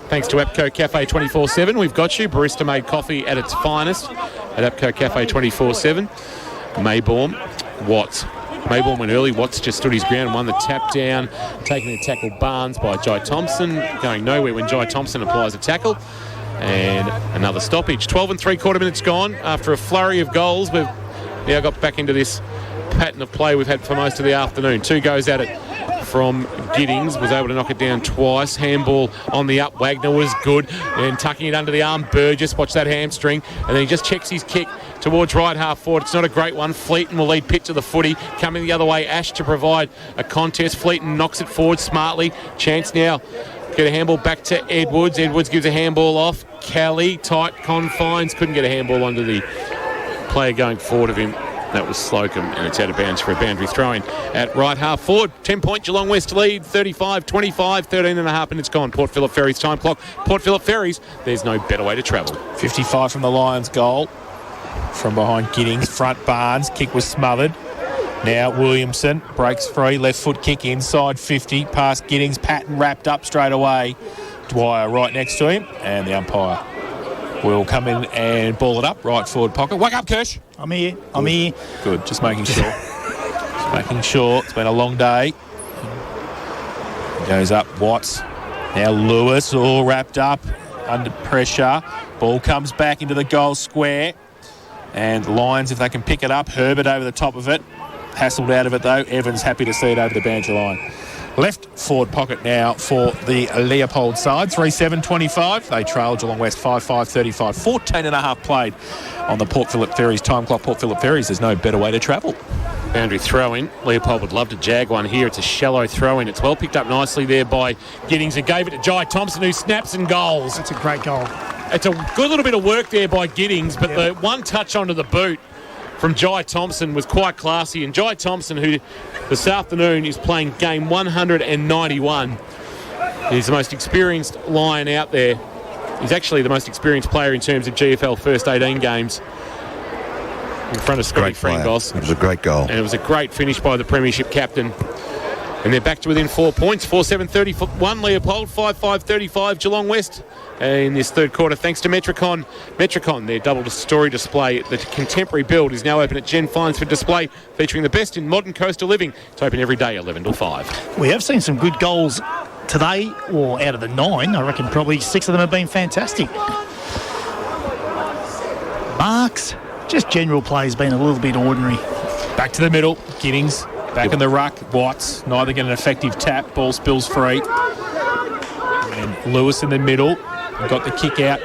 Thanks to APCO Cafe 24/7. We've got you. Barista-made coffee at its finest at APCO Cafe 24/7. Mayborn, Watts. Mayborn went early. Watts just stood his ground, won the tap down, taking the tackle Barnes by Jai Thompson, going nowhere when Jai Thompson applies a tackle. And another stoppage. 12 3/4 minutes gone. After a flurry of goals, we've now got back into this pattern of play we've had for most of the afternoon. 2 goes at it from Giddings, was able to knock it down twice. Handball on the up. Wagner was good, and tucking it under the arm. Burgess, watch that hamstring, and then he just checks his kick towards right half forward. It's not a great one. Fleeton will lead Pitt to the footy. Coming the other way, Ash to provide a contest. Fleeton knocks it forward smartly. Chance now. Get a handball back to Edwards. Edwards gives a handball off. Kelly, tight confines. Couldn't get a handball onto the player going forward of him. That was Slocum, and it's out of bounds for a boundary throw-in at right half forward. 10-point Geelong West lead, 35-25, 13.5 minutes gone. Port Phillip Ferries time clock. Port Phillip Ferries, there's no better way to travel. 55 from the Lions goal. From behind Giddings, front Barnes, kick was smothered. Now Williamson breaks free, left foot kick inside 50, past Giddings, Patton wrapped up straight away. Dwyer right next to him, and the umpire will come in and ball it up, right forward pocket. Wake up, Kirsch. I'm here. I'm here. Good, just making sure. Just making sure. It's been a long day. Goes up, Watts. Now Lewis, all wrapped up, under pressure. Ball comes back into the goal square. And the Lions, if they can pick it up, Herbert over the top of it. Hassled out of it, though. Evans happy to see it over the boundary line. Left forward pocket now for the Leopold side. 3:7:25. They trail Geelong West 5-5-35. 14.5 played on the Port Phillip Ferries time clock. Port Phillip Ferries, there's no better way to travel. Boundary throw-in. Leopold would love to jag one here. It's a shallow throw-in. It's well picked up nicely there by Giddings, and gave it to Jai Thompson, who snaps and goals. That's a great goal. It's a good little bit of work there by Giddings, but the one touch onto the boot from Jai Thompson was quite classy. And Jai Thompson, who this afternoon is playing game 191, he's the most experienced Lion out there. He's actually the most experienced player in terms of GFL first 18 games in front of Scotty Frangos. It was a great goal. And it was a great finish by the Premiership captain. And they're back to within 4 points. 4-7-31 Leopold, 5-5-35 Geelong West in this third quarter, thanks to Metricon. Metricon, their double-story display. The contemporary build is now open at Gen Finds for display, featuring the best in modern coastal living. It's open every day, 11 till 5. We have seen some good goals today, or out of the 9, I reckon probably 6 of them have been fantastic. Marks, just general play has been a little bit ordinary. Back to the middle, Giddings. Back in the ruck, Watts, neither get an effective tap, ball spills free. And Lewis in the middle, got the kick out.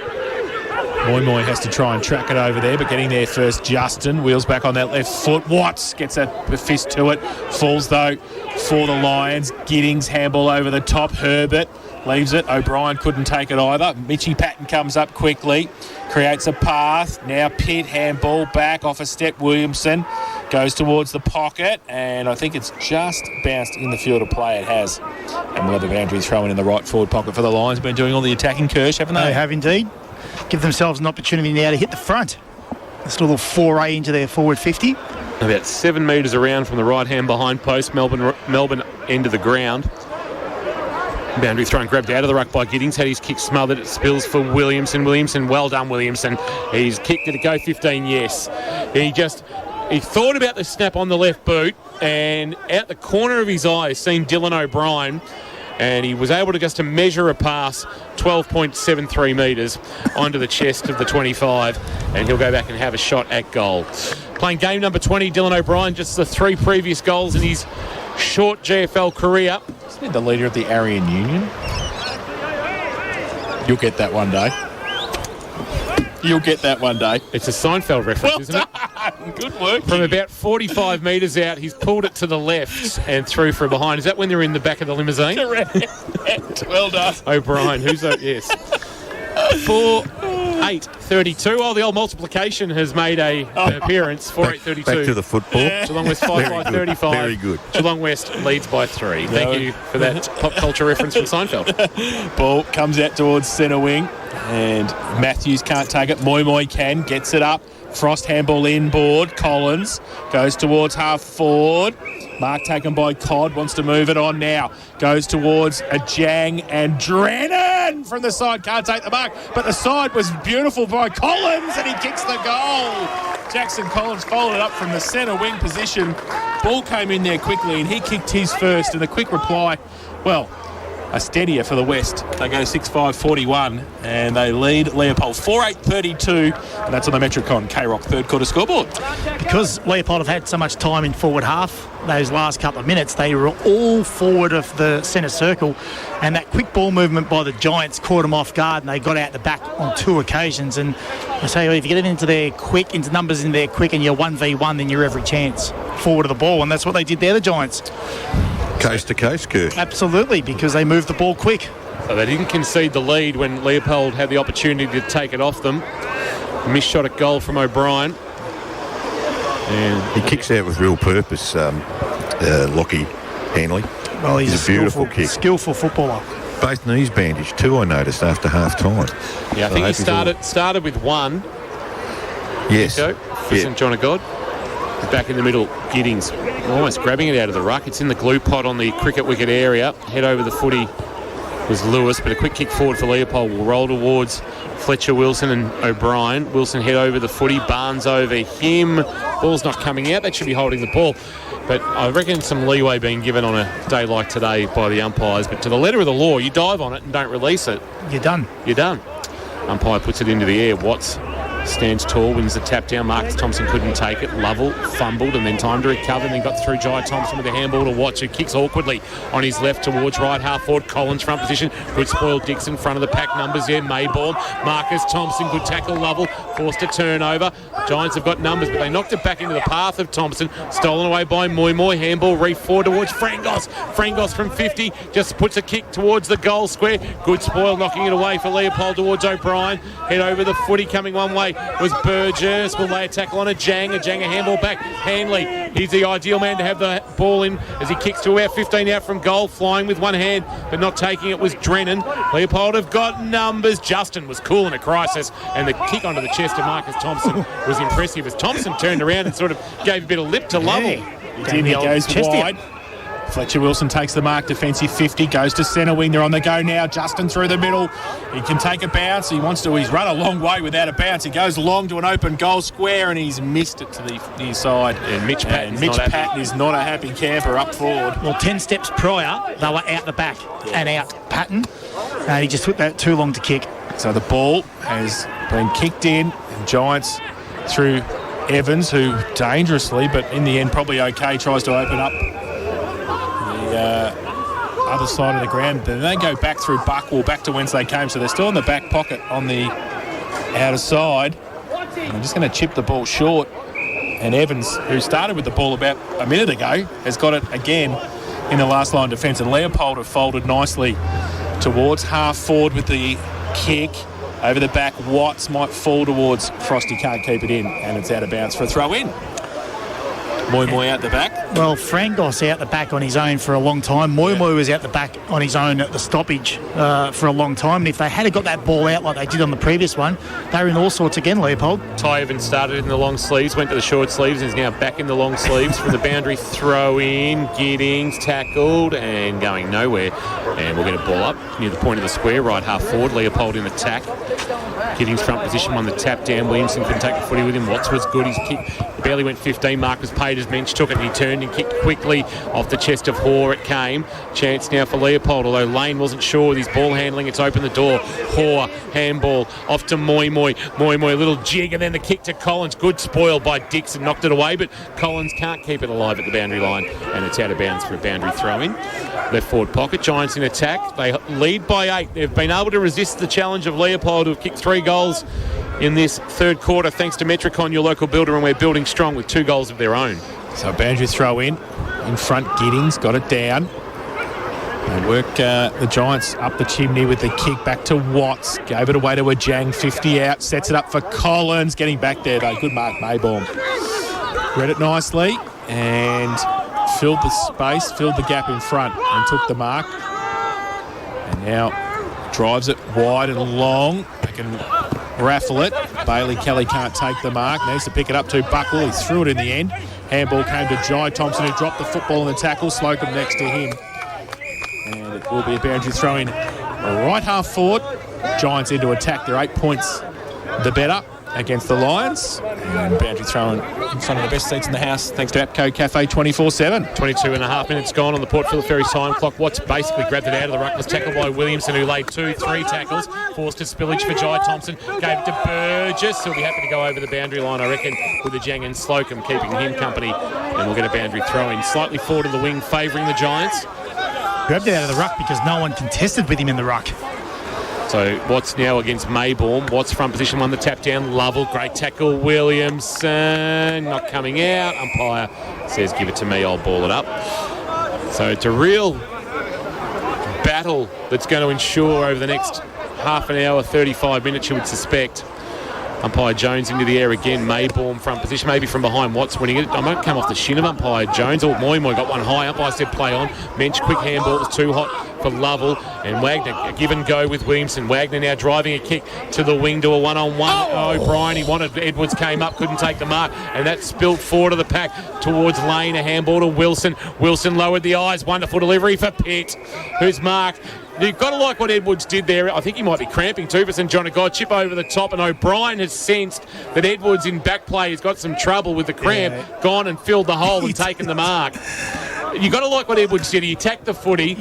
Moy has to try and track it over there, but getting there first, Justin, wheels back on that left foot. Watts gets a fist to it, falls though for the Lions. Giddings, handball over the top, Herbert leaves it, O'Brien couldn't take it either. Mitchie Patton comes up quickly, creates a path, now Pitt, handball back off a step, Williamson goes towards the pocket, and I think it's just bounced in the field of play. It has. And we'll have a boundary thrown in the right forward pocket for the Lions. Been doing all the attacking, Kirsch, haven't they? They have indeed. Give themselves an opportunity now to hit the front. This little foray into their forward 50. About 7 metres around from the right-hand behind post, Melbourne end of the ground. Boundary thrown, grabbed out of the ruck by Giddings, had his kick smothered, it spills for Williamson. Well done, Williamson. He's kicked it to go 15, yes. He thought about the snap on the left boot, and out the corner of his eye, seen Dylan O'Brien, and he was able to measure a pass 12.73 metres onto the chest of the 25, and he'll go back and have a shot at goal. Playing game number 20, Dylan O'Brien, just the 3 previous goals in his short GFL career. Isn't he the leader of the Aryan Union? You'll get that one day. You'll get that one day. It's a Seinfeld reference, isn't it? Good work. From about 45 metres out, he's pulled it to the left and through from behind. Is that when they're in the back of the limousine? Correct. Well done. O'Brien, who's that? Yes. 4-8-32. Oh, the old multiplication has made an appearance. 4-8-32. Back to the football. Geelong West 5-5-35. Very good. Geelong West leads by 3. Thank you for that pop culture reference from Seinfeld. Ball comes out towards centre wing, and Matthews can't take it. Moy can, gets it up. Frost handball inboard. Collins goes towards half forward. Mark taken by Codd, wants to move it on now. Goes towards a Jang, and Drennan from the side can't take the mark, but the side was beautiful by Collins, and he kicks the goal. Jackson Collins followed it up from the centre wing position. Ball came in there quickly, and he kicked his first, and the quick reply, well, a steadier for the West. They go 6-5-41, and they lead Leopold 4-8-32, and that's on the Metricon K-Rock third quarter scoreboard. Because Leopold have had so much time in forward half, those last couple of minutes, they were all forward of the centre circle, and that quick ball movement by the Giants caught them off guard, and they got out the back on 2 occasions. And I say, if you get it into numbers in there quick, and you're 1v1, then you're every chance forward of the ball, and that's what they did there, the Giants. Coast to coast, Kirk. Absolutely, because they moved the ball quick. So they didn't concede the lead when Leopold had the opportunity to take it off them. Missed shot at goal from O'Brien. And he kicks out with real purpose, Lockie Hanley. Well, he's a beautiful kick. Skillful footballer. Both knees bandaged too, I noticed, after half-time. Yeah, I think he started with one. Yes. For St John of God. Back in the middle, Giddings almost grabbing it out of the ruck. It's in the glue pot on the cricket wicket area. Head over the footy was Lewis, but a quick kick forward for Leopold will roll towards Fletcher, Wilson and O'Brien. Wilson head over the footy, Barnes over him. Ball's not coming out. They should be holding the ball. But I reckon some leeway being given on a day like today by the umpires. But to the letter of the law, you dive on it and don't release it. You're done. Umpire puts it into the air. Watts Stands tall, wins the tap down. Marcus Thompson couldn't take it. Lovell fumbled and then time to recover. And then got through Jai Thompson with a handball to Watts, who kicks awkwardly on his left towards right half forward. Collins front position. Good spoil Dixon, front of the pack numbers there. Maybaum, Marcus Thompson, good tackle. Lovell forced a turnover. Giants have got numbers, but they knocked it back into the path of Thompson. Stolen away by Moy. Handball reef forward towards Frangos. Frangos from 50 just puts a kick towards the goal square. Good spoil, knocking it away for Leopold towards O'Brien. Head over the footy, coming one way was Burgess. Will lay a tackle on a Jang. A handball back. Hanley, he's the ideal man to have the ball in as he kicks to about 15 out from goal, flying with one hand, but not taking it was Drennan. Leopold have got numbers. Justin was cool in a crisis, and the kick onto the chest of Marcus Thompson was impressive as Thompson turned around and sort of gave a bit of lip to Lovell. He goes wide. Fletcher Wilson takes the mark, defensive 50, goes to centre wing. They're on the go now. Justin through the middle. He can take a bounce. He's run a long way without a bounce. He goes long to an open goal square and he's missed it to the near side. And Mitch Patton is not a happy camper up forward. Well, 10 steps prior, they were out the back and out Patton. He just took that too long to kick. So the ball has been kicked in, and Giants through Evans, who dangerously, but in the end probably okay, tries to open up the other side of the ground. Then they go back through Buckwell, back to whence they came, so they're still in the back pocket on the outer side. And they're just going to chip the ball short. And Evans, who started with the ball about a minute ago, has got it again in the last line of defence. And Leopold have folded nicely towards half forward with the kick. Over the back, Watts might fall towards Frosty, can't keep it in, and it's out of bounds for a throw in. Moy out the back. Well, Frangos out the back on his own for a long time. Moy was out the back on his own at the stoppage for a long time. And if they had got that ball out like they did on the previous one, they were in all sorts again, Leopold. Ty Evans started in the long sleeves, went to the short sleeves, and is now back in the long sleeves from the boundary. Throw in, Giddings tackled and going nowhere. And we'll get a ball up near the point of the square, right half forward. Leopold in attack. Giddings front position, won the tap down. Williamson couldn't take the footy with him. Watts was good. His kick barely went 15. Marcus paid his bench, took it, and he turned and kicked quickly off the chest of Hoare. It came. Chance now for Leopold, although Lane wasn't sure with his ball handling. It's opened the door. Hoare, handball, off to Moy, little jig, and then the kick to Collins. Good spoil by Dixon, knocked it away, but Collins can't keep it alive at the boundary line, and it's out of bounds for a boundary throw-in. Left forward pocket, Giants in attack. They lead by 8. They've been able to resist the challenge of Leopold, who have kicked 3 goals in this third quarter, thanks to Metricon, your local builder, and we're building strong with 2 goals of their own. So boundary throw in front, Giddings got it down. They work the Giants up the chimney with the kick back to Watts. Gave it away to a Jang, 50 out, sets it up for Collins, getting back there though. Good mark, Maybaum. Read it nicely and filled the space, filled the gap in front and took the mark. And now drives it wide and long. They can raffle it. Bailey Kelly can't take the mark. Needs to pick it up to Buckwell. He threw it in the end. Handball came to Jai Thompson, who dropped the football in the tackle. Slocum next to him. And it will be a boundary throw in right half forward. Giants into attack. They're 8 points the better against the Lions. And boundary throw in front of the best seats in the house, thanks to APCO Cafe 24/7. 22 and a half minutes gone on the Port Phillip Ferry time clock. Watts basically grabbed it out of the ruck. Was tackled by Williamson, who laid 2-3 tackles. Forced a spillage for Jai Thompson. Gave it to Burgess. He'll be happy to go over the boundary line, I reckon, with the Jang and Slocum keeping him company. And we'll get a boundary throw in. Slightly forward of the wing, favouring the Giants. Grabbed it out of the ruck because no one contested with him in the ruck. So Watts now against Maybaum. Watts front position, won the tap down. Lovell, great tackle. Williamson not coming out. Umpire says, give it to me, I'll ball it up. So it's a real battle that's going to ensure over the next half an hour, 35 minutes, you would suspect. Umpire Jones into the air again. Maybaum front position, maybe from behind. Watts winning it. I might come off the shin of Umpire Jones. Or Moy got one high. Umpire said play on. Mensch, quick handball. It was too hot for Lovell. And Wagner, a give and go with Williamson. Wagner now driving a kick to the wing to a one-on-one. O'Brien, he wanted. Edwards came up, couldn't take the mark. And that spilled forward of the pack towards Lane. A handball to Wilson. Wilson lowered the eyes. Wonderful delivery for Pitt, who's marked. You've got to like what Edwards did there. I think he might be cramping too for St John. A guy chip over the top, and O'Brien has sensed that Edwards in back play has got some trouble with the cramp, gone and filled the hole and taken the mark. You've got to like what Edwards did. He attacked the footy,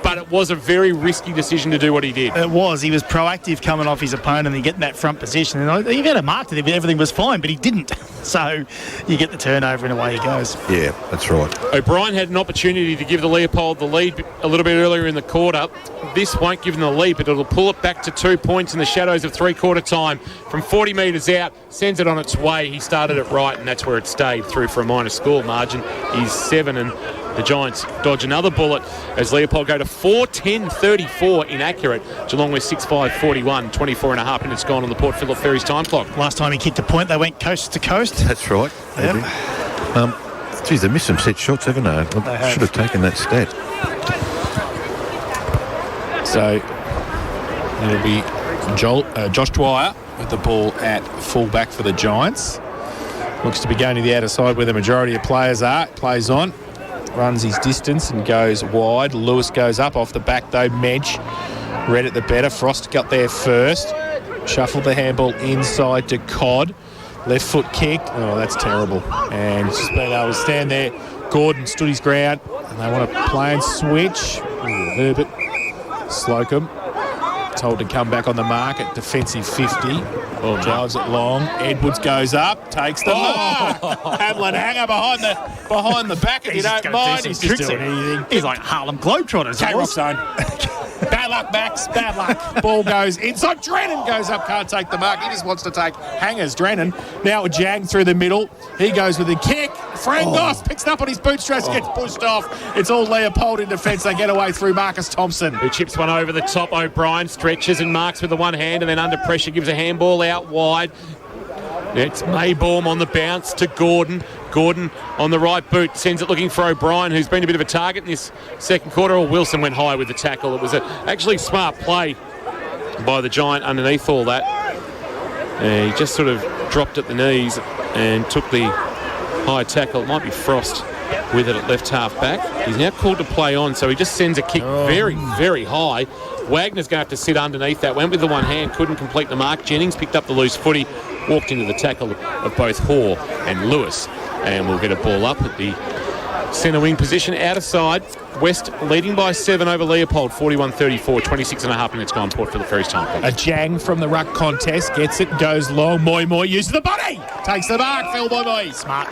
but it was a very risky decision to do what he did. It was. He was proactive coming off his opponent and getting that front position. And you had a mark to him, everything was fine, but he didn't. So you get the turnover and away he goes. Yeah, that's right. O'Brien had an opportunity to give the Leopold the lead a little bit earlier in the quarter. This won't give them the lead, but it'll pull it back to 2 points in the shadows of three-quarter time. From 40 metres out, sends it on its way. He started it right, and that's where it stayed through for a minor score margin. He's 7, and the Giants dodge another bullet as Leopold go to 4:10.34 inaccurate. Geelong with 6:5.41, 24 and a half minutes gone on the Port Phillip Ferries time clock. Last time he kicked a point, they went coast to coast. That's right. Yep. Geez, they missed some set shots, haven't they? I should have taken that stat. So it'll be Josh Dwyer with the ball at full-back for the Giants. Looks to be going to the outer side where the majority of players are. Plays on, runs his distance and goes wide. Lewis goes up off the back though. Mensch read it the better. Frost got there first. Shuffled the handball inside to Codd. Left foot kick. Oh, that's terrible. And just being able to stand there. Gordon stood his ground and they want to play and switch. Ooh, Herbert. Slocum told to come back on the mark at defensive 50. Drives it long. Edwards goes up, takes the mark. Hamlin hanger behind the back if you don't mind. He's just doing anything. He's like Harlem Globetrotters. K-Rock zone. Bad luck, Max. Bad luck. Ball goes inside. Drennan goes up, can't take the mark. He just wants to take hangers. Drennan now a Jang through the middle. He goes with a kick. Frangos picks it up on his bootstraps, gets pushed off. It's all Leopold in defence. They get away through Marcus Thompson, who chips one over the top. O'Brien stretches and marks with the one hand, and then under pressure gives a handball out wide. It's Maybaum on the bounce to Gordon. Gordon on the right boot sends it looking for O'Brien, who's been a bit of a target in this second quarter. Or Wilson went high with the tackle. It was actually smart play by the Giant underneath all that. He just sort of dropped at the knees and took the high tackle. It might be Frost with it at left half back. He's now called to play on, so he just sends a kick very, very high. Wagner's going to have to sit underneath that. Went with the one hand, couldn't complete the mark. Jennings picked up the loose footy, walked into the tackle of both Hoare and Lewis. And we'll get a ball up at the centre wing position. Out of side, West leading by 7 over Leopold, 41-34, 26 and a half minutes gone. Port Phillip Ferries time. A Jang from the ruck contest, gets it, goes long. Moi uses the body, takes the mark. Phil Moi, smart.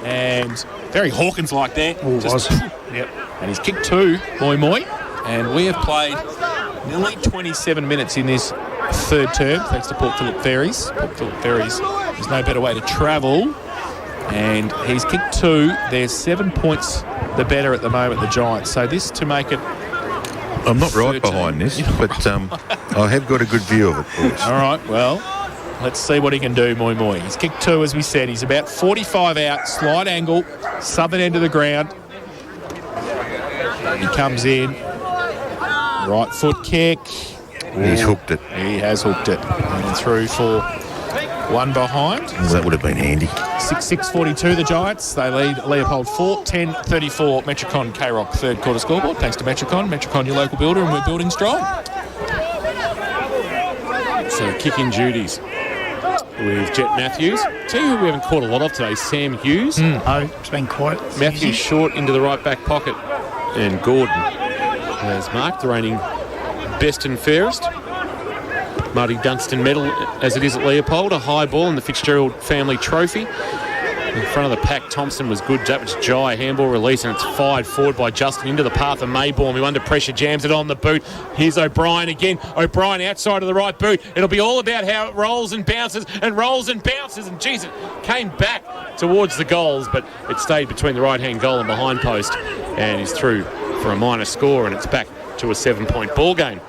And very Hawkins-like there. Yep. And he's kicked 2, Moi. And we have played nearly 27 minutes in this third term, thanks to Port Phillip Ferries. Port Phillip Ferries, there's no better way to travel. And he's kicked 2. There's 7 points the better at the moment, the Giants. So this to make it... I'm not right behind this, but I have got a good view of it, boys. All right, well, let's see what he can do, Moi. He's kicked 2, as we said. He's about 45 out, slight angle, southern end of the ground. He comes in. Right foot kick. He's hooked it. He has hooked it. And through for one behind. Well, that would have been handy. 6:42 the Giants. They lead Leopold 4-10-34. Metricon K-Rock third quarter scoreboard. Thanks to Metricon. Metricon, your local builder, and we're building strong. So kicking duties with Jet Matthews. Tell you who we haven't caught a lot of today, Sam Hughes. Oh, it's been quiet. Matthews short into the right back pocket. And Gordon has marked the reigning best and fairest. Marty Dunstan medal as it is at Leopold, a high ball in the Fitzgerald family trophy. In front of the pack, Thompson was good. That was Jai, handball release, and it's fired forward by Justin into the path of Maybaum, who under pressure jams it on the boot. Here's O'Brien again. O'Brien outside of the right boot. It'll be all about how it rolls and bounces and rolls and bounces. And geez, it came back towards the goals, but it stayed between the right-hand goal and behind post, and is through for a minor score, and it's back to a 7-point ball game.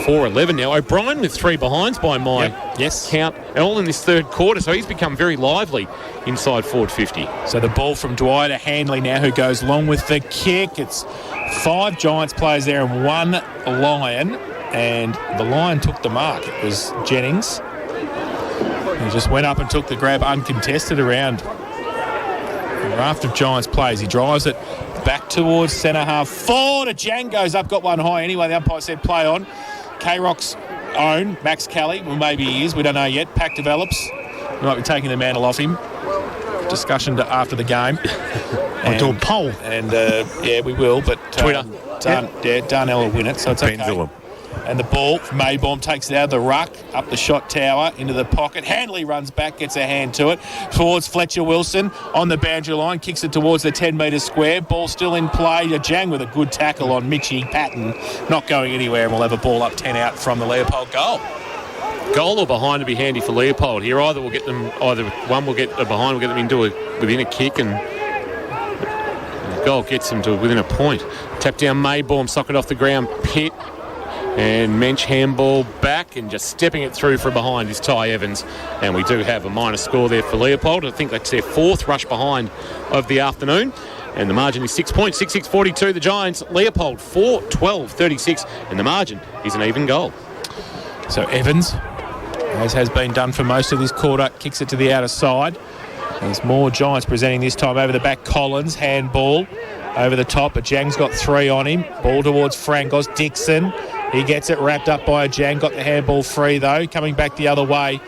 4-11 now. O'Brien with 3 behinds by my count, and all in this third quarter, so he's become very lively inside forward 50. So the ball from Dwyer to Handley now, who goes long with the kick. It's 5 Giants players there and 1 Lion, and the Lion took the mark. It was Jennings. He just went up and took the grab uncontested around a raft of Giants players. He drives it back towards centre half forward. A Jang goes up, got one high anyway. The umpire said play on. K-Rock's own, Max Kelly. Well, maybe he is. We don't know yet. Pack develops. We might be taking the mantle off him. discussion after the game. I'll do a poll. And, yeah, we will, but... Twitter. Darnell will win it, so it's okay. Pendulum. And the ball, Maybaum takes it out of the ruck, up the shot tower, into the pocket. Handley runs back, gets a hand to it. Towards Fletcher Wilson on the boundary line, kicks it towards the 10-metre square. Ball still in play. Jang with a good tackle on Mitchie Patton. Not going anywhere, and we'll have a ball up 10 out from the Leopold goal. Goal or behind to be handy for Leopold. Here either one will get behind, will get them into within a kick, and the goal gets them to within a point. Tap down Maybaum, socket off the ground, Pitt. And Mensch handball back and just stepping it through from behind is Ty Evans. And we do have a minor score there for Leopold. I think that's their fourth rush behind of the afternoon. And the margin is 6 points, 6-6-42. The Giants, Leopold 4-12-36. And the margin is an even goal. So Evans, as has been done for most of this quarter, kicks it to the outer side. There's more Giants presenting this time over the back. Collins, handball over the top. But Jang's got 3 on him. Ball towards Frangos. Dixon. He gets it wrapped up by a Jang. Got the handball free, though. Coming back the other way.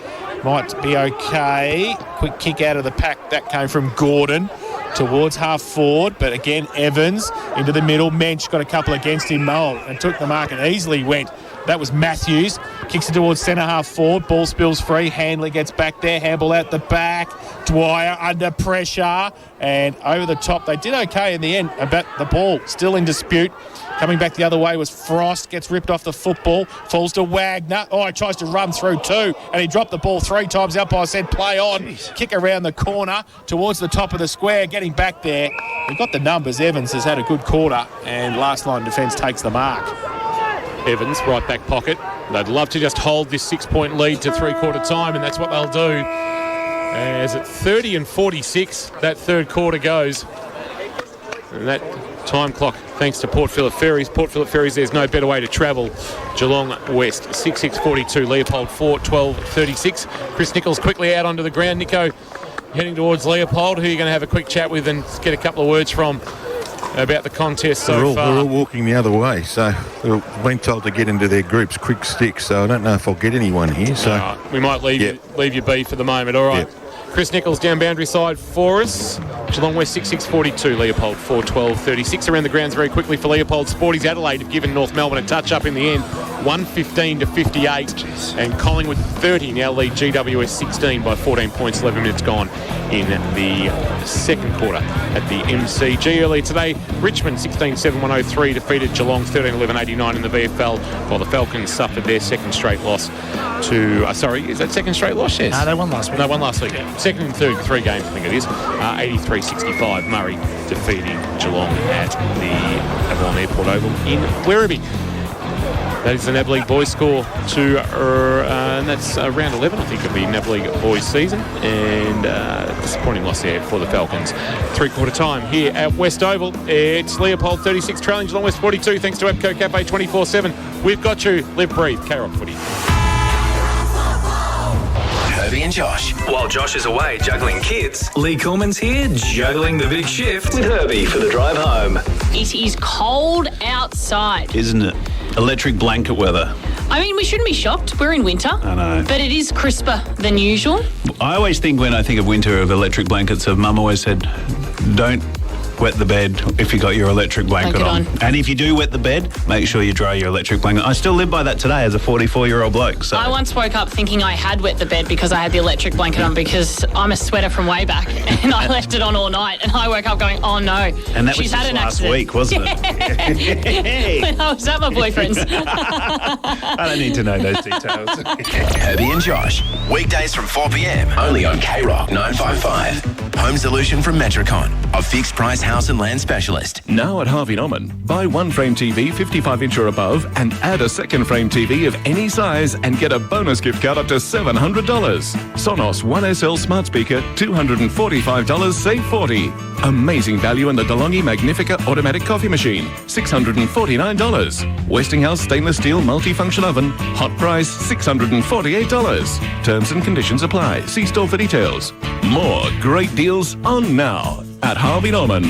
Might be okay. Quick kick out of the pack. That came from Gordon towards half forward. But again, Evans into the middle. Mensch got a couple against him. And took the mark and easily went. That was Matthews. Kicks it towards centre half forward. Ball spills free. Handley gets back there. Handball out the back. Dwyer under pressure. And over the top. They did okay in the end. But the ball still in dispute. Coming back the other way was Frost. Gets ripped off the football. Falls to Wagner. Oh, he tries to run through too. And he dropped the ball 3 times. Umpire said play on. Jeez. Kick around the corner towards the top of the square. Getting back there. He got the numbers. Evans has had a good quarter. And last line defence takes the mark. Evans, right back pocket. They'd love to just hold this 6-point lead to three-quarter time, and that's what they'll do. As at 30-46, that third quarter goes. And that time clock, thanks to Port Phillip Ferries. Port Phillip Ferries, there's no better way to travel. Geelong West, 6-6-42. Leopold 4-12-36. Chris Nichols quickly out onto the ground. Nico heading towards Leopold, who you're going to have a quick chat with and get a couple of words from about the contest so far. We're all walking the other way, so we've been told to get into their groups quick sticks, so I don't know if I'll get anyone here. So we might leave you be for the moment. All right. Chris Nichols down boundary side for us. Geelong West 6-6-42. Leopold 4-12-36. Around the grounds very quickly for Leopold. Sporties Adelaide have given North Melbourne a touch-up in the end. 115-58. And Collingwood 30 now lead GWS 16 by 14 points. 11 minutes gone in the second quarter at the MCG. Earlier today, Richmond 16-7-103 defeated Geelong 13-11-89 in the VFL, while the Falcons suffered their second straight loss to... is that second straight loss? Yes. No, they won last week. They won last week. Second and third, 3 games, I think it is. 83-65. Murray defeating Geelong at the Avalon Airport Oval in Werribee. That is the NAB League boys score to, and that's round 11, I think, of the NAB League boys season. And disappointing loss there for the Falcons. Three-quarter time here at West Oval. It's Leopold 36 trailing Geelong West 42, thanks to Abco Cafe 24/7. We've got you. Live, breathe. K-Rock footy. Herbie and Josh. While Josh is away juggling kids, Lee Coleman's here juggling the big shift with Herbie for the drive home. It is cold outside. Isn't it? Electric blanket weather. I mean, we shouldn't be shocked. We're in winter. I know. But it is crisper than usual. I always think when I think of winter of electric blankets, Mum always said, don't wet the bed if you got your electric blanket on. And if you do wet the bed, make sure you dry your electric blanket. I still live by that today as a 44-year-old bloke. So I once woke up thinking I had wet the bed because I had the electric blanket on, because I'm a sweater from way back and I left it on all night, and I woke up going, oh no, and that she's was had an last accident. Week, wasn't it? When I was at my boyfriend's. I don't need to know those details. Herbie and Josh, weekdays from 4 p.m. only on K-Rock 955. Home solution from Metricon, a fixed price house and land specialist. Now at Harvey Norman, buy one frame TV 55-inch or above and add a second frame TV of any size and get a bonus gift card up to $700. Sonos 1SL smart speaker, $245, save $40. Amazing value in the DeLonghi Magnifica automatic coffee machine, $649. Westinghouse stainless steel multifunction oven, hot price $648. Terms and conditions apply. See store for details. More great deals on now at Harvey Norman.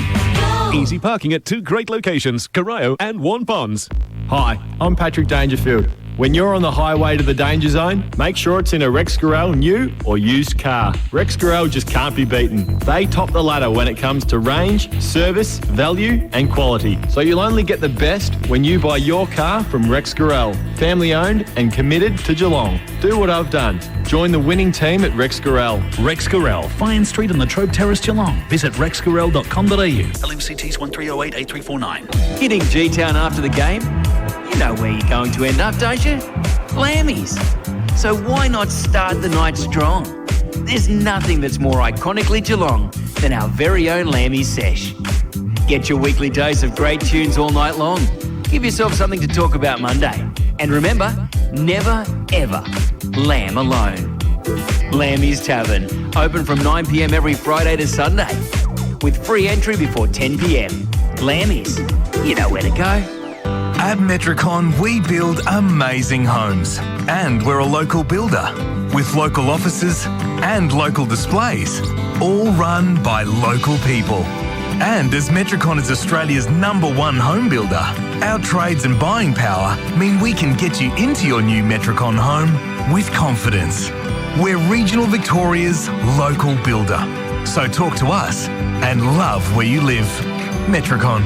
Easy parking at 2 great locations, Corio and Warren Ponds. Hi, I'm Patrick Dangerfield. When you're on the highway to the danger zone, make sure it's in a Rex Gorell new or used car. Rex Gorell just can't be beaten. They top the ladder when it comes to range, service, value and quality. So you'll only get the best when you buy your car from Rex Gorell. Family owned and committed to Geelong. Do what I've done. Join the winning team at Rex Gorell. Rex Gorell, Fine Street on the Trobe Terrace, Geelong. Visit rexgorell.com.au. LMCTs 1308 8349. Hitting G-Town after the game? You know where you're going to end up, don't you? Lammy's. So why not start the night strong? There's nothing that's more iconically Geelong than our very own Lammy's Sesh. Get your weekly dose of great tunes all night long. Give yourself something to talk about Monday. And remember, never, ever lamb alone. Lammy's Tavern, open from 9 p.m. every Friday to Sunday, with free entry before 10 p.m. Lammy's, you know where to go. At Metricon, we build amazing homes. And we're a local builder with local offices and local displays, all run by local people. And as Metricon is Australia's #1 home builder, our trades and buying power mean we can get you into your new Metricon home with confidence. We're regional Victoria's local builder. So talk to us and love where you live. Metricon.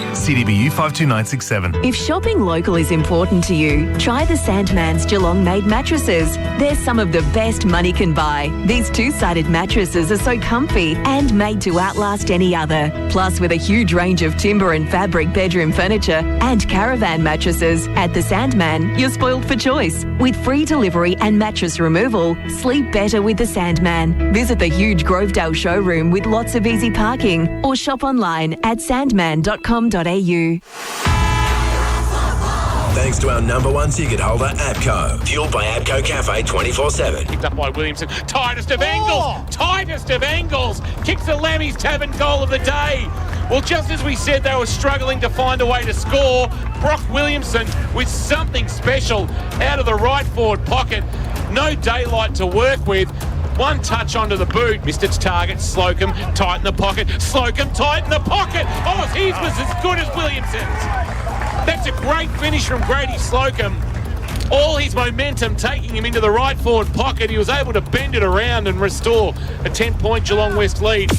CDBU 52967. If shopping local is important to you, try the Sandman's Geelong made mattresses. They're some of the best money can buy. These two-sided mattresses are so comfy and made to outlast any other. Plus, with a huge range of timber and fabric bedroom furniture and caravan mattresses, at the Sandman, you're spoiled for choice. With free delivery and mattress removal, sleep better with the Sandman. Visit the huge Grovedale showroom with lots of easy parking or shop online at sandman.com.au. Thanks to our #1 ticket holder, APCO. Fueled by APCO Cafe 24/7. Picked up by Williamson. Tightest of angles. Tightest of angles. Kicks the Lammy's Tavern goal of the day. Well, just as we said they were struggling to find a way to score, Brock Williamson with something special out of the right forward pocket. No daylight to work with. One touch onto the boot, missed its target. Slocum tight in the pocket. Slocum tight in the pocket. Oh, his was as good as Williamson's. That's a great finish from Grady Slocum. All his momentum taking him into the right forward pocket. He was able to bend it around and restore a 10-point Geelong West lead.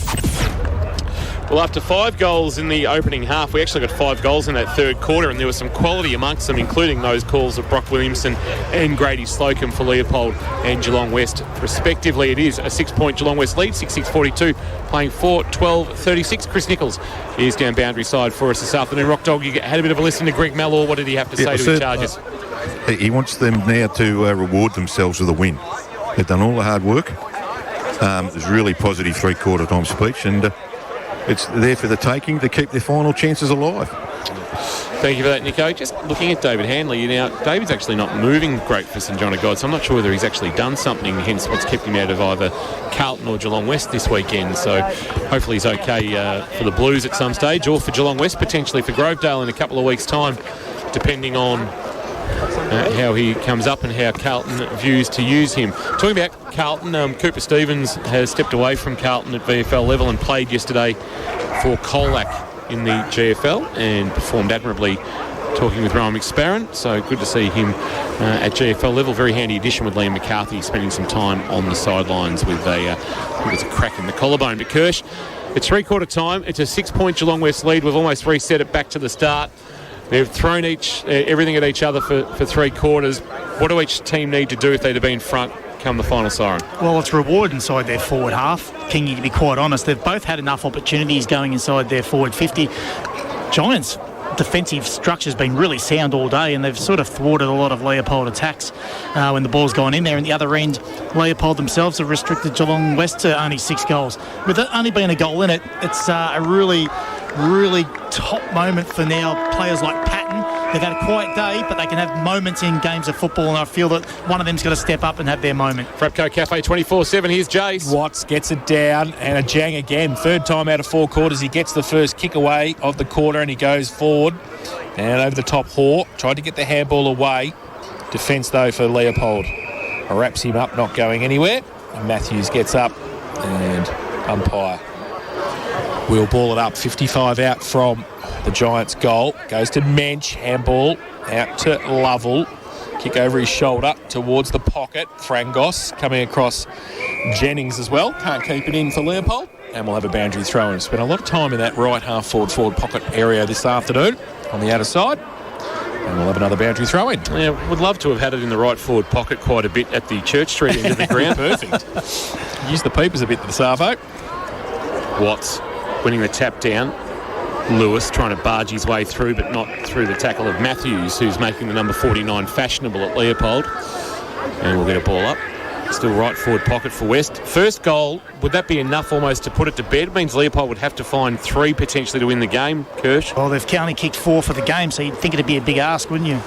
Well, after 5 goals in the opening half, we actually got 5 goals in that third quarter, and there was some quality amongst them, including those calls of Brock Williamson and Grady Slocum for Leopold and Geelong West, respectively. It is a 6-point Geelong West lead, 6-6-42, playing 4-12-36. Chris Nichols is down boundary side for us this afternoon. Rock Dog, you had a bit of a listen to Greg Mellor. What did he have to say to his charges? He wants them now to reward themselves with a win. They've done all the hard work. It was really positive three-quarter time speech, and it's there for the taking to keep their final chances alive. Thank you for that, Nico. Just looking at David Handley, now, David's actually not moving great for St John of God, so I'm not sure whether he's actually done something, hence what's kept him out of either Carlton or Geelong West this weekend. So hopefully he's okay for the Blues at some stage, or for Geelong West, potentially for Grovedale in a couple of weeks' time, depending on how he comes up and how Carlton views to use him. Talking about Carlton, Cooper Stevens has stepped away from Carlton at VFL level and played yesterday for Colac in the GFL and performed admirably, talking with Rowan McSparron. So good to see him at GFL level. Very handy addition with Liam McCarthy, spending some time on the sidelines with I think it's a crack in the collarbone. But Kirsch, it's three-quarter time. It's a 6-point Geelong West lead. We've almost reset it back to the start. They've thrown everything at each other for 3 quarters. What do each team need to do if they're to be in front come the final siren? Well, it's reward inside their forward half. Kingy, to be quite honest, they've both had enough opportunities going inside their forward 50. Giants' defensive structure's been really sound all day, and they've sort of thwarted a lot of Leopold attacks when the ball's gone in there. And the other end, Leopold themselves have restricted Geelong West to only 6 goals. With it only being a goal in it, it's a really top moment for now players like Patton. They've had a quiet day, but they can have moments in games of football, and I feel that one of them's got to step up and have their moment. Frapco Cafe 24/7, here's Jace. Watts gets it down, and a jang again. Third time out of 4 quarters, he gets the first kick away of the quarter, and he goes forward and over the top. Hoare tried to get the handball away. Defence, though, for Leopold. Wraps him up, not going anywhere. And Matthews gets up, and umpire will ball it up. 55 out from the Giants' goal. Goes to Mensch. Handball out to Lovell. Kick over his shoulder towards the pocket. Frangos coming across Jennings as well. Can't keep it in for Leopold. And we'll have a boundary throw. And spent a lot of time in that right half forward pocket area this afternoon on the outer side. And we'll have another boundary throw in. Yeah, would love to have had it in the right forward pocket quite a bit at the Church Street end of the ground. Perfect. Use the peepers a bit, the Savo. Watts winning the tap down. Lewis trying to barge his way through, but not through the tackle of Matthews, who's making the number 49 fashionable at Leopold. And we'll get a ball up. Still right forward pocket for West. First goal, would that be enough almost to put it to bed? It means Leopold would have to find 3 potentially to win the game, Kirsch. Well, they've only kicked 4 for the game, so you'd think it'd be a big ask, wouldn't you?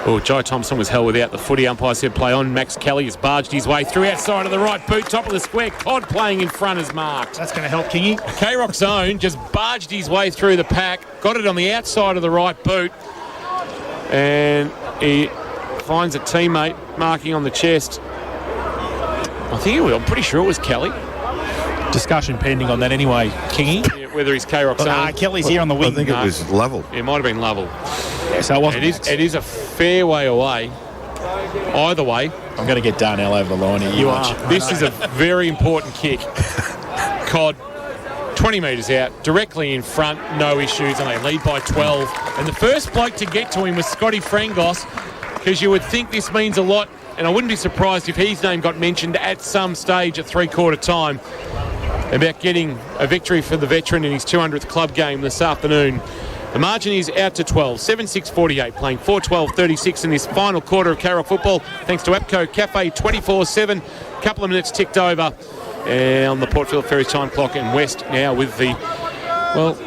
Well, Jai Thompson was held without the footy. Umpire said play on. Max Kelly has barged his way through outside of the right boot, top of the square. Cod playing in front is marked. That's going to help Kingy. K-Rock's own just barged his way through the pack, got it on the outside of the right boot, and he finds a teammate marking on the chest. I'm pretty sure it was Kelly. Discussion pending on that anyway, Kingy. Yeah, whether he's K-Rock's own. Kelly's here on the wing. I think it was Lovell. It might have been Lovell. Yeah, so it wasn't. It is a fair way away. Either way. I'm going to get Darnell over the line here. You are. This is a very important kick. Cod, 20 metres out, directly in front, no issues, and they lead by 12. And the first bloke to get to him was Scotty Frangos, because you would think this means a lot, and I wouldn't be surprised if his name got mentioned at some stage at three-quarter time about getting a victory for the veteran in his 200th club game this afternoon. The margin is out to 12, 7-6-48, playing 4-12-36 in this final quarter of K-Rock football, thanks to APCO Cafe 24/7. Couple of minutes ticked over on the Port Phillip Ferries time clock, and West now with the, well,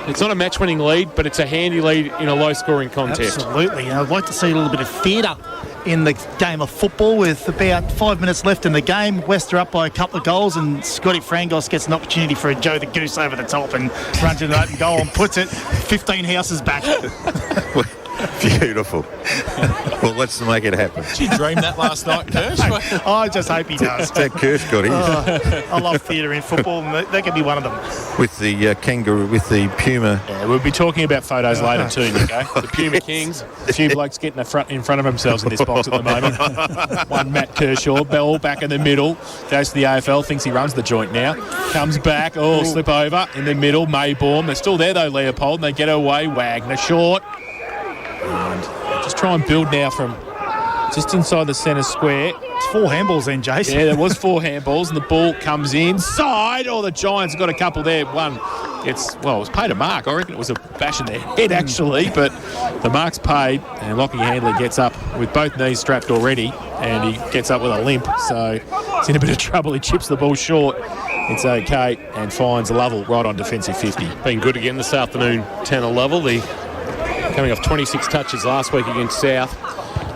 it's not a match-winning lead, but it's a handy lead in a low-scoring contest. Absolutely. I'd like to see a little bit of theatre in the game of football with about 5 minutes left in the game. West are up by a couple of goals, and Scotty Frangos gets an opportunity for a Joe the Goose over the top and runs into an open goal and puts it 15 houses back. Beautiful. Well, let's make it happen. Did you dream that last night, Kirsch? I just hope he does. That Kirsch got his. I love theatre in football, and that could be one of them. With the kangaroo, with the Puma. Yeah, we'll be talking about photos later too, Nico. The Puma Kings. A few blokes getting in front of themselves in this box at the moment. One, Matt Kershaw, ball back in the middle, goes to the AFL, thinks he runs the joint now, comes back, slip over in the middle, Maybaum. They're still there though, Leopold, and they get away. Wagner short. And just try and build now from just inside the centre square. It's 4 handballs then, Jason. Yeah, there was 4 handballs, and the ball comes inside. The Giants got a couple there. One gets, it was paid a mark. I reckon it was a bash in their head, actually, but the mark's paid, and Lockie Handley gets up with both knees strapped already, and he gets up with a limp, so he's in a bit of trouble. He chips the ball short. It's okay, and finds Lovell right on defensive 50. Been good again this afternoon, Tanner Lovell, coming off 26 touches last week against South.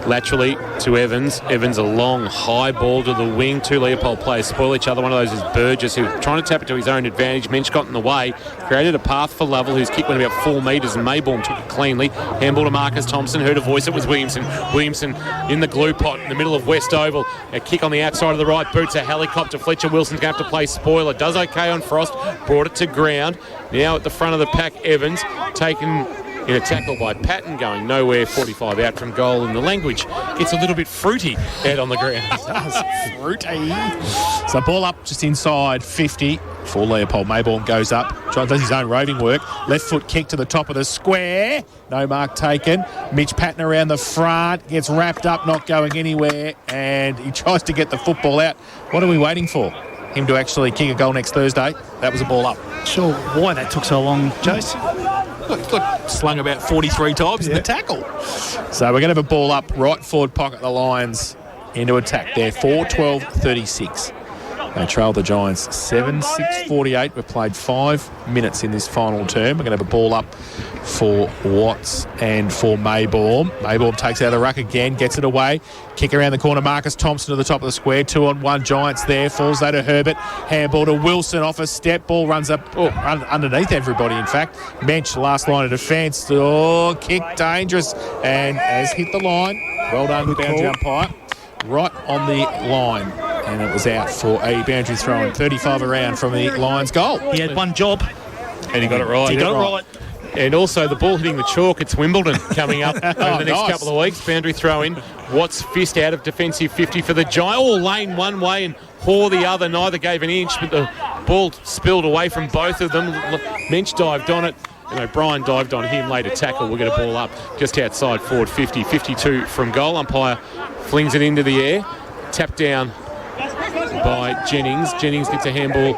Laterally to Evans. Evans a long, high ball to the wing. 2 Leopold players spoil each other. One of those is Burgess, who's trying to tap it to his own advantage. Mensch got in the way, created a path for Lovell, whose kick went about 4 metres, and Maybaum took it cleanly. Handball to Marcus Thompson. Heard a voice. It was Williamson. Williamson in the glue pot in the middle of West Oval. A kick on the outside of the right boot. It's a helicopter. Fletcher Wilson's going to have to play spoiler. Does okay on Frost. Brought it to ground. Now at the front of the pack, Evans taken in a tackle by Patton, going nowhere, 45 out from goal, and the language gets a little bit fruity out on the ground. It does. Fruity. So ball up just inside 50 for Leopold. Maybaum goes up, does his own roving work. Left foot kick to the top of the square. No mark taken. Mitch Patton around the front, gets wrapped up, not going anywhere, and he tries to get the football out. What are we waiting for? Him to actually kick a goal next Thursday? That was a ball up. Sure why that took so long, Jace. Got slung about 43 times in the tackle. So we're going to have a ball up, right forward pocket the Lions into attack there. 4-12-36. They trail the Giants 7-6-48. We've played 5 minutes in this final term. We're going to have a ball up for Watts and for Maybaum. Maybaum takes out the ruck again, gets it away. Kick around the corner, Marcus Thompson to the top of the square. 2-on-1 Giants there. Falls there to Herbert. Handball to Wilson off a step. Ball runs up underneath everybody, in fact. Mensch, last line of defence. Kick dangerous. And has hit the line. Well done, boundary umpire. Right on the line. And it was out for a boundary throw-in. 35 around from the Lions' goal. He had one job. And he got it right. He got it right. And also the ball hitting the chalk. It's Wimbledon coming up over the next couple of weeks. Boundary throw in. Watts fist out of defensive 50 for the Giant. Oh, Lane one way and Hoare the other. Neither gave an inch, but the ball spilled away from both of them. Mensch dived on it. O'Brien dived on him, later tackle. We'll get a ball up just outside forward 50. 52 from goal. Umpire flings it into the air. Tapped down by Jennings. Jennings gets a handball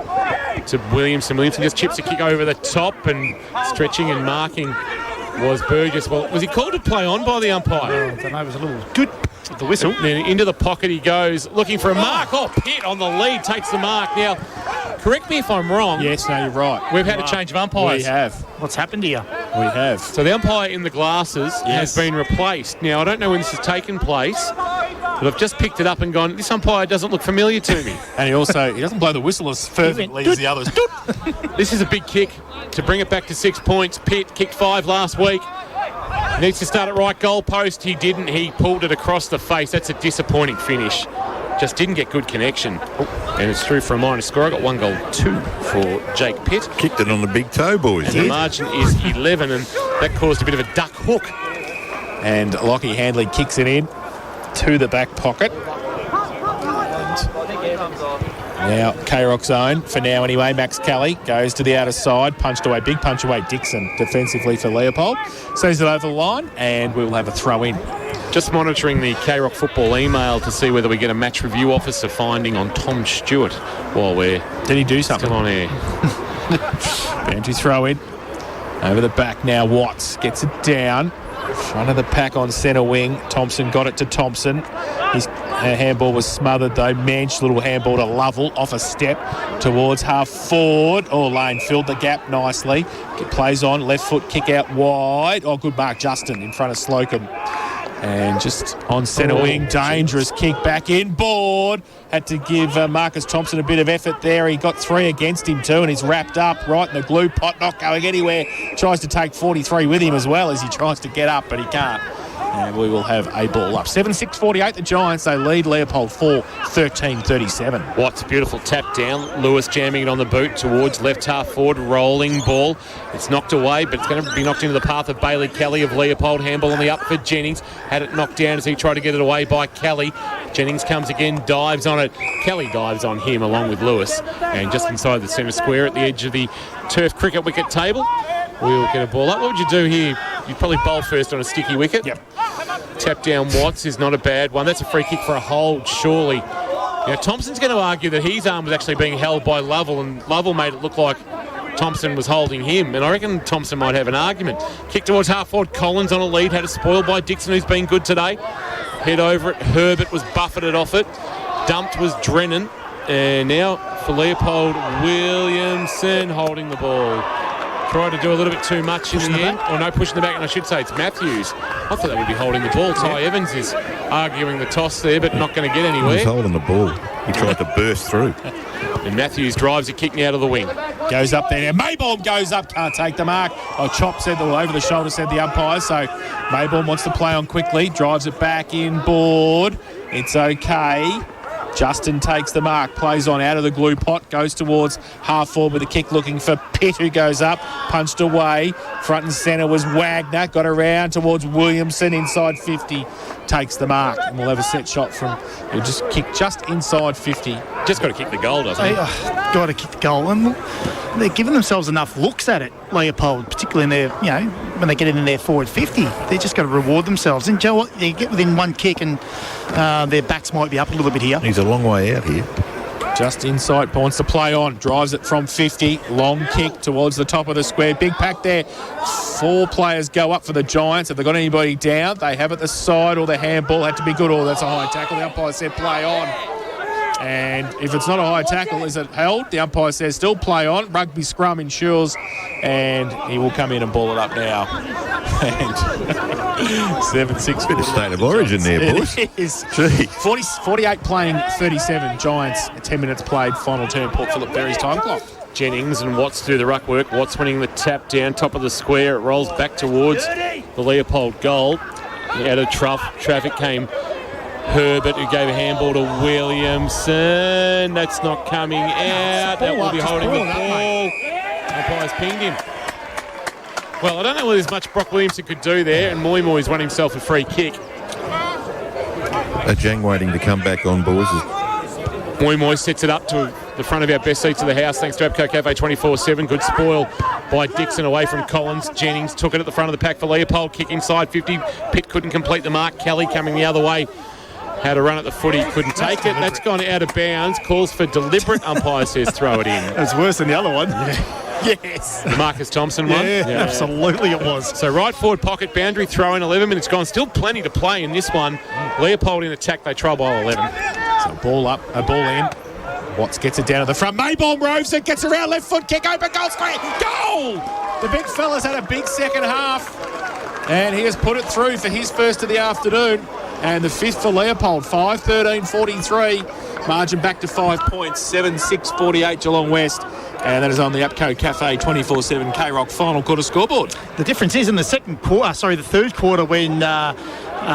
to Williamson. Williamson just chips a kick over the top, and stretching and marking was Burgess. Well, was he called to play on by the umpire? I don't know, it was a little good with the whistle. Then into the pocket he goes, looking for a mark. Oh, Pitt on the lead takes the mark. Now, correct me if I'm wrong. Yes, no, you're right. We've had a change of umpires. We have. What's happened here? We have. So the umpire in the glasses has been replaced. Now, I don't know when this has taken place, but I've just picked it up and gone, this umpire doesn't look familiar to me. And he doesn't blow the whistle as fervently as the others. This is a big kick to bring it back to 6 points. Pitt kicked 5 last week. Needs to start at right goal post. He didn't. He pulled it across the face. That's a disappointing finish. Just didn't get good connection. And it's through for a minor score. I got 1 goal 2 for Jake Pitt. Kicked it on the big toe, boys. And the margin is 11, and that caused a bit of a duck hook. And Lockie Handley kicks it in to the back pocket. Now, K-Rock's own, for now anyway, Max Kelly goes to the outer side, punched away, big punch away Dixon defensively for Leopold. Sees it over the line, and we'll have a throw in. Just monitoring the K-Rock football email to see whether we get a match review officer finding on Tom Stewart while we're Did he do something? still on air. Boundary throw in. Over the back now, Watts gets it down. Front of the pack on centre wing. Thompson got it to Thompson. His handball was smothered though. Mensch, little handball to Lovell, off a step towards half forward. Oh, Lane filled the gap nicely. Plays on, left foot kick out wide. Oh, good mark, Justin in front of Slocum. And just on centre wing, dangerous kick back in board. Had to give Marcus Thompson a bit of effort there. He got 3 against him too, and he's wrapped up right in the glue pot, not going anywhere. Tries to take 43 with him as well as he tries to get up, but he can't. And we will have a ball up. 7-6-48, the Giants, they lead Leopold 4-13-37. Watts, beautiful tap down. Lewis jamming it on the boot towards left half forward, rolling ball. It's knocked away, but it's going to be knocked into the path of Bailey Kelly of Leopold. Handball on the up for Jennings. Had it knocked down as he tried to get it away by Kelly. Jennings comes again, dives on it. Kelly dives on him along with Lewis. And just inside the centre square at the edge of the turf cricket wicket table, we'll get a ball up. What would you do here? You'd probably bowl first on a sticky wicket. Yep. Tap down Watts is not a bad one. That's a free kick for a hold, surely. Now, Thompson's going to argue that his arm was actually being held by Lovell, and Lovell made it look like Thompson was holding him, and I reckon Thompson might have an argument. Kick towards half forward, Collins on a lead, had it spoiled by Dixon, who's been good today. Head over it, Herbert was buffeted off it. Dumped was Drennan, and now for Leopold, Williamson holding the ball. Tried to do a little bit too much in the end. Or no, pushing the back, and I should say it's Matthews. I thought that would be holding the ball. Ty Evans is arguing the toss there, but not going to get anywhere. He's holding the ball. He tried to burst through. And Matthews drives a kick out of the wing. Goes up there. Maybaum goes up, can't take the mark. Oh, Chop said, or over the shoulder said the umpire. So Maybaum wants to play on quickly, drives it back in board. It's okay. Justin takes the mark, plays on out of the glue pot, goes towards half forward with a kick looking for Pitt, who goes up, punched away. Front and centre was Wagner, got around towards Williamson, inside 50, takes the mark. And we'll have a set shot from, he'll just kick just inside 50. Just got to kick the goal, doesn't he? Got to kick the goal. And they're giving themselves enough looks at it, Leopold, particularly in their, when they get in their forward 50. They just got to reward themselves. And Joe, they get within one kick and their backs might be up a little bit here. He's a long way out here. Just inside, wants to play on, drives it from 50, long kick towards the top of the square. Big pack there. 4 players go up for the Giants. Have they got anybody down? They have it the side, or the handball had to be good. Oh, that's a high tackle. The umpire said play on. And if it's not a high tackle, is it held? The umpire says still play on. Rugby scrum ensures, and he will come in and ball it up now. And 7-6. Bit of state of origin there, boys. It is. 48 playing 37. Giants, 10 minutes played. Final turn, Port Phillip Berry's time clock. Jennings and Watts do the ruck work. Watts winning the tap down, top of the square. It rolls back towards the Leopold goal. Out of traffic came Herbert, who gave a handball to Williamson. That's not coming out. That will be holding the ball. Umpire's pinged him. Well, I don't know whether there's much Brock Williamson could do there, and Moy's won himself a free kick. Jang waiting to come back on, boys. Moy sets it up to the front of our best seats of the house, thanks to Abco Cafe 24/7. Good spoil by Dixon away from Collins. Jennings took it at the front of the pack for Leopold. Kick inside 50. Pitt couldn't complete the mark. Kelly coming the other way. Had a run at the footy, couldn't take it. That's gone out of bounds. Calls for deliberate. Umpire says throw it in. It's worse than the other one. Yes. The Marcus Thompson one? Yeah, absolutely it was. So right forward pocket boundary throw in, 11 minutes gone. Still plenty to play in this one. Leopold in attack, they trail by 11. So ball up, a ball in. Watts gets it down to the front. Maybaum roves it, gets around, left foot kick, open goal square. Goal! The big fella's had a big second half. And he has put it through for his first of the afternoon. And the fifth for Leopold, 5-13-43. Margin back to 5 points, 7-6-48 Geelong West. And that is on the Upco Cafe 24/7 K-Rock final quarter scoreboard. The difference is in the third quarter when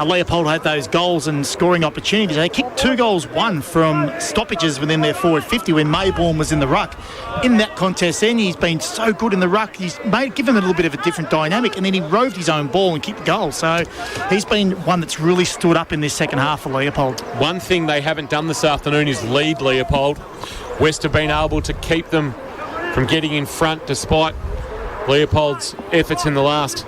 Leopold had those goals and scoring opportunities. They kicked 2 goals, 1 from stoppages within their forward 50 when Maybaum was in the ruck. In that contest then, he's been so good in the ruck. He's given a little bit of a different dynamic, and then he roved his own ball and kicked the goal. So he's been one that's really stood up in this second half for Leopold. One thing they haven't done this afternoon is lead Leopold. West have been able to keep them from getting in front despite Leopold's efforts in the last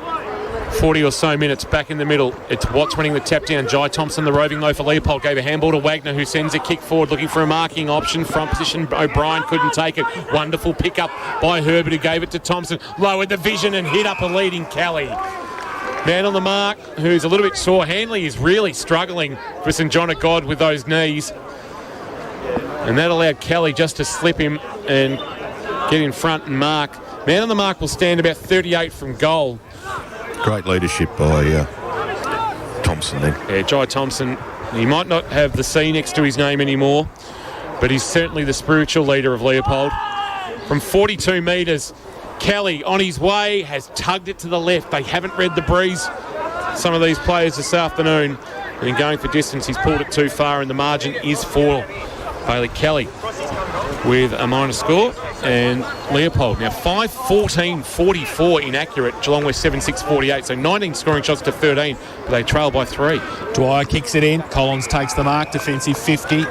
40 or so minutes. Back in the middle, it's Watts winning the tap down. Jai Thompson, the roving low for Leopold, gave a handball to Wagner, who sends a kick forward looking for a marking option. Front position, O'Brien couldn't take it. Wonderful pick up by Herbert, who gave it to Thompson. Lowered the vision and hit up a leading Kelly. Man on the mark, who's a little bit sore. Hanley is really struggling for St John of God with those knees. And that allowed Kelly just to slip him and get in front and mark. Man on the mark will stand about 38 from goal. Great leadership by Thompson then. Yeah, Jai Thompson, he might not have the C next to his name anymore, but he's certainly the spiritual leader of Leopold. From 42 metres, Kelly on his way has tugged it to the left. They haven't read the breeze, some of these players this afternoon. And in going for distance, he's pulled it too far, and the margin is for Bailey Kelly with a minor score. And Leopold now 5-14-44 inaccurate. Geelong West 7-6-48, so 19 scoring shots to 13, but they trail by 3. Dwyer kicks it in. Collins takes the mark, defensive 50.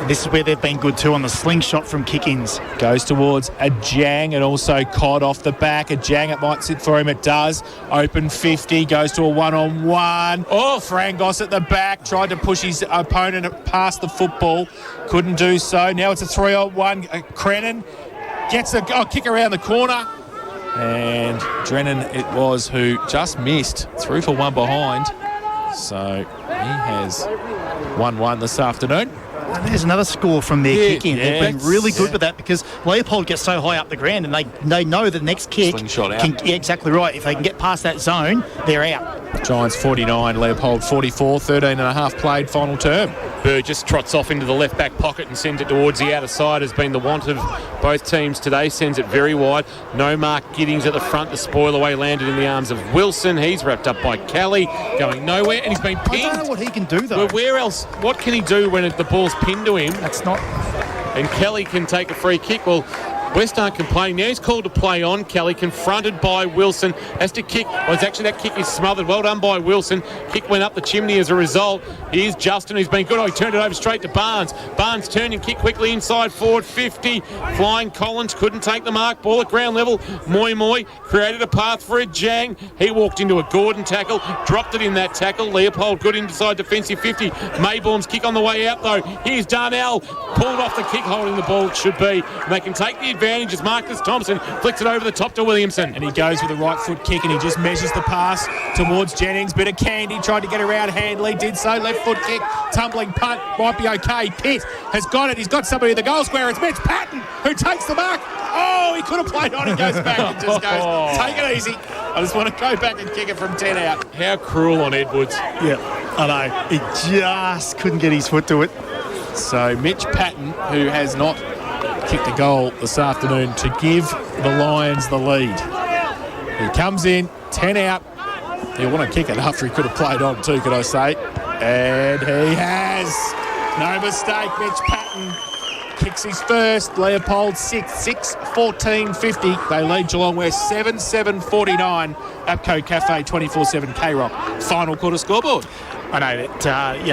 This is where they've been good too on the slingshot from kick-ins. Goes towards a Jang and also Cod off the back. A Jang, it might sit for him, it does. Open 50, goes to a one-on-one. Oh, Frangos at the back, tried to push his opponent past the football. Couldn't do so. Now it's a 3-on-1. Crennan gets a kick around the corner. And Drennan it was who just missed. 3 for 1 behind. So he has 1-1 this afternoon. And there's another score from their kick-in. They've been really good with that because Leopold gets so high up the ground and they know the next kick. Slingshot out. Yeah, exactly right. If they can get past that zone, they're out. Giants 49, Leopold 44, 13 and a half played final term. Burgess trots off into the left back pocket and sends it towards the outer side. Has been the want of both teams today. Sends it very wide. No Mark Giddings at the front. The spoil away landed in the arms of Wilson. He's wrapped up by Kelly, going nowhere, and he's been pinned. I don't know what he can do though. Well, where else? What can he do when the ball's pinned to him? That's not. And Kelly can take a free kick. Well, West aren't complaining. Now he's called to play on. Kelly confronted by Wilson. Has to kick. Well, it's actually that kick is smothered. Well done by Wilson. Kick went up the chimney as a result. Here's Justin, who's been good. Oh, he turned it over straight to Barnes. Barnes turned and kicked quickly inside forward 50. Flying Collins couldn't take the mark. Ball at ground level. Moy created a path for a Jang. He walked into a Gordon tackle. Dropped it in that tackle. Leopold good inside defensive 50. Maybaum's kick on the way out though. Here's Darnell. Pulled off the kick holding the ball. It should be. And they can take the advantage as Marcus Thompson flicks it over the top to Williamson. And he goes with a right foot kick and he just measures the pass towards Jennings. Bit of candy, tried to get around Handley, did so. Left foot kick, tumbling punt, might be okay. Pitt has got it. He's got somebody in the goal square. It's Mitch Patton who takes the mark. Oh, he could have played on. He goes back and just goes, take it easy. I just want to go back and kick it from 10 out. How cruel on Edwards. Yeah, I know. He just couldn't get his foot to it. So Mitch Patton, who has not kicked a goal this afternoon to give the Lions the lead. He comes in, 10 out. He'll want to kick it after he could have played on too, could I say. And he has. No mistake, Mitch Patton kicks his first. Leopold 6-14-50. They lead Geelong West 7-7-49. Apco Cafe 24/7 K-Rock. Final quarter scoreboard. I know that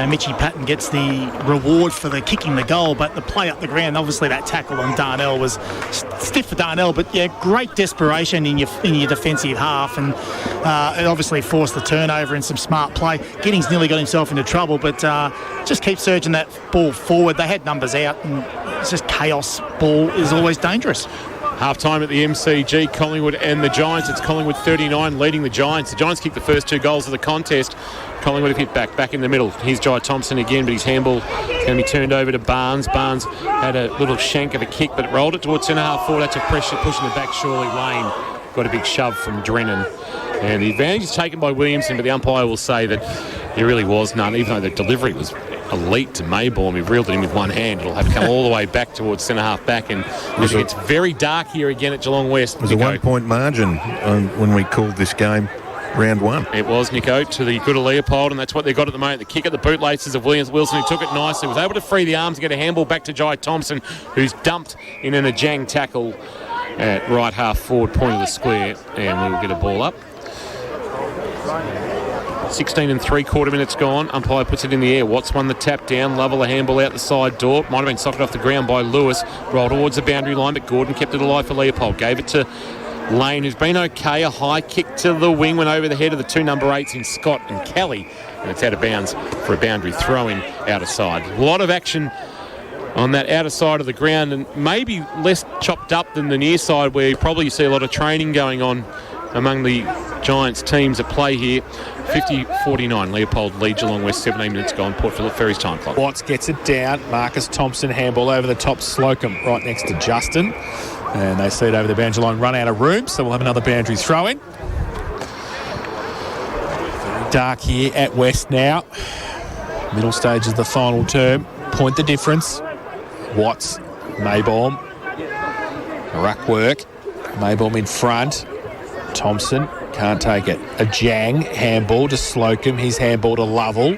Mitchie Patton gets the reward for the kicking the goal, but the play up the ground, obviously that tackle on Darnell was stiff for Darnell, but great desperation in your defensive half, and it obviously forced the turnover and some smart play. Giddings nearly got himself into trouble, but just keep surging that ball forward. They had numbers out, and it's just chaos. Ball is always dangerous. Half-time at the MCG, Collingwood and the Giants. It's Collingwood 39 leading the Giants. The Giants kicked the first 2 goals of the contest. Collingwood have hit back in the middle. Here's Jai Thompson again, but his handball is going to be turned over to Barnes. Barnes had a little shank of a kick, but rolled it towards centre-half forward. That's a pressure pushing it back. Surely Lane got a big shove from Drennan. And the advantage is taken by Williamson, but the umpire will say that there really was none, even though the delivery was elite to Maybaum. He reeled it in with one hand. It'll have to come all the way back towards centre-half back, and it's very dark here again at Geelong West. It was a 1-point margin when we called this game round 1. It was, Nico, to the good of Leopold, and that's what they got at the moment. The kick at the bootlaces of Wilson, who took it nicely, was able to free the arms and get a handball back to Jai Thompson, who's dumped in an Ajang tackle at right half forward point of the square, and we'll get a ball up. 16 3/4 minutes gone. Umpire puts it in the air. Watts won the tap down. Lovell a handball out the side door. Might have been socked off the ground by Lewis. Rolled towards the boundary line, but Gordon kept it alive for Leopold. Gave it to Lane, who's been okay. A high kick to the wing, went over the head of the 2 number 8s in Scott and Kelly, and it's out of bounds for a boundary throw-in out of side. A lot of action on that outer side of the ground, and maybe less chopped up than the near side, where you probably see a lot of training going on among the Giants teams at play here. 50-49. Leopold leads Geelong West. 17 minutes gone. Port Phillip Ferry's time clock. Watts gets it down. Marcus Thompson handball over the top. Slocum right next to Justin. And they see it over the boundary line. Run out of room, so we'll have another boundary throw in. Very dark here at West now. Middle stage is the final term. Point the difference. Watts, Maybaum. Ruck work. Maybaum in front. Thompson can't take it. Ajang handball to Slocum. His handball to Lovell.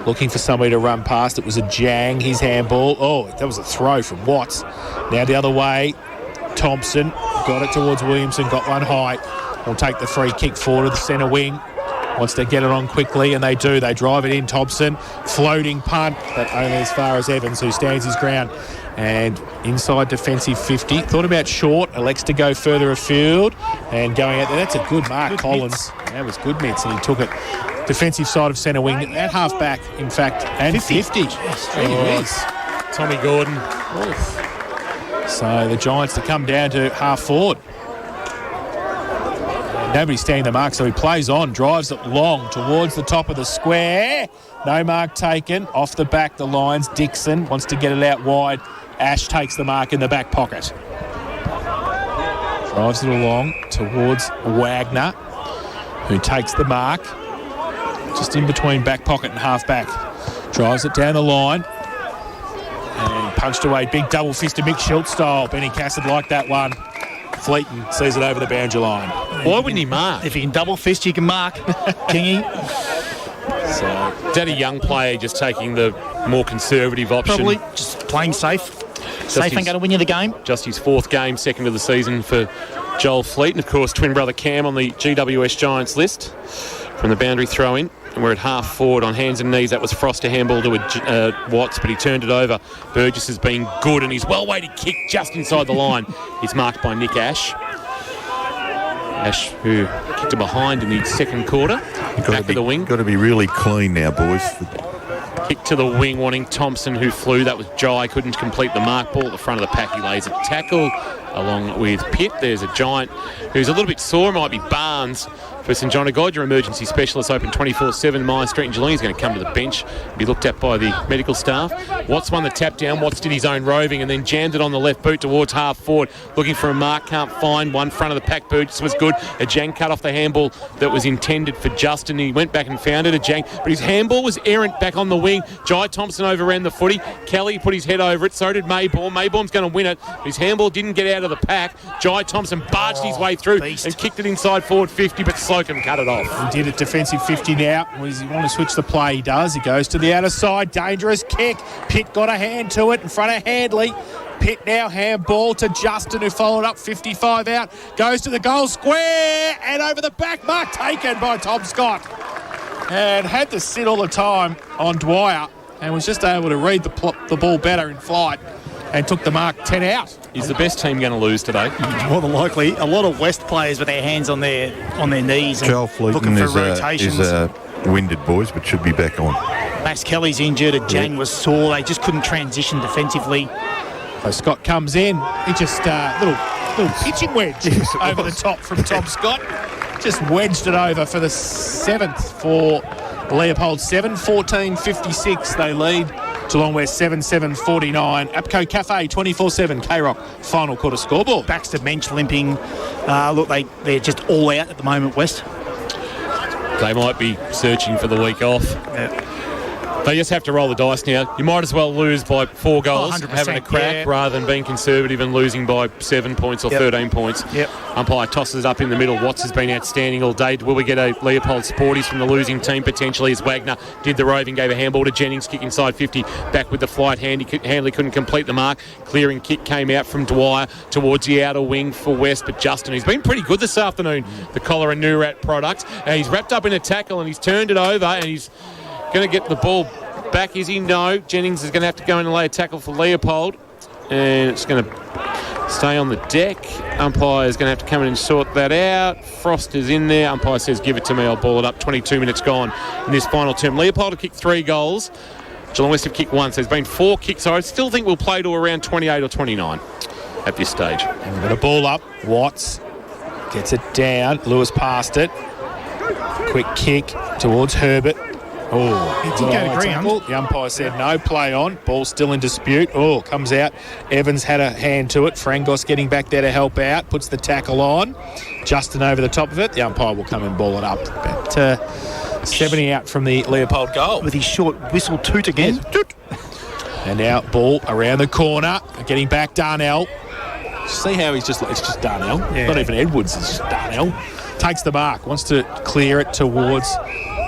Looking for somebody to run past. It was Ajang. His handball. Oh, that was a throw from Watts. Now the other way. Thompson got it towards Williamson. Got one high. Will take the free kick forward to the centre wing. Wants to get it on quickly, and they do. They drive it in. Thompson floating punt, but only as far as Evans, who stands his ground. And inside defensive 50. Thought about short. Elects to go further afield. And going out there. That's a good mark, Collins. That was good mitts, and he took it. Defensive side of centre wing. At half back, in fact. And 50. Yes, Tommy Gordon. Oof. So the Giants to come down to half forward. Nobody's standing the mark, so he plays on. Drives it long towards the top of the square. No mark taken. Off the back, the lines. Dixon wants to get it out wide. Ash takes the mark in the back pocket. Drives it along towards Wagner, who takes the mark just in between back pocket and half back. Drives it down the line and punched away. Big double fist to Mick Schultz style. Benny Cassidy liked that one. Fleeton sees it over the boundary line. Why wouldn't he mark? If you can double fist, you can mark. Kingy. So, is that a young player just taking the more conservative option? Probably just playing safe. Safe ain't going to win you the game. Just his 4th game, 2nd of the season for Joel Fleeton. Of course, twin brother Cam on the GWS Giants list from the boundary throw-in. And we're at half forward on hands and knees. That was Frost to handball to Watts, but he turned it over. Burgess has been good, and his well-weighted kick just inside the line is marked by Nick Ash. Ash, who kicked it behind in the second quarter. Back to the wing. Got to be really clean now, boys. Kick to the wing, wanting Thompson, who flew. That was Jai, couldn't complete the mark. Ball at the front of the pack. He lays a tackle along with Pitt. There's a Giant who's a little bit sore. Might be Barnes for St John of God. Your emergency specialist open 24/7 Mine Street in Geelong. He's going to come to the bench and be looked at by the medical staff. Watts won the tap down. Watts did his own roving and then jammed it on the left boot towards half forward. Looking for a mark. Can't find one. Front of the pack. Burgess was good. Ajang cut off the handball that was intended for Justin. He went back and found it. Ajang, but his handball was errant back on the wing. Jai Thompson overran the footy. Kelly put his head over it. So did Maybaum. Maybaum's going to win it. His handball didn't get out out of the pack. Jai Thompson barged his way through and kicked it inside forward 50, but Slocum cut it off. He did it defensive 50 now. Does he want to switch the play? He does. He goes to the outer side. Dangerous kick. Pitt got a hand to it in front of Handley. Pitt now handball to Justin, who followed up 55 out. Goes to the goal square and over the back. Mark taken by Tom Scott. And had to sit all the time on Dwyer and was just able to read the ball better in flight and took the mark 10 out. Is the best team going to lose today? More than likely. A lot of West players with their hands on their knees and Joel looking Fleeton for rotations. is winded, boys, but should be back on. Max Kelly's injured. And Jang was sore. They just couldn't transition defensively. So Scott comes in. He just little pitching wedge over the top from Tom Scott. Just wedged it over for the 7th for Leopold 7. 14.56 they lead. Geelong West 7-7-49. Apco Cafe 24/7. K-Rock final quarter scoreboard. Baxter bench limping. Look, they're just all out at the moment, West. They might be searching for the week off. Yeah. They just have to roll the dice now. You might as well lose by 4 goals, 100%, having a crack, rather than being conservative and losing by 7 points or 13 points. Yep. Umpire tosses it up in the middle. Watts has been outstanding all day. Will we get a Leopold Sporties from the losing team potentially, as Wagner did the roving, gave a handball to Jennings, kick inside 50, back with the flight. Handley couldn't complete the mark. Clearing kick came out from Dwyer towards the outer wing for West, but Justin, who's been pretty good this afternoon, the Collar and Noorat product. He's wrapped up in a tackle and he's turned it over and he's going to get the ball back, is he? No. Jennings is going to have to go in and lay a tackle for Leopold. And it's going to stay on the deck. Umpire is going to have to come in and sort that out. Frost is in there. Umpire says, give it to me, I'll ball it up. 22 minutes gone in this final term. Leopold have kicked 3 goals. Geelong West have kicked 1. So there's been 4 kicks. So I still think we'll play to around 28 or 29 at this stage. And we've got a ball up. Watts gets it down. Lewis passed it. Quick kick towards Herbert. Oh, he did go to ground. The umpire said no, play on. Ball still in dispute. Oh, comes out. Evans had a hand to it. Frangos getting back there to help out. Puts the tackle on. Justin over the top of it. The umpire will come and ball it up. About 70 out from the Leopold goal. With his short whistle toot again. Toot. And now ball around the corner. Getting back Darnell. See how he's just, it's just Darnell. Yeah. Not even Edwards, it's just Darnell. Takes the mark. Wants to clear it towards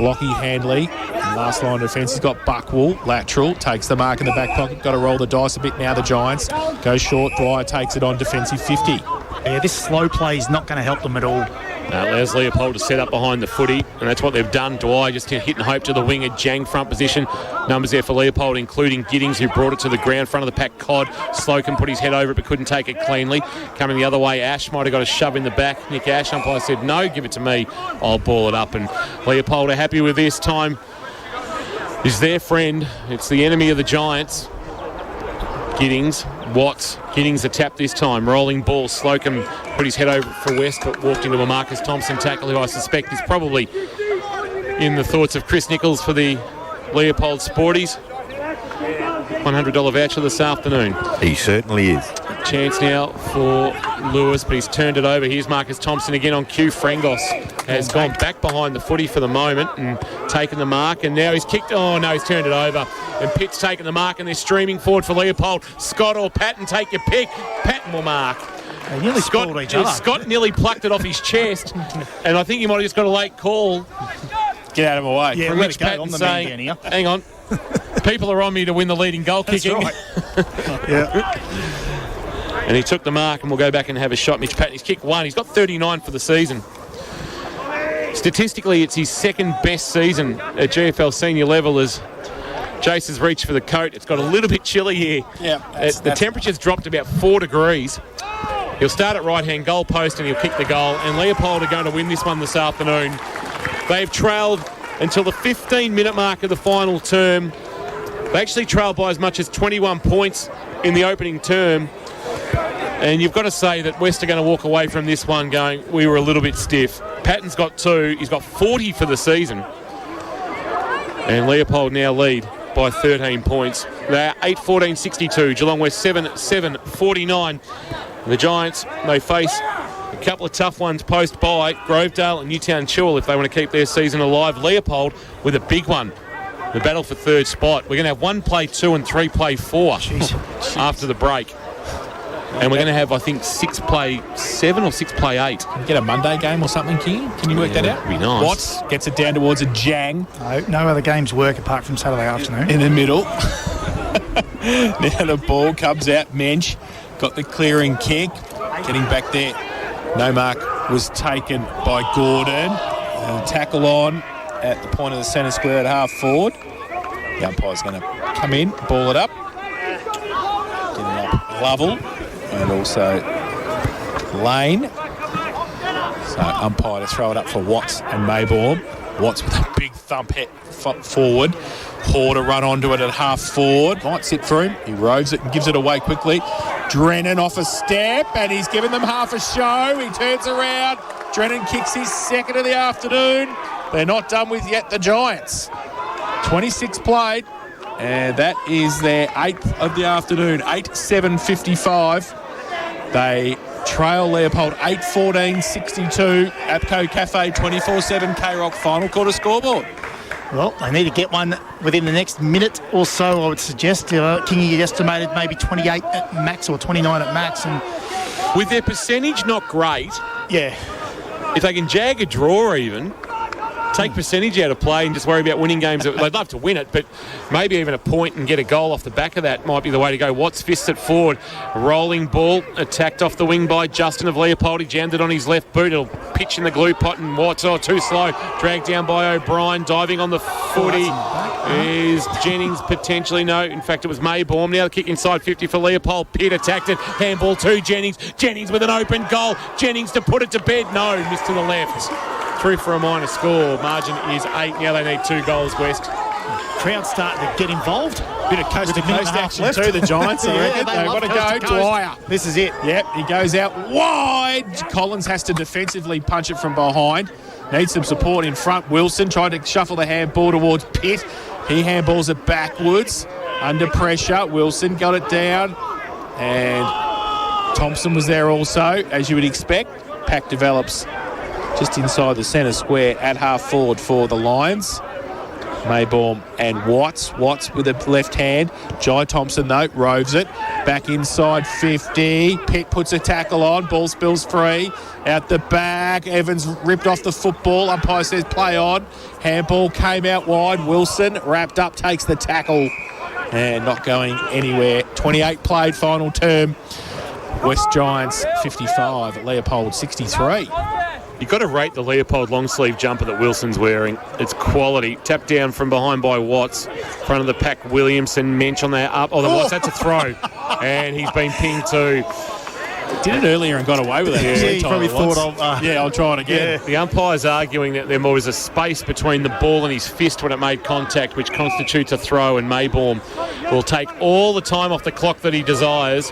Lockie Handley. Last line of defence, he's got Buckwell, lateral, takes the mark in the back pocket. Got to roll the dice a bit now, the Giants. Goes short, Dwyer takes it on defensive 50. Yeah, this slow play is not going to help them at all. Allows Leopold to set up behind the footy, and that's what they've done. Dwyer just hitting hope to the wing at Jang front position. Numbers there for Leopold, including Giddings, who brought it to the ground. Front of the pack, Codd. Slocum put his head over it, but couldn't take it cleanly. Coming the other way, Ash might have got a shove in the back. Nick Ash, umpire said, no, give it to me. I'll ball it up. And Leopold are happy with this. Time is their friend. It's the enemy of the Giants. Giddings, Watts. Giddings a tap this time. Rolling ball. Slocum put his head over for West, but walked into a Marcus Thompson tackle, who I suspect is probably in the thoughts of Chris Nichols for the Leopold Sporties. $100 voucher this afternoon. He certainly is. Chance now for Lewis, but he's turned it over. Here's Marcus Thompson again on cue. Frangos has gone back behind the footy for the moment and taken the mark, and now he's kicked. Oh no, he's turned it over. And Pitt's taken the mark, and they're streaming forward for Leopold. Scott or Patton, take your pick. Patton will mark. They nearly spoiled each other. Scott nearly plucked it off his chest, and I think he might have just got a late call. Get out of my way. Yeah, From let Mitch it go. Patton I'm the saying, man down here. hang on, people are on me to win the leading goal kicking. Right. Yeah. And he took the mark, and we'll go back and have a shot. Mitch Patton, he's kicked 1. He's got 39 for the season. Statistically, it's his second best season at GFL senior level as Jace has reached for the coat. It's got a little bit chilly here. Yeah, the temperature's dropped about 4 degrees. He'll start at right-hand goal post and he'll kick the goal. And Leopold are going to win this one this afternoon. They've trailed until the 15-minute mark of the final term. They actually trailed by as much as 21 points in the opening term. And you've got to say that West are going to walk away from this one going, we were a little bit stiff. Patton's got 2. He's got 40 for the season. And Leopold now lead by 13 points. They're 8-14-62. Geelong West 7-7-49. The Giants, they face a couple of tough ones post-bye. Grovedale and Newtown Chewell if they want to keep their season alive. Leopold with a big one. The battle for third spot. We're going to have 1 play 2 and 3 play 4 after the break. And we're going to have, I think, 6 play 7 or 6 play 8. Get a Monday game or something, King? Can you work that out? That'd be nice. Watts gets it down towards a Jang. No other games work apart from Saturday afternoon. In the middle. Now the ball comes out. Mensch got the clearing kick. Getting back there. No mark was taken by Gordon. And tackle on at the point of the centre square at half forward. The umpire's going to come in, ball it up. Getting up Lovell and also Lane. So umpire to throw it up for Watts and Maybaum. Watts with a big thump forward. Hoare to run onto it at half forward. Might sit for him. He roves it and gives it away quickly. Drennan off a step and he's given them half a show. He turns around. Drennan kicks his second of the afternoon. They're not done with yet, the Giants. 26 played, and that is their 8th of the afternoon. 8:7:55. They trail Leopold 8-14-62. Apco Cafe 24/7 K-Rock final quarter scoreboard. Well, they need to get one within the next minute or so, I would suggest. Kingy estimated maybe 28 at max or 29 at max. And with their percentage not great, yeah, if they can jag a draw even, take percentage out of play and just worry about winning games. They'd love to win it, but maybe even a point and get a goal off the back of that might be the way to go. Watts fists it forward. Rolling ball, attacked off the wing by Justin of Leopold. He jammed it on his left boot. It'll pitch in the glue pot, and Watts, too slow. Dragged down by O'Brien. Diving on the footy is Jennings potentially. No, in fact, it was Maybaum. Now the kick inside 50 for Leopold. Pitt attacked it. Handball to Jennings. Jennings with an open goal. Jennings to put it to bed. No, missed to the left. Through for a minor score. Margin is 8. Now they need 2 goals, West. Crowd starting to get involved. Bit of coast-to-coast action too, the Giants. I reckon. They want to go. Dwyer. This is it. Yep, he goes out wide. Collins has to defensively punch it from behind. Needs some support in front. Wilson tried to shuffle the handball towards Pitt. He handballs it backwards. Under pressure. Wilson got it down. And Thompson was there also, as you would expect. Pack develops just inside the centre square at half forward for the Lions. Maybaum and Watts. Watts with a left hand. Jai Thompson, though, roves it. Back inside 50. Pitt puts a tackle on. Ball spills free. Out the back. Evans ripped off the football. Umpire says play on. Handball came out wide. Wilson wrapped up, takes the tackle. And not going anywhere. 28 played, final term. West Giants 55. Leopold 63. You've got to rate the Leopold long sleeve jumper that Wilson's wearing. It's quality. Tapped down from behind by Watts. Front of the pack, Williamson. Mensch on there up. Watts had to throw. And he's been pinged too. Did it earlier and got away with it. Yeah, he probably thought I'll try it again. Yeah. The umpire's arguing that there was a space between the ball and his fist when it made contact, which constitutes a throw, and Maybaum will take all the time off the clock that he desires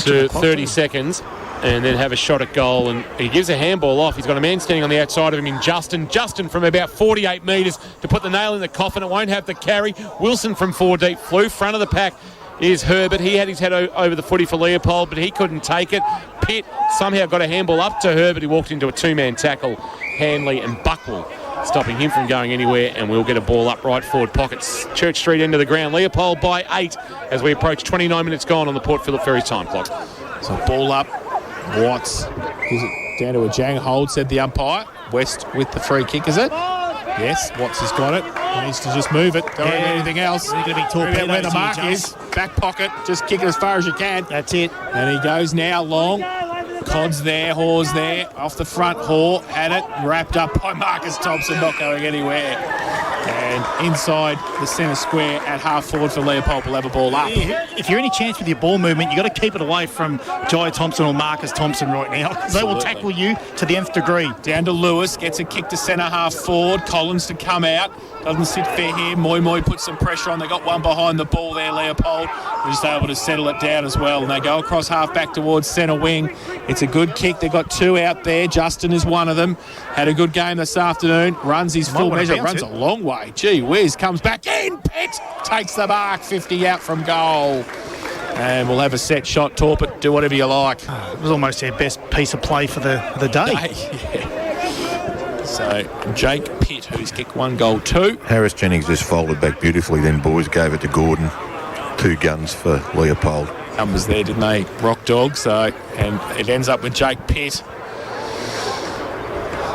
to 30 seconds. And then have a shot at goal, and he gives a handball off. He's got a man standing on the outside of him in Justin. Justin from about 48 metres to put the nail in the coffin. It won't have the carry. Wilson from 4 deep flew. Front of the pack is Herbert. He had his head over the footy for Leopold, but he couldn't take it. Pitt somehow got a handball up to Herbert. He walked into a 2-man tackle. Hanley and Buckwell stopping him from going anywhere, and we'll get a ball up right forward pockets. Church Street end of the ground. Leopold by 8 as we approach 29 minutes gone on the Port Phillip Ferries time clock. So ball up. Watts gives it down to a Jang hold, said the umpire. West with the free kick, is it? Yes, Watts has got it. He needs to just move it. Don't have anything else. They're going to be torpedoes where the mark here, is. Back pocket. Just kick it as far as you can. That's it. And he goes now long. Cod's there. Hoare's there. Off the front. Hoare had it. Wrapped up by Marcus Thompson. Not going anywhere. And inside the centre square at half forward for Leopold will have a ball up. If you're any chance with your ball movement, you've got to keep it away from Jai Thompson or Marcus Thompson right now. Absolutely. They will tackle you to the nth degree. Down to Lewis, gets a kick to centre half forward. Collins to come out. Doesn't sit fair here. Moi puts some pressure on. They got one behind the ball there, Leopold. They're just able to settle it down as well. And they go across half back towards centre wing. It's a good kick. They've got 2 out there. Justin is one of them. Had a good game this afternoon. Runs his full measure. Runs a long way. Gee whiz. Comes back in. Pitt takes the mark. 50 out from goal. And we'll have a set shot. Torpet, do whatever you like. It was almost their best piece of play for the day. Yeah. So Jake Pitt, who's kicked 1 goal, 2. Harris Jennings just folded back beautifully. Then boys gave it to Gordon. 2 guns for Leopold. numbers there, didn't they? Rock Dog. So, and it ends up with Jake Pitt.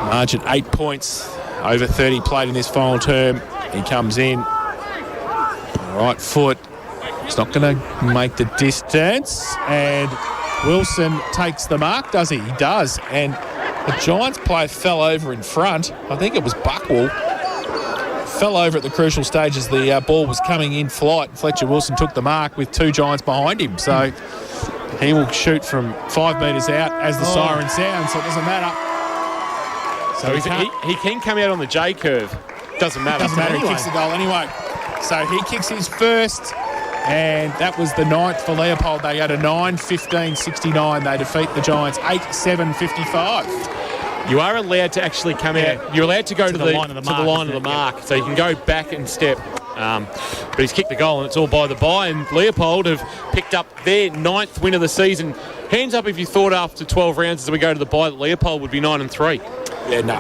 Margin 8 points, over 30 played in this final term. He comes in. Right foot. He's not going to make the distance. And Wilson takes the mark, does he? He does. And the Giants player fell over in front. I think it was Buckwell. Fell over at the crucial stage as the ball was coming in flight. Fletcher Wilson took the mark with 2 Giants behind him. So he will shoot from 5 metres out as the siren sounds, so it doesn't matter. So he can come out on the J curve. Doesn't matter. Doesn't matter. He kicks the goal anyway. So he kicks his first, and that was the 9th for Leopold. They go to 9-15-69. They defeat the Giants 8-7-55. You are allowed to actually come out. You're allowed to go to the line of the mark. So you can go back and step. But he's kicked the goal, and it's all by the by. And Leopold have picked up their 9th win of the season. Hands up if you thought after 12 rounds as we go to the bye that Leopold would be 9-3. Yeah, no.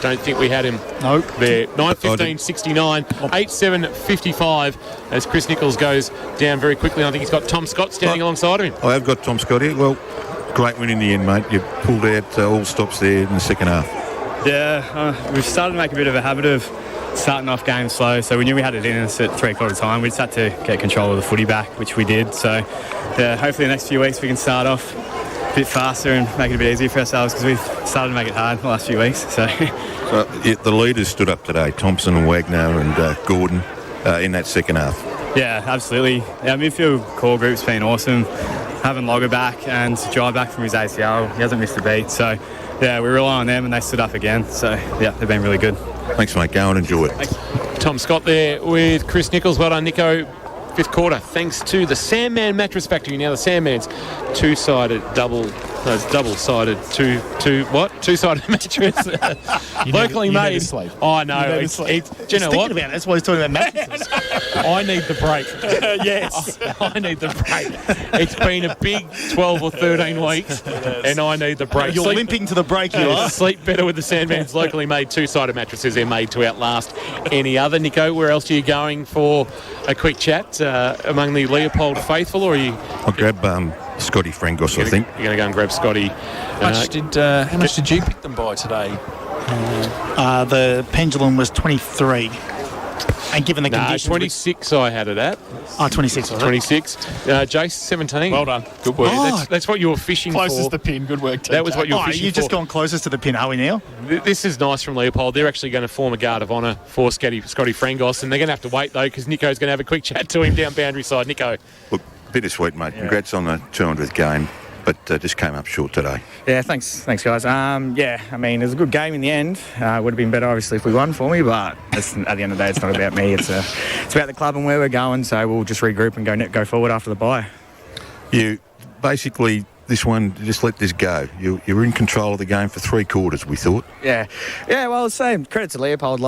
Don't think we had him. Nope. There, 9-15-69, 8-7-55 as Chris Nichols goes down very quickly. I think he's got Tom Scott standing alongside of him. I have got Tom Scott here. Well, great win in the end, mate. You pulled out all stops there in the second half. Yeah, we've started to make a bit of a habit of starting off games slow, so we knew we had it in us at 3/4 time. We just had to get control of the footy back, which we did. So, yeah, hopefully the next few weeks we can start off a bit faster and make it a bit easier for ourselves, because we've started to make it hard the last few weeks. So the leaders stood up today, Thompson and Wagner and Gordon, in that second half. Yeah, absolutely. Our midfield core group's been awesome. Having Logger back and Drive back from his ACL, he hasn't missed a beat. So, yeah, we rely on them, and they stood up again. So, yeah, they've been really good. Thanks, mate. Go and enjoy it. Thanks. Tom Scott there with Chris Nichols. Well done, Nico. 5th quarter, thanks to the Sandman Mattress Factory. Now the Sandman's two-sided double-sided two-sided mattress, locally made. Oh no, it's do you know what? About it. That's why he's talking about mattresses. I need the break. Yes, I need the break. It's been a big 12 or 13 weeks, and I need the break. You're limping to the break. You are. Sleep better with the Sandman's locally made two-sided mattresses. They're made to outlast any other. Nico, where else are you going for a quick chat among the Leopold faithful, or are you? I'll grab Scotty Frangos, I think. You're going to go and grab Scotty. How much did you pick them by today? The pendulum was 23. And given the conditions... 26 I had it at. 26. 26. Jace, 17. Well done. Good work. That's what you were fishing Closest for. to the pin. Good work, TJ. That was what you were fishing for. You've just gone closest to the pin, are we now? This is nice from Leopold. They're actually going to form a guard of honour for Scotty Frangos, and they're going to have to wait, though, because Nico's going to have a quick chat to him down boundary side. Nico. Look, bittersweet, mate. Yeah. Congrats on the 200th game, but just came up short today. Yeah, thanks guys. Yeah, I mean, it was a good game in the end. Would have been better, obviously, if we won for me, but at the end of the day, it's not about me. It's about the club and where we're going, so we'll just regroup and go forward after the bye. You basically, this one, just let this go. You were in control of the game for 3/4, we thought. Yeah, well, same. Credit to Leopold,